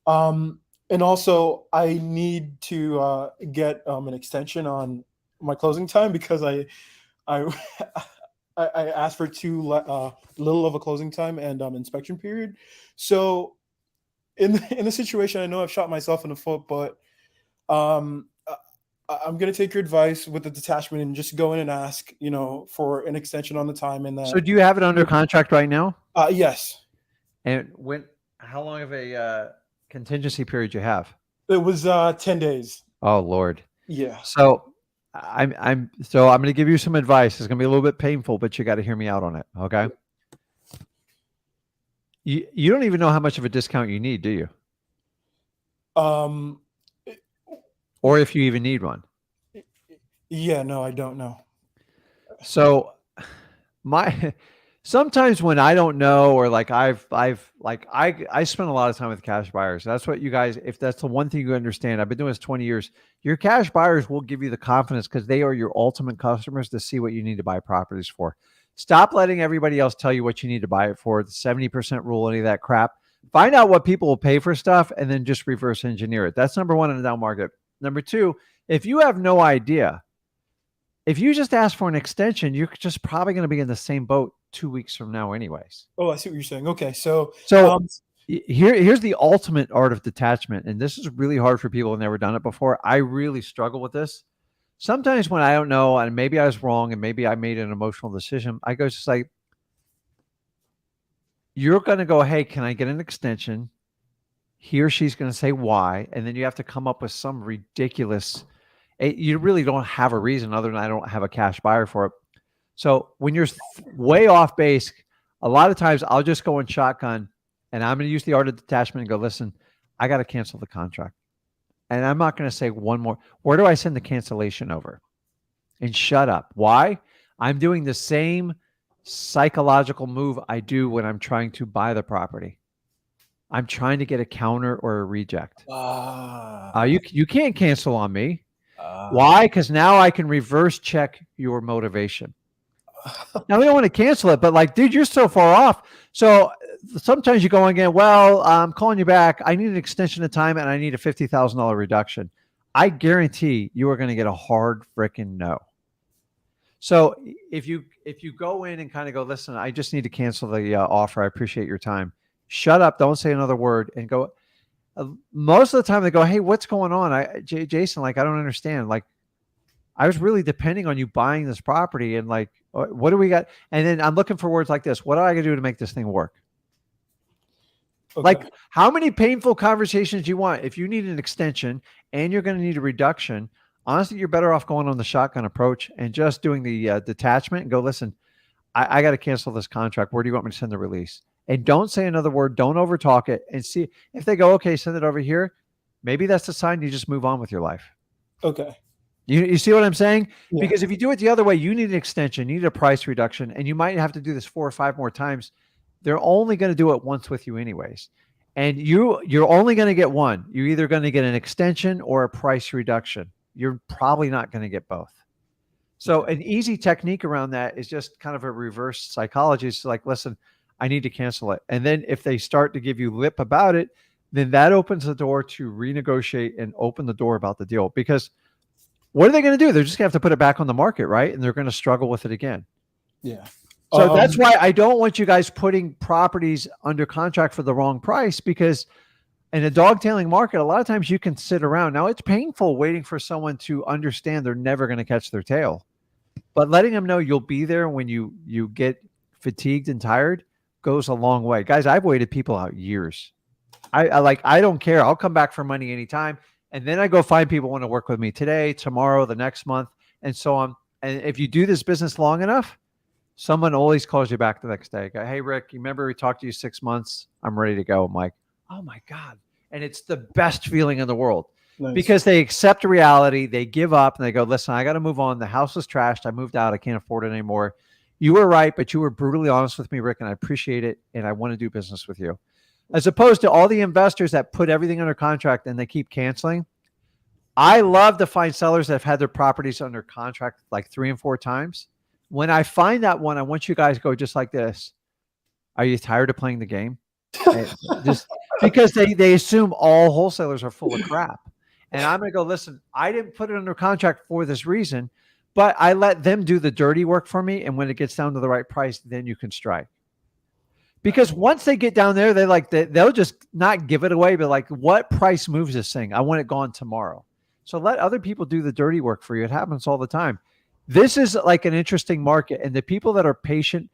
and also I need to get an extension on my closing time, because I I asked for too little of a closing time and inspection period. So in the situation, I know I've shot myself in the foot, but um, I'm going to take your advice with the detachment and just go in and ask, for an extension on the time. And So do you have it under contract right now? Yes. And how long of a contingency period you have? It was 10 days. Oh Lord. Yeah. So I'm going to give you some advice. It's going to be a little bit painful, but you got to hear me out on it. Okay. You don't even know how much of a discount you need, do you? Or if you even need one. Yeah, no, I don't know. So Sometimes when I don't know, or like I spend a lot of time with cash buyers. That's what you guys, if that's the one thing you understand, I've been doing this 20 years. Your cash buyers will give you the confidence because they are your ultimate customers to see what you need to buy properties for. Stop letting everybody else tell you what you need to buy it for, the 70% rule, any of that crap. Find out what people will pay for stuff and then just reverse engineer it. That's number one in the down market. Number two, if you have no idea, if you just ask for an extension, you're just probably going to be in the same boat 2 weeks from now anyways. Oh, I see what you're saying. Okay. So, So here's the ultimate art of detachment. And this is really hard for people who've never done it before. I really struggle with this. Sometimes when I don't know, and maybe I was wrong and maybe I made an emotional decision, I go just like, you're going to go, hey, can I get an extension? He or she's going to say why. And then you have to come up with some ridiculous, you really don't have a reason other than I don't have a cash buyer for it. So when you're way off base, a lot of times I'll just go in shotgun and I'm going to use the art of detachment and go, listen, I got to cancel the contract. And I'm not going to say one more. Where do I send the cancellation over? And shut up. Why? I'm doing the same psychological move I do when I'm trying to buy the property. I'm trying to get a counter or a reject. You can't cancel on me. Why? Because now I can reverse check your motivation. Now we don't want to cancel it, but like, dude, you're so far off. So sometimes you go again, well, I'm calling you back. I need an extension of time and I need a $50,000 reduction. I guarantee you are going to get a hard freaking no. So if you go in and kind of go, listen, I just need to cancel the offer. I appreciate your time. Shut up. Don't say another word and go. Most of the time they go, hey, what's going on? Jason, like, I don't understand. Like, I was really depending on you buying this property and like, what do we got? And then I'm looking for words like this. What do I got to do to make this thing work? Okay. Like, how many painful conversations do you want? If you need an extension and you're going to need a reduction, honestly, you're better off going on the shotgun approach and just doing the detachment and go, listen, I got to cancel this contract. Where do you want me to send the release? And don't say another word. Don't overtalk it and see if they go, okay, send it over here. Maybe that's the sign you just move on with your life. Okay. You see what I'm saying? Yeah. Because if you do it the other way, you need an extension, you need a price reduction, and you might have to do this 4 or 5 more times. They're only going to do it once with you anyways. And you're only going to get one. You're either going to get an extension or a price reduction. You're probably not going to get both. So an easy technique around that is just kind of a reverse psychology. It's like, listen, I need to cancel it. And then if they start to give you lip about it, then that opens the door to renegotiate and open the door about the deal. Because what are they going to do? They're just going to have to put it back on the market, right? And they're going to struggle with it again. Yeah. So that's why I don't want you guys putting properties under contract for the wrong price, because in a dog-tailing market, a lot of times you can sit around. Now, it's painful waiting for someone to understand they're never going to catch their tail. But letting them know you'll be there when you get fatigued and tired goes a long way. Guys, I've waited people out years. I don't care. I'll come back for money anytime. And then I go find people who want to work with me today, tomorrow, the next month, and so on. And if you do this business long enough, someone always calls you back the next day. Go, hey, Rick, you remember we talked to you 6 months? I'm ready to go. I'm like, oh my God. And it's the best feeling in the world. Nice. Because they accept reality. They give up and they go, listen, I got to move on. The house is trashed. I moved out. I can't afford it anymore. You were right, but you were brutally honest with me, Rick, and I appreciate it. And I want to do business with you. As opposed to all the investors that put everything under contract and they keep canceling. I love to find sellers that have had their properties under contract like 3 and 4 times. When I find that one, I want you guys to go just like this. Are you tired of playing the game? Just because they assume all wholesalers are full of crap. And I'm going to go, listen, I didn't put it under contract for this reason, but I let them do the dirty work for me. And when it gets down to the right price, then you can strike. Because once they get down there, they'll just not give it away, but like, what price moves this thing? I want it gone tomorrow. So let other people do the dirty work for you. It happens all the time. This is like an interesting market. And the people that are patient,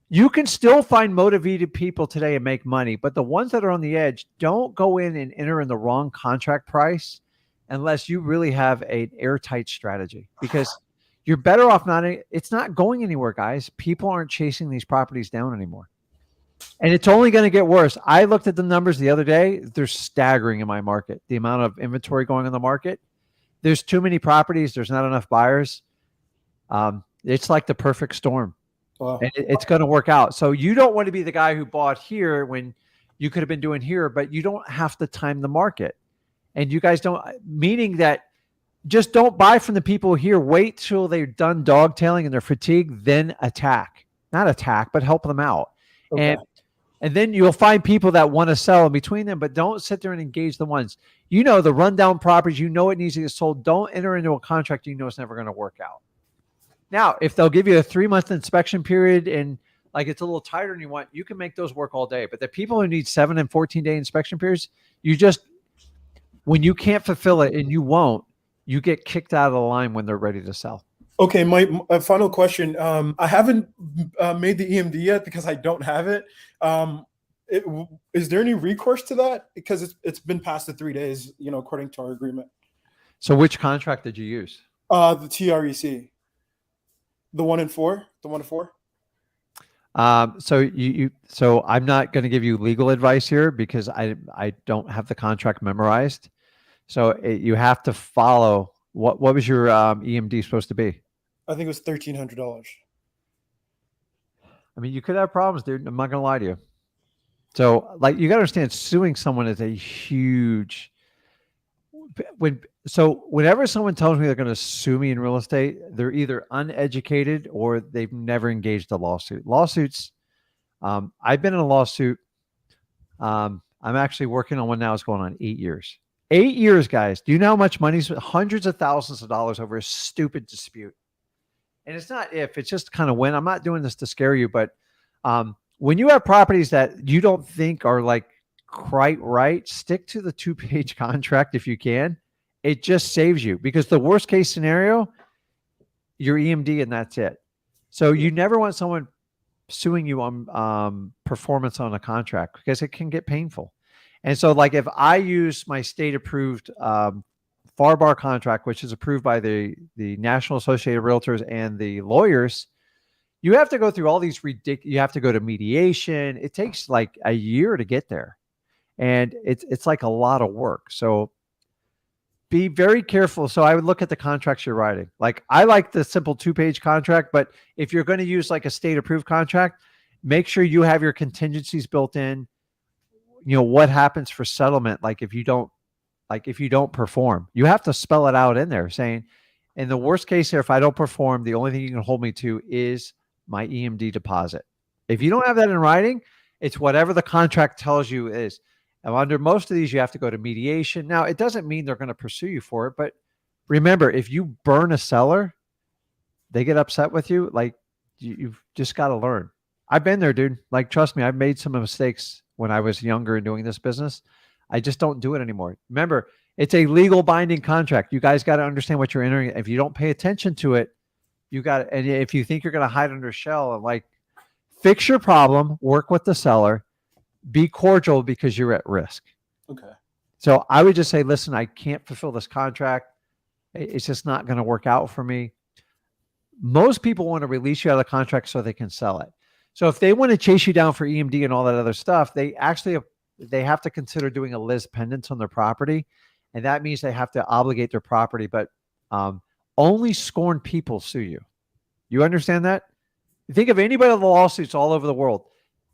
you can still find motivated people today and make money. But the ones that are on the edge, don't go in and enter in the wrong contract price unless you really have an airtight strategy. Because you're better off it's not going anywhere, guys. People aren't chasing these properties down anymore. And it's only going to get worse. I looked at the numbers the other day. They're staggering in my market. The amount of inventory going on the market. There's too many properties. There's not enough buyers. It's like the perfect storm. Wow. and it's going to work out. So you don't want to be the guy who bought here when you could have been doing here, but you don't have to time the market. And you guys don't, meaning that just don't buy from the people here. Wait till they're done dogtailing and they're fatigued, then attack. Not attack, but help them out. Okay. And then you'll find people that want to sell in between them, but don't sit there and engage the ones. You know, the rundown properties, you know it needs to get sold. Don't enter into a contract you know it's never going to work out. Now, if they'll give you a 3-month inspection period and like it's a little tighter than you want, you can make those work all day. But the people who need 7 and 14-day inspection periods, you just, when you can't fulfill it and you won't, you get kicked out of the line when they're ready to sell. Okay, my final question. I haven't made the EMD yet because I don't have it. Is there any recourse to that? Because it's been past the 3 days, according to our agreement. So which contract did you use? The TREC, the 1 and 4, the 1 to 4. So I'm not going to give you legal advice here because I don't have the contract memorized. So you have to follow what was your EMD supposed to be? I think it was $1,300. I mean, you could have problems, dude. I'm not going to lie to you. So like, you got to understand, suing someone is a huge, whenever someone tells me they're going to sue me in real estate, they're either uneducated or they've never engaged a lawsuit. Lawsuits, I've been in a lawsuit. I'm actually working on one now. It's going on 8 years. 8 years, guys. Do you know how much money's hundreds of thousands of dollars over a stupid dispute? And it's not if, it's just kind of when. I'm not doing this to scare you, but when you have properties that you don't think are like quite right, stick to the 2-page contract if you can. It just saves you, because the worst case scenario, your EMD and that's it. So you never want someone suing you on performance on a contract because it can get painful. And so like if I use my state approved FAR contract, which is approved by the National Association of Realtors and the lawyers, you have to go through all these you have to go to mediation. It takes like a year to get there. And it's like a lot of work. So be very careful. So I would look at the contracts you're writing. Like I like the simple 2-page contract, but if you're going to use like a state approved contract, make sure you have your contingencies built in. What happens for settlement? Like if you don't perform, you have to spell it out in there saying, in the worst case here, if I don't perform, the only thing you can hold me to is my EMD deposit. If you don't have that in writing, it's whatever the contract tells you is. And under most of these, you have to go to mediation. Now, it doesn't mean they're going to pursue you for it, but remember, if you burn a seller, they get upset with you. Like you've just got to learn. I've been there, dude. Like, trust me, I've made some mistakes when I was younger and doing this business. I just don't do it anymore. Remember, it's a legal binding contract. You guys got to understand what you're entering. If you don't pay attention to it, and if you think you're going to hide under a shell and like fix your problem, work with the seller, be cordial because you're at risk. Okay. So I would just say, listen, I can't fulfill this contract. It's just not going to work out for me. Most people want to release you out of the contract so they can sell it. So if they want to chase you down for EMD and all that other stuff, they have to consider doing a lis pendens on their property. And that means they have to obligate their property, but only scorned people sue you. You understand that? Think of anybody with lawsuits all over the world.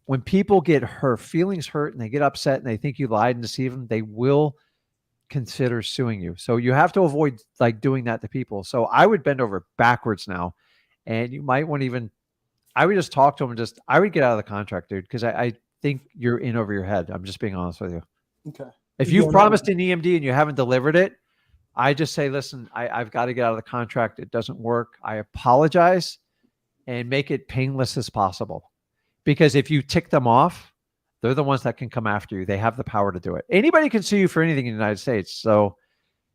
When people get hurt, feelings hurt, and they get upset and they think you lied and deceived them, they will consider suing you. So you have to avoid like doing that to people. So I would bend over backwards now, and you might want to even, I would just talk to them and I would get out of the contract, dude, because I think you're in over your head. I'm just being honest with you. Okay. If you've promised an EMD and you haven't delivered it, I just say, listen, I've got to get out of the contract. It doesn't work. I apologize, and make it painless as possible. Because if you tick them off, they're the ones that can come after you. They have the power to do it. Anybody can sue you for anything in the United States. So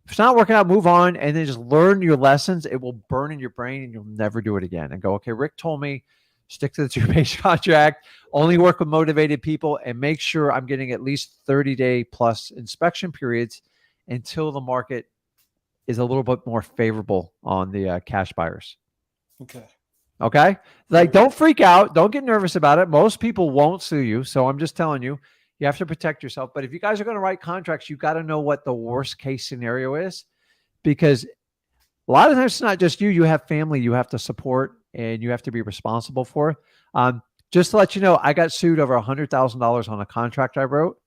if it's not working out, move on and then just learn your lessons. It will burn in your brain and you'll never do it again. And go, okay, Rick told me, stick to the 2-page contract, only work with motivated people, and make sure I'm getting at least 30-day plus inspection periods until the market is a little bit more favorable on the cash buyers. Okay. Okay. Like, don't freak out. Don't get nervous about it. Most people won't sue you. So I'm just telling you, you have to protect yourself. But if you guys are going to write contracts, you got to know what the worst case scenario is, because a lot of times it's not just you. You have family you have to support. and you have to be responsible for. Just to let you know, I got sued over $100,000 on a contract I wrote,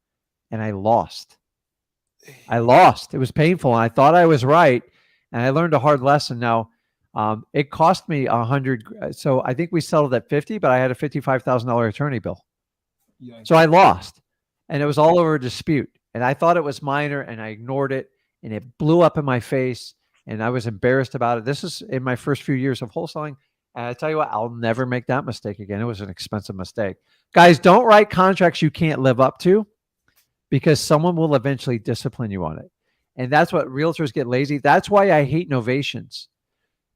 and I lost. It was painful, and I thought I was right, and I learned a hard lesson. Now, it cost me 100. So I think we settled at 50, but I had a $55,000 attorney bill. Yikes. So I lost, and it was all over a dispute. And I thought it was minor, and I ignored it, and it blew up in my face, and I was embarrassed about it. This is in my first few years of wholesaling. And I tell you what, I'll never make that mistake again. It was an expensive mistake. Guys, don't write contracts you can't live up to, because someone will eventually discipline you on it. And that's what realtors get lazy. That's why I hate novations.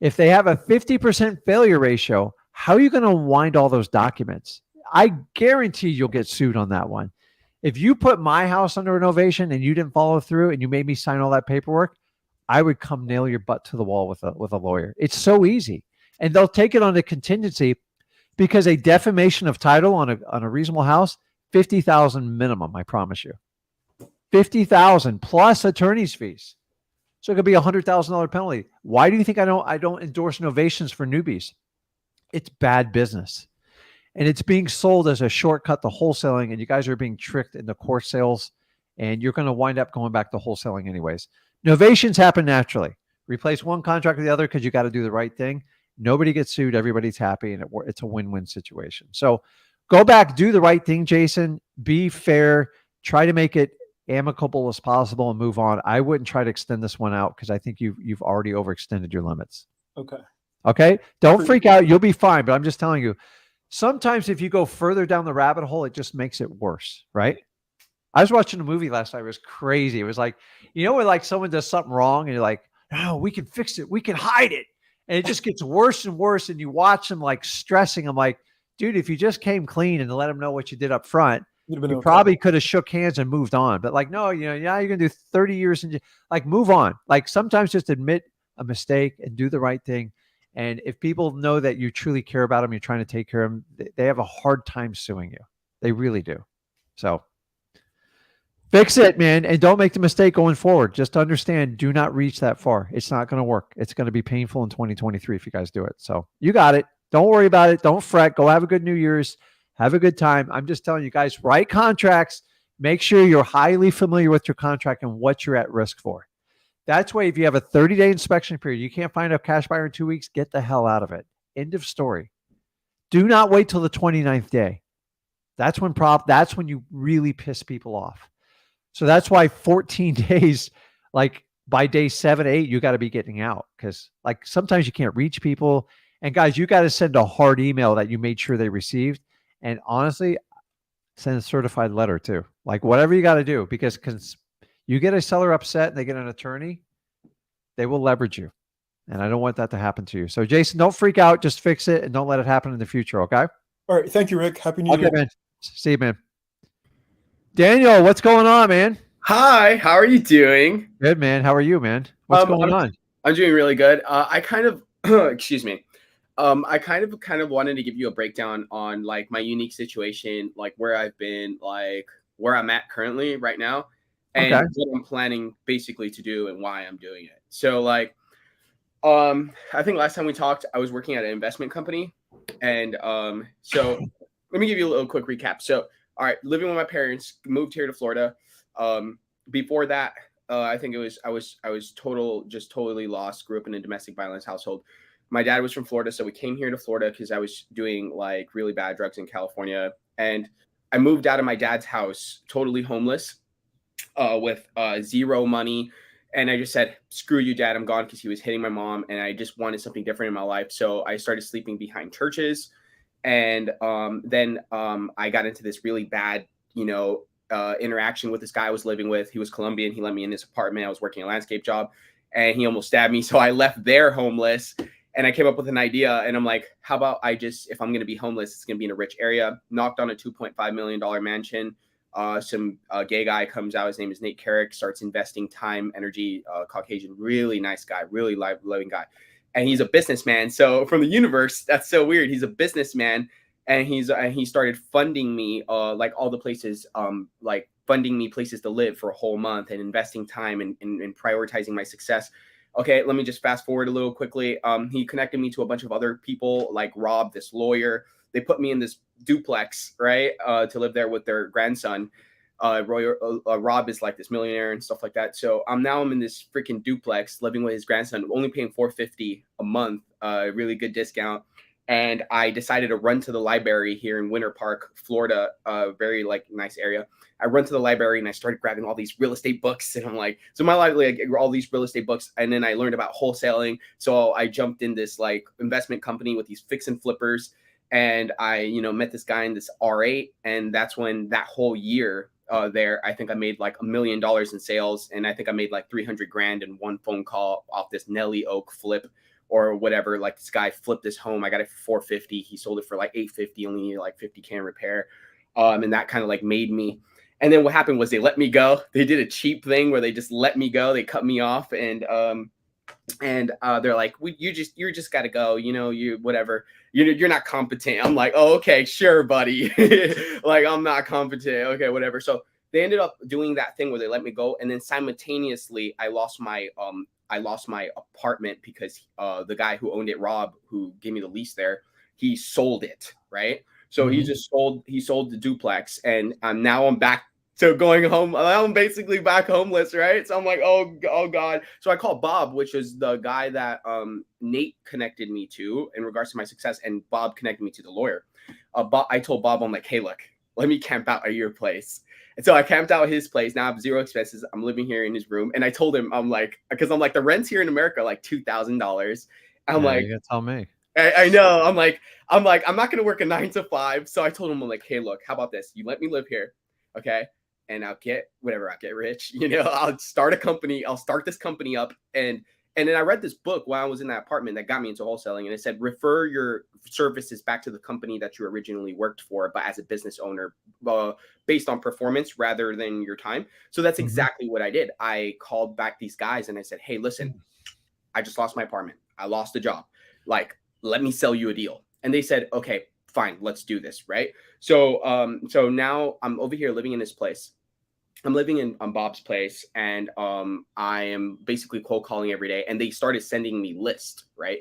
If they have a 50% failure ratio, how are you going to wind all those documents? I guarantee you'll get sued on that one. If you put my house under a novation and you didn't follow through and you made me sign all that paperwork, I would come nail your butt to the wall with a lawyer. It's so easy. And they'll take it on a contingency, because a defamation of title on a reasonable house, $50,000 minimum, I promise you. $50,000 plus attorney's fees. So it could be $100,000 penalty. Why do you think I don't endorse novations for newbies? It's bad business. And it's being sold as a shortcut to wholesaling, and you guys are being tricked into course sales, and you're going to wind up going back to wholesaling anyways. Novations happen naturally. Replace one contract with the other because you got to do the right thing. Nobody gets sued. Everybody's happy, and it's a win-win situation. So go back, do the right thing, Jason. Be fair. Try to make it amicable as possible and move on. I wouldn't try to extend this one out, because I think you've already overextended your limits. Okay. Don't freak out. You'll be fine. But I'm just telling you, sometimes if you go further down the rabbit hole, it just makes it worse, right? I was watching a movie last night. It was crazy. It was like, when like someone does something wrong and you're like, no, we can fix it. We can hide it. And it just gets worse and worse. And you watch them like stressing. I'm like, dude, if you just came clean and let them know what you did up front, you probably could have shook hands and moved on. But like, no, you're going to do 30 years and like move on. Like sometimes just admit a mistake and do the right thing. And if people know that you truly care about them, you're trying to take care of them, they have a hard time suing you. They really do. So fix it, man. And don't make the mistake going forward. Just understand, do not reach that far. It's not going to work. It's going to be painful in 2023 if you guys do it. So you got it. Don't worry about it. Don't fret. Go have a good New Year's. Have a good time. I'm just telling you guys, write contracts. Make sure you're highly familiar with your contract and what you're at risk for. That's why if you have a 30-day inspection period, you can't find a cash buyer in 2 weeks, get the hell out of it. End of story. Do not wait till the 29th day. That's when you really piss people off. So that's why 14 days, like by day 7, 8, you got to be getting out, because like sometimes you can't reach people. And guys, you got to send a hard email that you made sure they received. And honestly, send a certified letter too. Like whatever you got to do, because you get a seller upset and they get an attorney, they will leverage you. And I don't want that to happen to you. So Jason, don't freak out. Just fix it and don't let it happen in the future. Okay. All right. Thank you, Rick. Happy New Year. Man. See you, man. Daniel, what's going on, man? Hi, how are you doing? Good, man. How are you, man? What's going on? I'm doing really good. I kind of, excuse me. I kind of wanted to give you a breakdown on like my unique situation, like where I've been, like where I'm at currently right now, and what I'm planning basically to do and why I'm doing it. So like, I think last time we talked, I was working at an investment company, and so let me give you a little quick recap. So, all right, living with my parents, moved here to Florida. Before that, I think I was totally lost. Grew up in a domestic violence household. My dad was from Florida, so we came here to Florida because I was doing like really bad drugs in California, and I moved out of my dad's house totally homeless, with zero money. And I just said, screw you, Dad, I'm gone, because he was hitting my mom, and I just wanted something different in my life. So I started sleeping behind churches. And then I got into this really bad, interaction with this guy I was living with. He was Colombian. He let me in his apartment. I was working a landscape job, and he almost stabbed me. So I left there homeless, and I came up with an idea. And I'm like, how about if I'm going to be homeless, it's going to be in a rich area. Knocked on a $2.5 million mansion. Some gay guy comes out. His name is Nate Carrick, starts investing time, energy, Caucasian, really nice guy, really loving guy. And he's a businessman. So from the universe, that's so weird. He's a businessman, and he started funding me, like all the places, like funding me places to live for a whole month, and investing time and prioritizing my success. Okay, let me just fast forward a little quickly. He connected me to a bunch of other people like Rob, this lawyer. They put me in this duplex, right, to live there with their grandson. Rob is like this millionaire and stuff like that. So I'm in this freaking duplex living with his grandson, only paying $450 a month, really good discount. And I decided to run to the library here in Winter Park, Florida, very like nice area. I run to the library and I started grabbing all these real estate books, and I'm like, so my life, like all these real estate books, and then I learned about wholesaling. So I jumped in this like investment company with these fix and flippers, and I, met this guy in this R8, and that's when that whole year there, I think I made like $1 million in sales, and I think I made like 300 grand in one phone call off this Nelly Oak flip or whatever. Like this guy flipped his home. I got it for 450. He sold it for like 850, only needed like 50K in repair. And that kind of like made me. And then what happened was they let me go. They did a cheap thing where they just let me go. They cut me off, and they're like, you're just got to go. You whatever. You're not competent. I'm like, oh, okay, sure, buddy. Like, I'm not competent. Okay, whatever. So they ended up doing that thing where they let me go, and then simultaneously I lost my apartment because the guy who owned it, Rob, who gave me the lease there, he sold it, right? So he sold the duplex, and now I'm back to going home. I'm basically back homeless, right? So I'm like, oh God. So I called Bob, which is the guy that Nate connected me to in regards to my success, and Bob connected me to the lawyer. I told Bob, I'm like, hey, look, let me camp out at your place. And so I camped out at his place. Now I have zero expenses. I'm living here in his room. And I told him, because the rents here in America are like $2,000. I'm like, you gotta tell me. I know. I'm like, I'm not gonna work a 9 to 5. So I told him, I'm like, hey, look, how about this? You let me live here, okay? And I'll get rich. I'll start a company. I'll start this company up. And then I read this book while I was in that apartment that got me into wholesaling, and it said refer your services back to the company that you originally worked for, but as a business owner, based on performance rather than your time. So that's exactly what I did. I called back these guys and I said, hey, listen, I just lost my apartment. I lost a job. Like, let me sell you a deal. And they said, okay, fine, let's do this, right? So now I'm over here living in this place. I'm living in Bob's place, and I am basically cold calling every day. And they started sending me lists, right?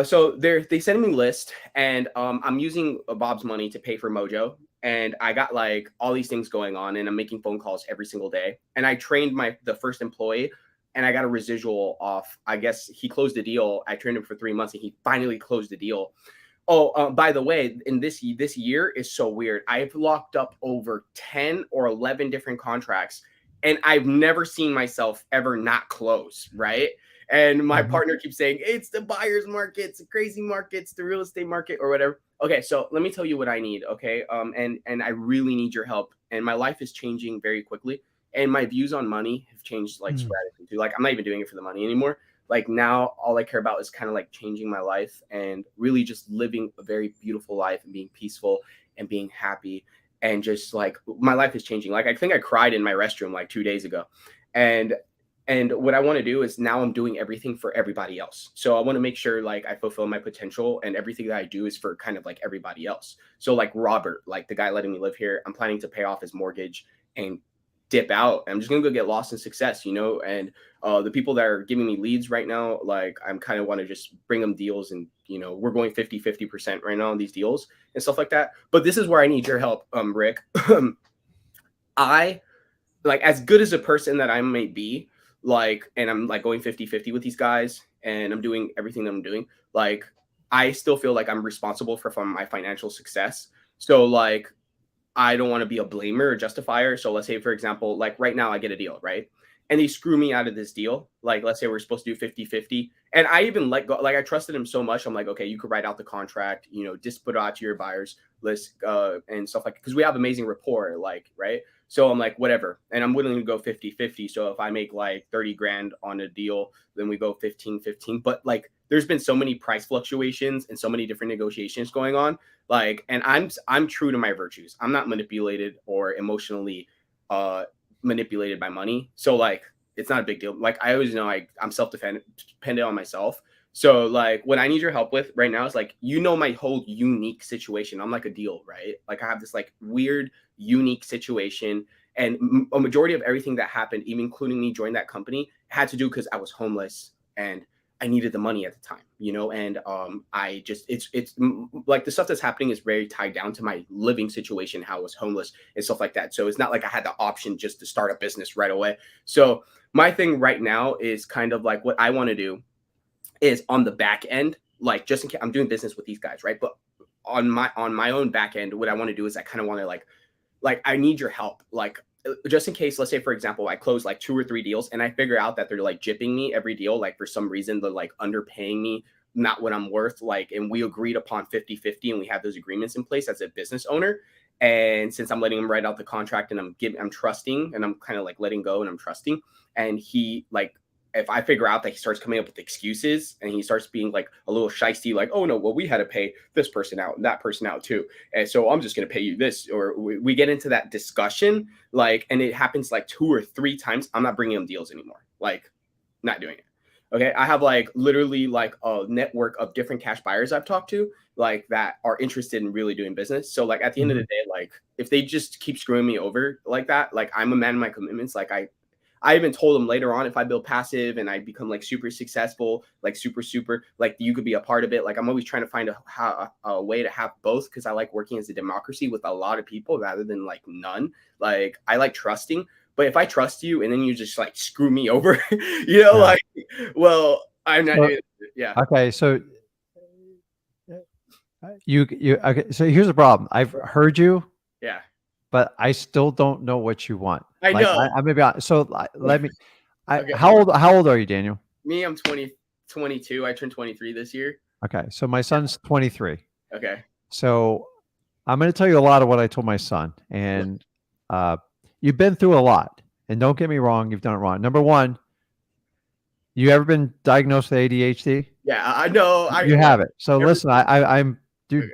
So they sent me list, and I'm using Bob's money to pay for Mojo, and I got like all these things going on, and I'm making phone calls every single day. And I trained the first employee, and I got a residual off. I guess he closed the deal. I trained him for 3 months, and he finally closed the deal. Oh, by the way, in this year is so weird. I've locked up over 10 or 11 different contracts, and I've never seen myself ever not close, right? And my partner keeps saying, it's the buyer's market, it's the crazy market, it's the real estate market or whatever. Okay, so let me tell you what I need, okay? And I really need your help. And my life is changing very quickly. And my views on money have changed like sporadically too. Like, I'm not even doing it for the money anymore. Like, now all I care about is kind of like changing my life and really just living a very beautiful life and being peaceful and being happy. And just like my life is changing. Like, I think I cried in my restroom like 2 days ago. And what I want to do is now I'm doing everything for everybody else. So I want to make sure like I fulfill my potential, and everything that I do is for kind of like everybody else. So like Robert, like the guy letting me live here, I'm planning to pay off his mortgage and dip out. I'm just gonna go get lost in success, and the people that are giving me leads right now, like I'm kind of want to just bring them deals, and we're going 50% right now on these deals and stuff like that. But this is where I need your help, Rick. I, like, as good as a person that I may be, like, and I'm like going 50-50 with these guys, and I'm doing everything that I'm doing, like, I still feel like I'm responsible for my financial success. So like, I don't want to be a blamer or justifier. So let's say, for example, like right now I get a deal, right? And they screw me out of this deal. Like, let's say we're supposed to do 50-50. And I even let go, like I trusted him so much. I'm like, okay, you could write out the contract, just put it out to your buyers list and stuff like, because we have amazing rapport, like, right? So I'm like, whatever. And I'm willing to go 50-50. So if I make like 30 grand on a deal, then we go 15-15. But like, there's been so many price fluctuations and so many different negotiations going on. Like, and I'm true to my virtues. I'm not manipulated or emotionally manipulated by money. So like, it's not a big deal. Like, I always know I'm self-dependent on myself. So like, what I need your help with right now is like, my whole unique situation. I'm like a deal, right? Like, I have this like weird, unique situation, and a majority of everything that happened, even including me joining that company, had to do because I was homeless and I needed the money at the time, and I just like the stuff that's happening is very tied down to my living situation, how I was homeless and stuff like that. So it's not like I had the option just to start a business right away. So my thing right now is kind of like what I want to do is on the back end, like just in case I'm doing business with these guys, right? But on my own back end, what I want to do is I kind of want to like I need your help, like just in case, let's say for example, I close like 2 or 3 deals and I figure out that they're like gypping me every deal, like for some reason they're like underpaying me, not what I'm worth, like, and we agreed upon 50-50 and we have those agreements in place as a business owner. And since I'm letting him write out the contract and I'm trusting and I'm kind of like letting go and I'm trusting, and he like, if I figure out that he starts coming up with excuses and he starts being like a little shisty, like, oh no, well, we had to pay this person out and that person out too. And so I'm just going to pay you this, or we get into that discussion, like, and it happens like 2 or 3 times. I'm not bringing him deals anymore. Like, not doing it. Okay. I have like literally like a network of different cash buyers I've talked to, like that are interested in really doing business. So like at the end of the day, like if they just keep screwing me over like that, like I'm a man of my commitments. Like I even told them later on, if I build passive and I become like super successful, like super, like you could be a part of it. Like I'm always trying to find a way to have both, because I like working as a democracy with a lot of people rather than like none. Like I like trusting, but if I trust you and then you just like screw me over, like, well, I'm not doing it. Yeah. Okay. So okay. So here's the problem. I've heard you. Yeah. But I still don't know what you want. I know. I may be honest. So let me. Okay. How old are you, Daniel? Me, I'm 22. I turned 23 this year. Okay, so my son's 23. Okay. So I'm going to tell you a lot of what I told my son, and you've been through a lot. And don't get me wrong, you've done it wrong. Number one, you ever been diagnosed with ADHD? Yeah, I know. You have it. So listen, I'm dude. Okay.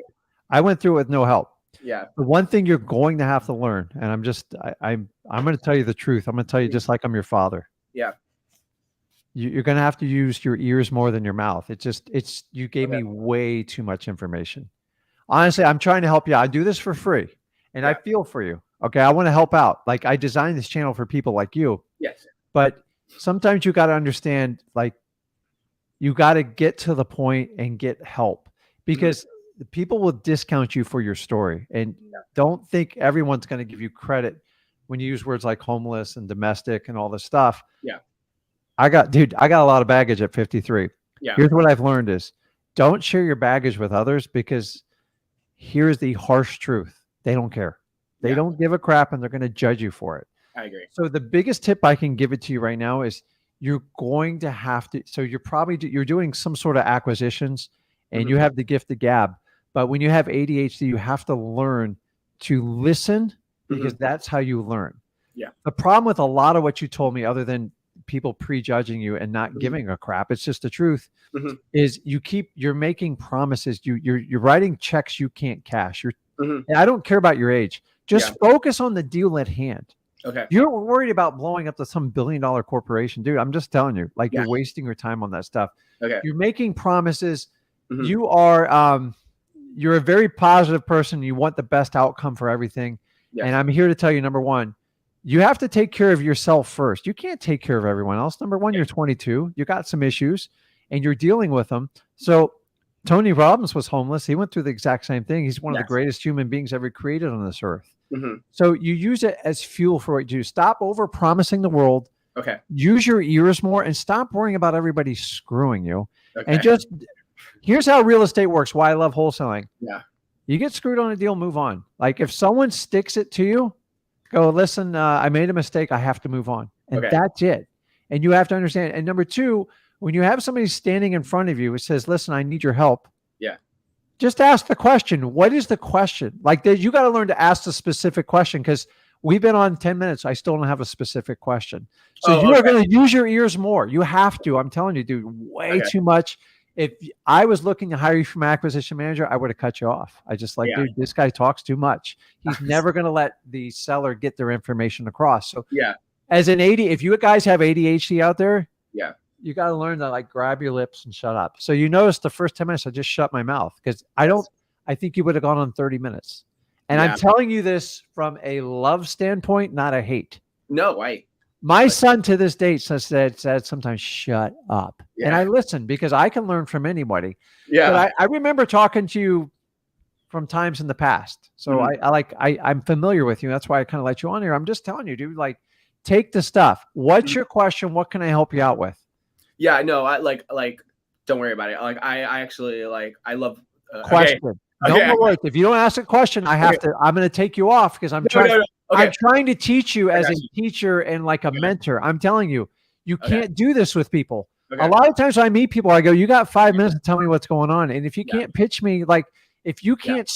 I went through it with no help. Yeah. The one thing you're going to have to learn, and I'm going to tell you the truth. I'm going to tell you just like I'm your father. Yeah. You're going to have to use your ears more than your mouth. You gave me way too much information. Honestly, I'm trying to help you. I do this for free and I feel for you. Okay. I want to help out. Like I designed this channel for people like you. Yes. But sometimes you got to understand, like you got to get to the point and get help, because people will discount you for your story, and don't think everyone's going to give you credit when you use words like homeless and domestic and all this stuff. Yeah. I got a lot of baggage at 53. Yeah. Here's what I've learned is don't share your baggage with others, because here's the harsh truth. They don't care. They don't give a crap, and they're going to judge you for it. I agree. So the biggest tip I can give it to you right now is you're going to have to, so you're doing some sort of acquisitions and you have the gift of gab. But when you have ADHD, you have to learn to listen, because that's how you learn. Yeah. The problem with a lot of what you told me, other than people prejudging you and not giving a crap, it's just the truth, is you're making promises. You're writing checks you can't cash. And I don't care about your age. Just focus on the deal at hand. Okay. You're worried about blowing up to some billion-dollar corporation, dude. I'm just telling you, like you're wasting your time on that stuff. Okay. You're making promises. You are, you're a very positive person. You want the best outcome for everything. Yes. And I'm here to tell you, number one, you have to take care of yourself first. You can't take care of everyone else. Number one, you're 22. You got some issues and you're dealing with them. So Tony Robbins was homeless. He went through the exact same thing. He's one of the greatest human beings ever created on this earth. So you use it as fuel for what you do. Stop over promising the world. Okay. Use your ears more and stop worrying about everybody screwing you. Okay. And just, here's how real estate works. Why I love wholesaling. Yeah. You get screwed on a deal, move on. Like if someone sticks it to you, go, listen, I made a mistake. I have to move on. And that's it. And you have to understand. And number two, when you have somebody standing in front of you who says, listen, I need your help. Yeah. Just ask the question. What is the question? Like you got to learn to ask the specific question, because we've been on 10 minutes. I still don't have a specific question. So you are going to use your ears more. You have to. I'm telling you, dude, way too much. If I was looking to hire you from acquisition manager, I would have cut you off. I just like, dude, this guy talks too much. He's never going to let the seller get their information across. So as an if you guys have ADHD out there, you got to learn to like grab your lips and shut up. So you notice the first 10 minutes, I just shut my mouth, because I think you would have gone on 30 minutes. And I'm telling you this from a love standpoint, not a hate. No, My But- son to this date said sometimes shut up. And Yeah. I listen because I can learn from anybody. Yeah. But I remember talking to you from times in the past. So Mhm. I'm familiar with you. That's why I kind of let you on here. I'm just telling you, dude, like take the stuff. What's Mhm. your question? What can I help you out with? Yeah, no, I like don't worry about it. Like I actually like I love Question. No okay. more words. If you don't ask a question, I'm going to take you off because I'm No, trying. no, no. Okay. I'm trying to teach you I as a got you. teacher and like a Okay. mentor. I'm telling you, you Okay. can't do this with people. Okay. A lot of times when I meet people, I go, you got 5 minutes to tell me what's going on. And if you Yeah. can't pitch me, like if you Yeah. can't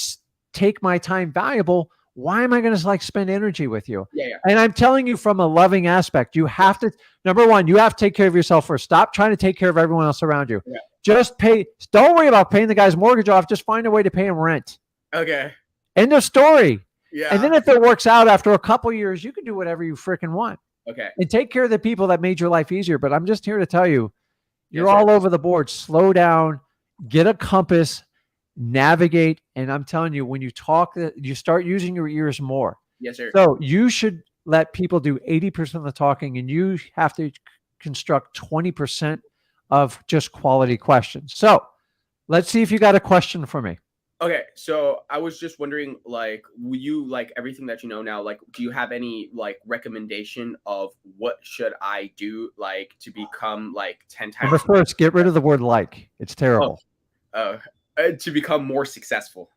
take my time valuable, why am I going to like spend energy with you? Yeah, yeah. And I'm telling you from a loving aspect, you have to, number one, you have to take care of yourself first. Stop trying to take care of everyone else around you. Yeah. Just pay. Don't worry about paying the guy's mortgage off. Just find a way to pay him rent. Okay. End of story. Yeah. And then if it works out after a couple years, you can do whatever you freaking want. Okay. And take care of the people that made your life easier. But I'm just here to tell you, you're Yes, sir. all over the board. Slow down, get a compass, navigate. And I'm telling you, when you talk, you start using your ears more. Yes, sir. So you should let people do 80% of the talking, and you have to construct 20% of just quality questions. So let's see if you got a question for me. Okay, so I was just wondering, like, will you like everything that you know now? Like, do you have any like recommendation of what should I do, like, to become like 10 Number times first, get rid of the word like. It's terrible. To become more successful?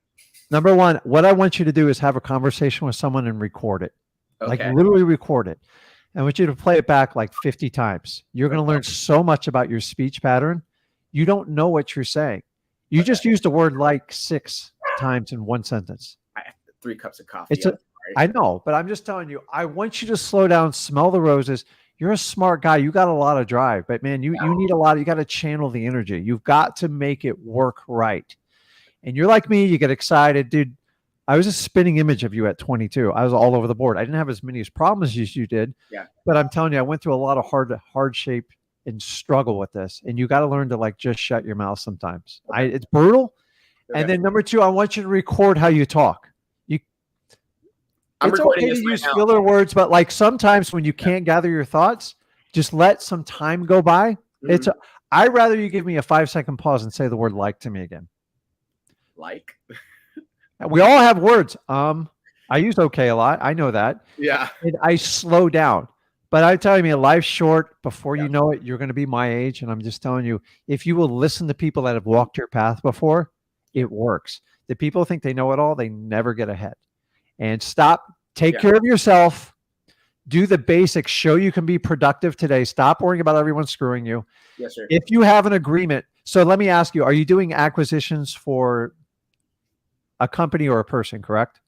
Number one, what I want you to do is have a conversation with someone and record it. Like Okay. literally record it. I want you to play it back like 50 times. You're going to learn so much about your speech pattern. You don't know what you're saying. You just used the word like 6 times in one sentence. I have 3 cups of coffee. I know, but I'm just telling you, I want you to slow down, smell the roses. You're a smart guy. You got a lot of drive, but man, you need a lot. You got to channel the energy. You've got to make it work right. And you're like me, you get excited, dude. I was a spinning image of you at 22. I was all over the board. I didn't have as many problems as you did. Yeah. But I'm telling you, I went through a lot of hard shape and struggle with this. And you got to learn to like just shut your mouth sometimes. Okay. It's brutal. Okay. And then number 2, I want you to record how you talk. I'm It's recording okay this to right use now. filler words, but like sometimes when you can't gather your thoughts, just let some time go by. Mhm. I'd rather you give me a 5-second pause and say the word like to me again. Like, We all have words. I use okay a lot. I know that. yeah. And I slow down. But I'm telling you, life's short. Before Yeah. you know it, you're going to be my age. And I'm just telling you, if you will listen to people that have walked your path before, it works. The people think they know it all, they never get ahead. And take care of yourself. Do the basics. Show you can be productive today. Stop worrying about everyone screwing you. Yes, sir. If you have an agreement. So let me ask you, are you doing acquisitions for a company or a person, correct?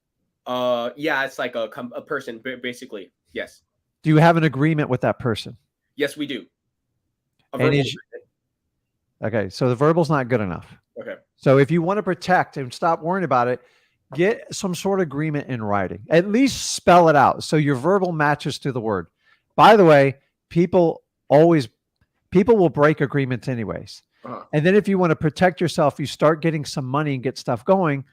Yeah, it's like a person, basically. Yes. Do you have an agreement with that person? Yes, we do. Okay, so the verbal's not good enough. Okay. So if you want to protect and stop worrying about it, get some sort of agreement in writing. At least spell it out so your verbal matches to the word. By the way, people will break agreements anyways. Uh-huh. And then if you want to protect yourself, you start getting some money and get stuff going,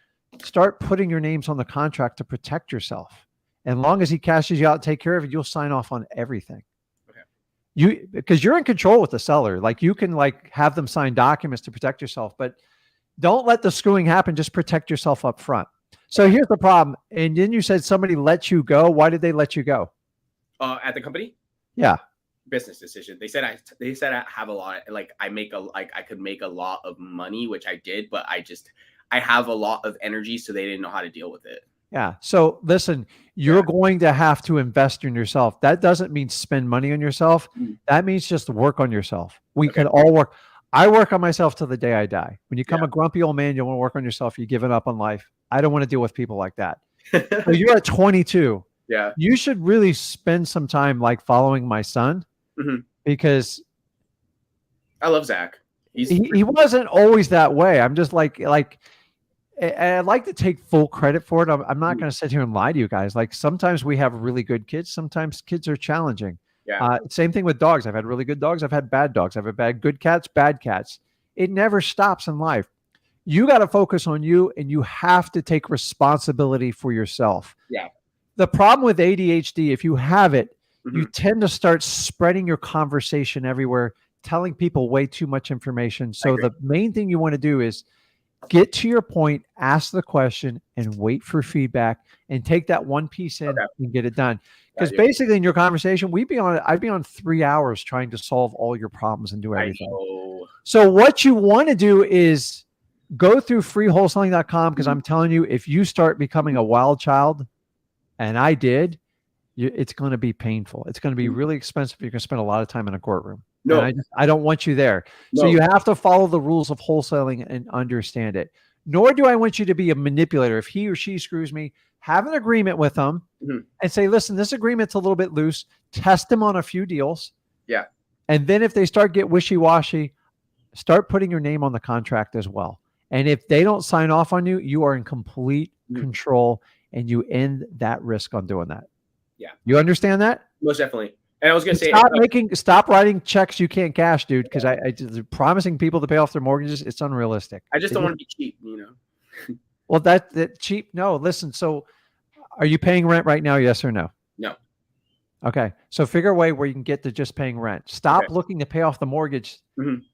start putting your names on the contract to protect yourself. And long as he cashes you out and take care of it, you'll sign off on everything. Okay. Because you're in control with the seller. Like you can like have them sign documents to protect yourself, but don't let the screwing happen. Just protect yourself up front. So here's the problem. And then you said somebody let you go. Why did they let you go? At the company? Yeah. Business decision. They said I have a lot, like I could make a lot of money, which I did, but I have a lot of energy, so they didn't know how to deal with it. Yeah. So listen, you're going to have to invest in yourself. That doesn't mean spend money on yourself. That means just work on yourself. We can all work. I work on myself till the day I die. When you become a grumpy old man, you want to work on yourself. You're giving up on life. I don't want to deal with people like that. So you're at 22. Yeah. You should really spend some time like following my son because I love Zach. He wasn't always that way. I'm just like I'd like to take full credit for it. I'm not going to sit here and lie to you guys. Like sometimes we have really good kids. Sometimes kids are challenging. Yeah. Same thing with dogs. I've had really good dogs. I've had bad dogs. I've had good cats, bad cats. It never stops in life. You got to focus on you and you have to take responsibility for yourself. Yeah. The problem with ADHD, if you have it, you tend to start spreading your conversation everywhere, telling people way too much information. So the main thing you want to do is get to your point, ask the question, and wait for feedback, and take that one piece in and get it done. Because basically, in your conversation, I'd be on 3 hours trying to solve all your problems and do everything. So what you want to do is go through freewholesaling.com, because I'm telling you, if you start becoming a wild child, and I did, it's going to be painful. It's going to be really expensive. You're going to spend a lot of time in a courtroom. No, I don't want you there. No. So you have to follow the rules of wholesaling and understand it. Nor do I want you to be a manipulator. If he or she screws me, have an agreement with them and say, listen, this agreement's a little bit loose. Test them on a few deals. Yeah. And then if they start get wishy-washy, start putting your name on the contract as well. And if they don't sign off on you, you are in complete control, and you end that risk on doing that. Yeah. You understand that? Most definitely. And I was going to say, stop writing checks you can't cash, dude. Because I promising people to pay off their mortgages, it's unrealistic. I just don't want to be cheap, you know? Well, that cheap. No, listen. So are you paying rent right now? Yes or no? No. Okay. So figure a way where you can get to just paying rent. Stop looking to pay off the mortgage.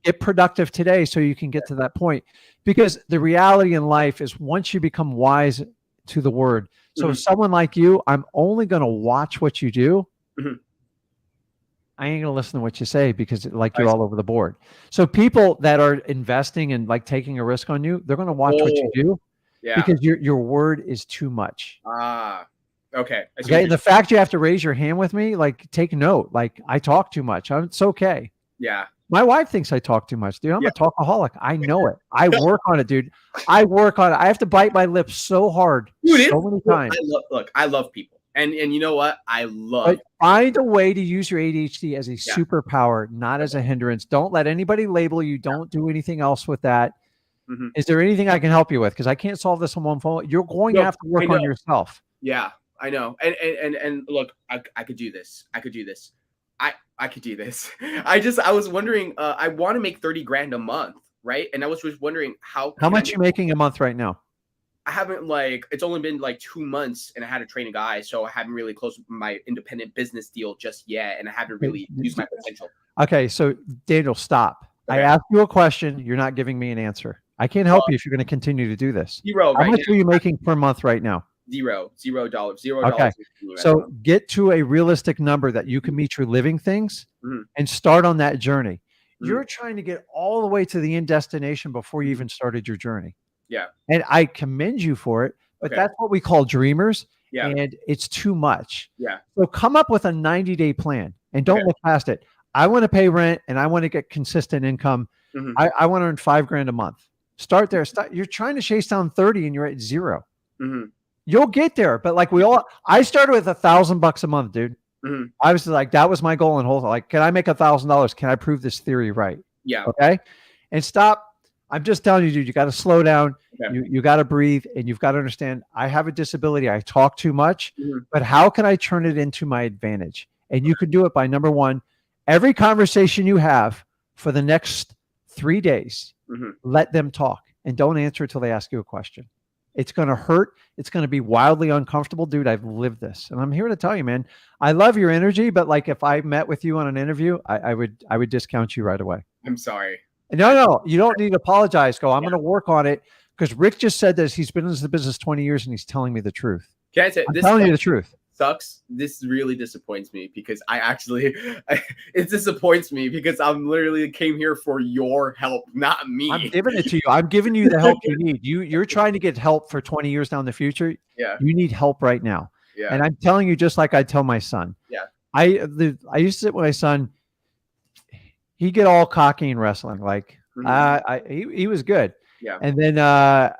Get productive today so you can get to that point. Because the reality in life is, once you become wise to the word. So someone like you, I'm only going to watch what you do. I ain't going to listen to what you say, because you're all over the board. So people that are investing and like taking a risk on you, they're going to watch what you do because your word is too much. Okay. Okay. And the fact you have to raise your hand with me, like, take note. Like, I talk too much. It's okay. Yeah. My wife thinks I talk too much, dude. I'm a talkaholic. I know it. I work on it, dude. I work on it. I have to bite my lips so hard, so many times. I love people. And you know what? But find a way to use your ADHD as a superpower, not as a hindrance. Don't let anybody label you. Don't do anything else with that. Is there anything I can help you with? Because I can't solve this on one phone. You're going to have to work on yourself. Yeah, I know. And look, I could do this. I could do this. I could do this. I was wondering, I want to make 30 grand a month, right? And I was just wondering how much you making a month right now? I haven't it's only been like 2 months, and I had to train a guy, so I haven't really closed my independent business deal just yet, and I haven't really used my potential. Okay, so Daniel, stop. I asked you a question. You're not giving me an answer. I can't help you if you're going to continue to do this. Zero. How much are you making per month right now? $0. Okay. So get to a realistic number that you can meet your living things and start on that journey. You're trying to get all the way to the end destination before you even started your journey. Yeah. And I commend you for it, but that's what we call dreamers. Yeah. And it's too much. Yeah. So come up with a 90-day plan and don't look past it. I want to pay rent and I want to get consistent income. I want to earn $5 grand a month. Start there. You're trying to chase down 30 and you're at 0. You'll get there. But I started with $1,000 a month, dude. I was like, that was my goal in wholesale. Like, can I make $1,000? Can I prove this theory right? Yeah. Okay. And stop. I'm just telling you, dude, you got to slow down. Okay. You got to breathe, and you've got to understand, I have a disability. I talk too much, but how can I turn it into my advantage? And you can do it by, number one, every conversation you have for the next 3 days, let them talk and don't answer until they ask you a question. It's going to hurt. It's going to be wildly uncomfortable. Dude, I've lived this. And I'm here to tell you, man, I love your energy, but like, if I met with you on an interview, I would discount you right away. I'm sorry. No, you don't need to apologize. I'm going to work on it, because Rick just said this. He's been in the business 20 years and he's telling me the truth. Can I say I'm telling you the truth. Sucks. This really disappoints me, because it disappoints me because I'm literally came here for your help, not me. I'm giving it to you. I'm giving you the help you need. You're trying to get help for 20 years down the future. Yeah. You need help right now. Yeah. And I'm telling you, just like I tell my son. Yeah. I used to sit with my son. He'd get all cocky in wrestling. Like he was good. Yeah. And then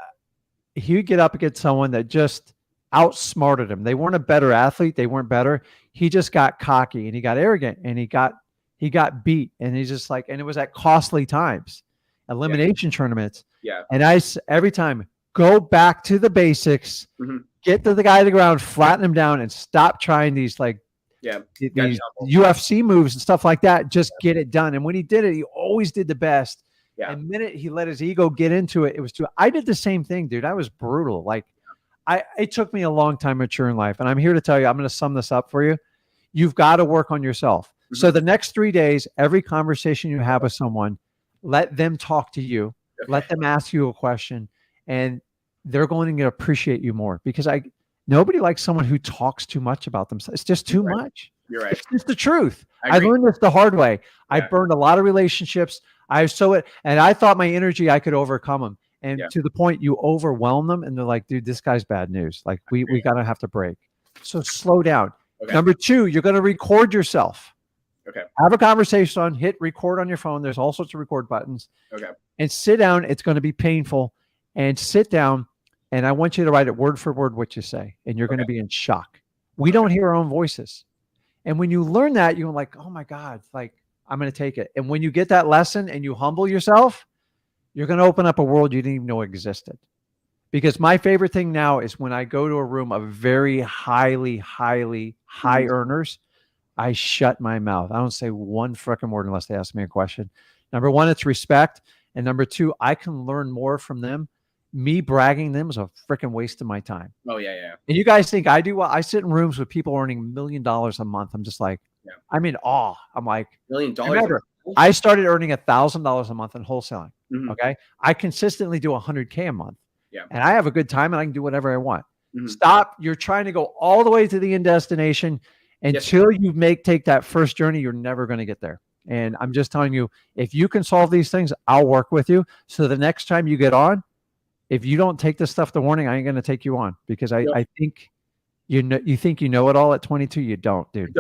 he would get up against someone that just outsmarted him. They weren't a better athlete. They weren't better. He just got cocky and he got arrogant and he got beat. And he's just like, and it was at costly times, elimination tournaments. Yeah. And every time, go back to the basics, get to the guy to the ground, flatten him down, and stop trying these these UFC moves and stuff like that. Just get it done. And when he did it, he always did the best. Yeah. And the minute he let his ego get into it, it was too. I did the same thing, dude. I was brutal. Like, it took me a long time to mature in life. And I'm here to tell you, I'm going to sum this up for you. you've got to work on yourself. So the next 3 days, every conversation you have with someone, let them talk to you, let them ask you a question, and they're going to appreciate you more, because nobody likes someone who talks too much about themselves. It's just too much. You're right. It's just the truth. I I agree. learned this the hard way. I Yeah. burned a lot of relationships. And I thought my energy, I could overcome them. And to the point, you overwhelm them, and they're like, dude, this guy's bad news. Like, we got to have to break. So slow down. Okay. Number 2, you're going to record yourself. Okay. Have a conversation on, hit record on your phone. There's all sorts of record buttons. Okay. And sit down. It's going to be painful. And sit down, and I want you to write it word for word what you say. And you're going to be in shock. We don't hear our own voices. And when you learn that, you're like, oh my God, like, I'm going to take it. And when you get that lesson and you humble yourself, you're going to open up a world you didn't even know existed. Because my favorite thing now is when I go to a room of very high earners, I shut my mouth. I don't say one freaking word unless they ask me a question. Number 1, it's respect. And number 2, I can learn more from them. Me bragging them is a freaking waste of my time. Oh, yeah. And you guys think I do well? I sit in rooms with people earning $1 million a month. I'm just like, I'm in awe. I'm like, $1 million. remember, I started earning $1,000 a month in wholesaling. Mhm. Okay. I consistently do 100K a month. Yeah. And I have a good time, and I can do whatever I want. Stop. You're trying to go all the way to the end destination. Until you take that first journey, you're never going to get there. And I'm just telling you, if you can solve these things, I'll work with you. So the next time you get on, if you don't take this stuff to warning, I ain't going to take you on, because I think you think you know it all at 22. You don't, dude.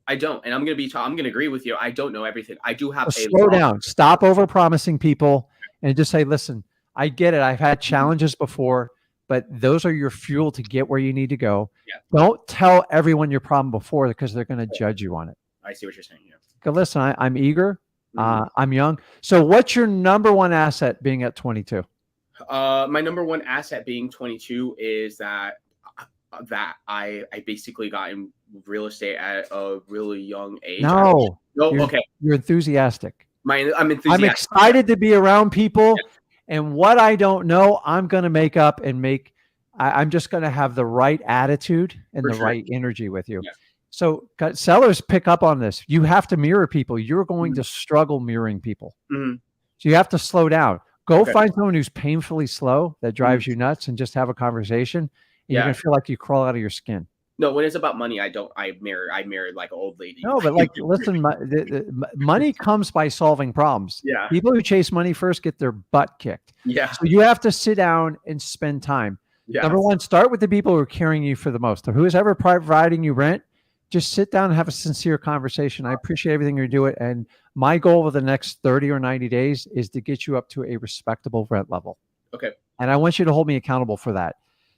I don't. And I'm going to agree with you. I don't know everything. I do have So slow down. Stop over promising people and just say, listen, I get it. I've had challenges before, but those are your fuel to get where you need to go. Yeah. Don't tell everyone your problem before, because they're going to judge you on it. I see what you're saying. Yeah. Go, listen, I'm eager. I'm young. So what's your number 1 asset being at 22? My number 1 asset being 22 is that I basically got in real estate at a really young age. Okay. You're enthusiastic. I'm enthusiastic. I'm excited to be around people. Yeah. And what I don't know, I'm going to make up and I'm just going to have the right attitude and the right energy with you. Yeah. So sellers pick up on this. You have to mirror people. You're going to struggle mirroring people. So you have to slow down. Go find someone who's painfully slow that drives you nuts, and just have a conversation. And you're going to feel like you crawl out of your skin. No, when it's about money, I mirror like an old lady. No, but like, listen, money comes by solving problems. Yeah. People who chase money first get their butt kicked. Yeah. So you have to sit down and spend time. Yeah. Number 1, start with the people who are carrying you for the most. Or who's ever providing you rent, just sit down and have a sincere conversation. I appreciate everything you're doing. And my goal over the next 30 or 90 days is to get you up to a respectable rent level. Okay. And I want you to hold me accountable for that.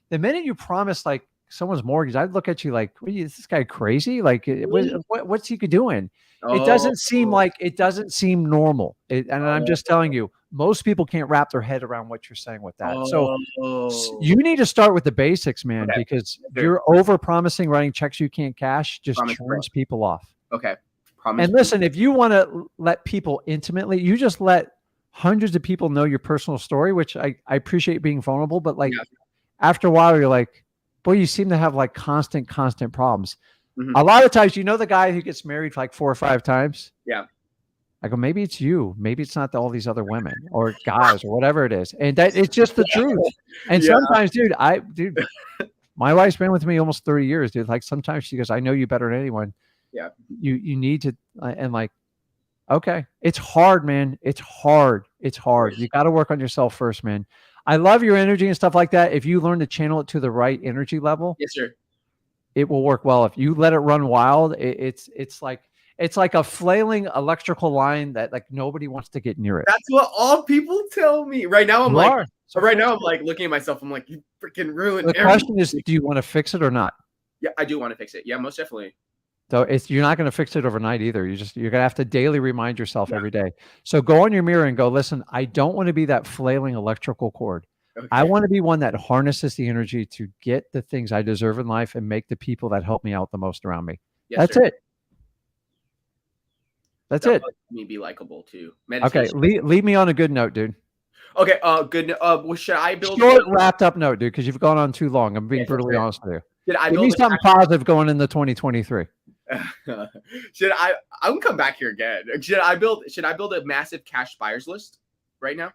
The minute you promise like someone's mortgage, I'd look at you like, is this guy crazy? Like, what's he doing? It doesn't seem normal. And I'm just telling you, most people can't wrap their head around what you're saying with that. So you need to start with the basics, man, because you're over promising, writing checks you can't cash just turns people off. Okay. And listen, if you want to let people intimately, you just let hundreds of people know your personal story, which I appreciate being vulnerable, but like after a while, you're like, boy, you seem to have like constant problems. A lot of times, you know, the guy who gets married like 4 or 5 times. Yeah. I go, maybe it's you. Maybe it's not all these other women or guys or whatever it is. And that it's just the truth. And sometimes, dude, my wife's been with me almost 30 years, dude. Like sometimes she goes, I know you better than anyone. Yeah. You need to, and like, okay, it's hard, man. It's hard. You got to work on yourself first, man. I love your energy and stuff like that. If you learn to channel it to the right energy level, yes, sir, it will work well. If you let it run wild, it's like a flailing electrical line that like nobody wants to get near it. That's what all people tell me. Right now, I'm like looking at myself. I'm like, you freaking ruined. The question is, do you want to fix it or not? Yeah, I do want to fix it. Yeah, most definitely. So you're not going to fix it overnight either. You're going to have to daily remind yourself every day. So go on your mirror and go, listen, I don't want to be that flailing electrical cord. Okay. I want to be one that harnesses the energy to get the things I deserve in life and make the people that help me out the most around me. Yes, That's it. That's it. Me be likable too. Meditation. Okay, leave me on a good note, dude. Okay, good. Should I build short, wrapped up note, dude? Because you've gone on too long. I'm being brutally honest with you. Give me something positive going into 2023. Should I? I'm gonna come back here again. Should I build a massive cash buyers list right now?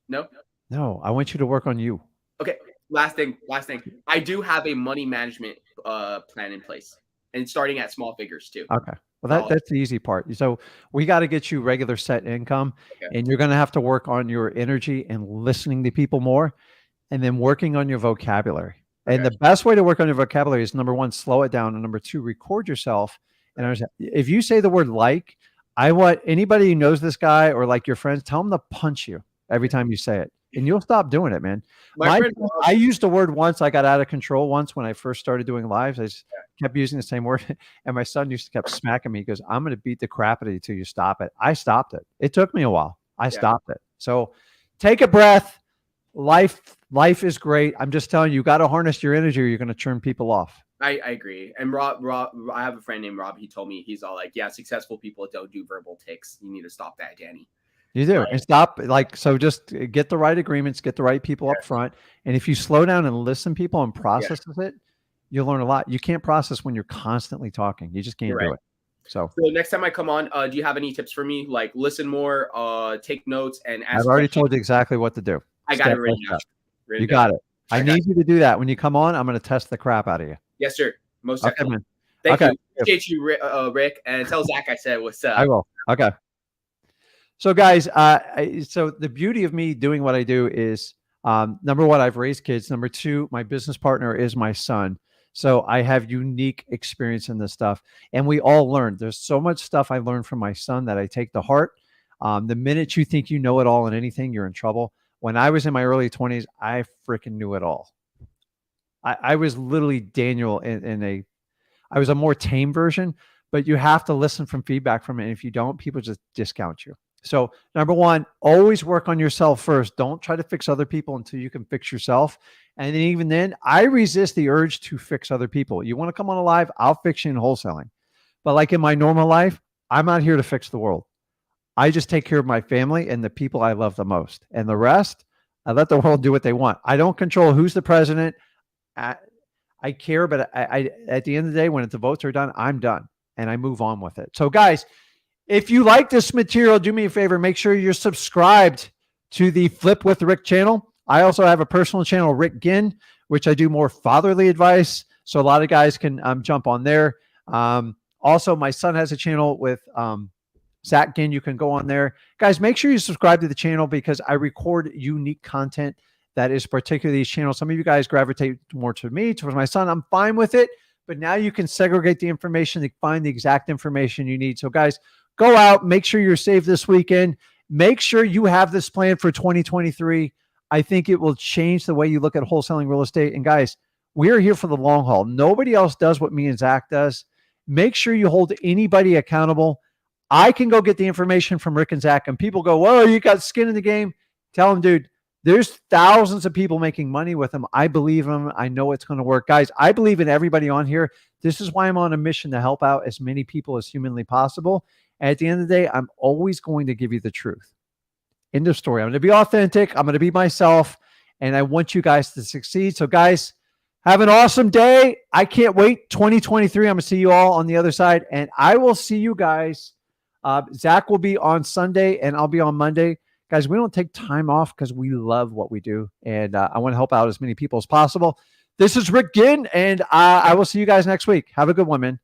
No. No, I want you to work on you. Okay. Last thing. I do have a money management plan in place, and starting at small figures too. Okay. Well, that's the easy part. So we got to get you regular set income, Okay. and you're going to have to work on your energy and listening to people more, and then working on your vocabulary. And Okay. the best way to work on your vocabulary is number one, slow it down, and number two, record yourself. And understand. If you say the word like, I want anybody who knows this guy or like your friends, tell them to punch you every time you say it, and you'll stop doing it, man. I used the word once. I got out of control once when I first started doing lives. I just kept using the same word, and my son used to kept smacking me. He goes, "I'm going to beat the crap out of you till you stop it." I stopped it. It took me a while. I stopped it. So take a breath. Life is great. I'm just telling you, you got to harness your energy, or you're going to turn people off. I agree. And Rob, I have a friend named Rob. He told me, he's all like, "Yeah, successful people don't do verbal ticks. You need to stop that, Danny." You do. And stop. So just get the right agreements, get the right people up front. And if you slow down and listen to people and process it, you'll learn a lot. You can't process when you're constantly talking. You just can't do it. So next time I come on, do you have any tips for me? Like listen more, take notes, and ask I've already questions? told you exactly what to do. I got it written down. You got it. I need you to do that. When you come on, I'm going to test the crap out of you. Yes, sir. Most Okay, definitely. man. Thank you. Appreciate you, Rick. And tell Zach I said what's up. I will. Okay. So guys, so the beauty of me doing what I do is, number one, I've raised kids. Number two, my business partner is my son. So I have unique experience in this stuff, and we all learn. There's so much stuff I learned from my son that I take to heart. The minute you think you know it all in anything, you're in trouble. When I was in my early 20s, I freaking knew it all. I was literally Daniel I was a more tame version, but you have to listen from feedback from it. And if you don't, people just discount you. So number one, always work on yourself first. Don't try to fix other people until you can fix yourself. And then even then, I resist the urge to fix other people. You want to come on a live, I'll fix you in wholesaling. But like in my normal life, I'm not here to fix the world. I just take care of my family and the people I love the most. And the rest, I let the world do what they want. I don't control who's the president. I care, but I at the end of the day, when the votes are done, I'm done and I move on with it. So guys, if you like this material, do me a favor, make sure you're subscribed to the Flip with Rick channel. I also have a personal channel, Rick Ginn, which I do more fatherly advice. So a lot of guys can jump on there. Also, my son has a channel with Zach Ginn. You can go on there. Guys, make sure you subscribe to the channel because I record unique content that is particular to these channels. Some of you guys gravitate more to me, towards my son. I'm fine with it, but now you can segregate the information to find the exact information you need. So guys, go out, make sure you're safe this weekend. Make sure you have this plan for 2023. I think it will change the way you look at wholesaling real estate. And guys, we're here for the long haul. Nobody else does what me and Zach does. Make sure you hold anybody accountable. I can go get the information from Rick and Zach, and people go, "Whoa, you got skin in the game." Tell them, dude, there's thousands of people making money with them. I believe them. I know it's going to work. Guys, I believe in everybody on here. This is why I'm on a mission to help out as many people as humanly possible. And at the end of the day, I'm always going to give you the truth. End of story. I'm going to be authentic. I'm going to be myself. And I want you guys to succeed. So guys, have an awesome day. I can't wait. 2023. I'm going to see you all on the other side. And I will see you guys. Zach will be on Sunday and I'll be on Monday. Guys, we don't take time off because we love what we do. And I want to help out as many people as possible. This is Rick Ginn, and I will see you guys next week. Have a good one, man.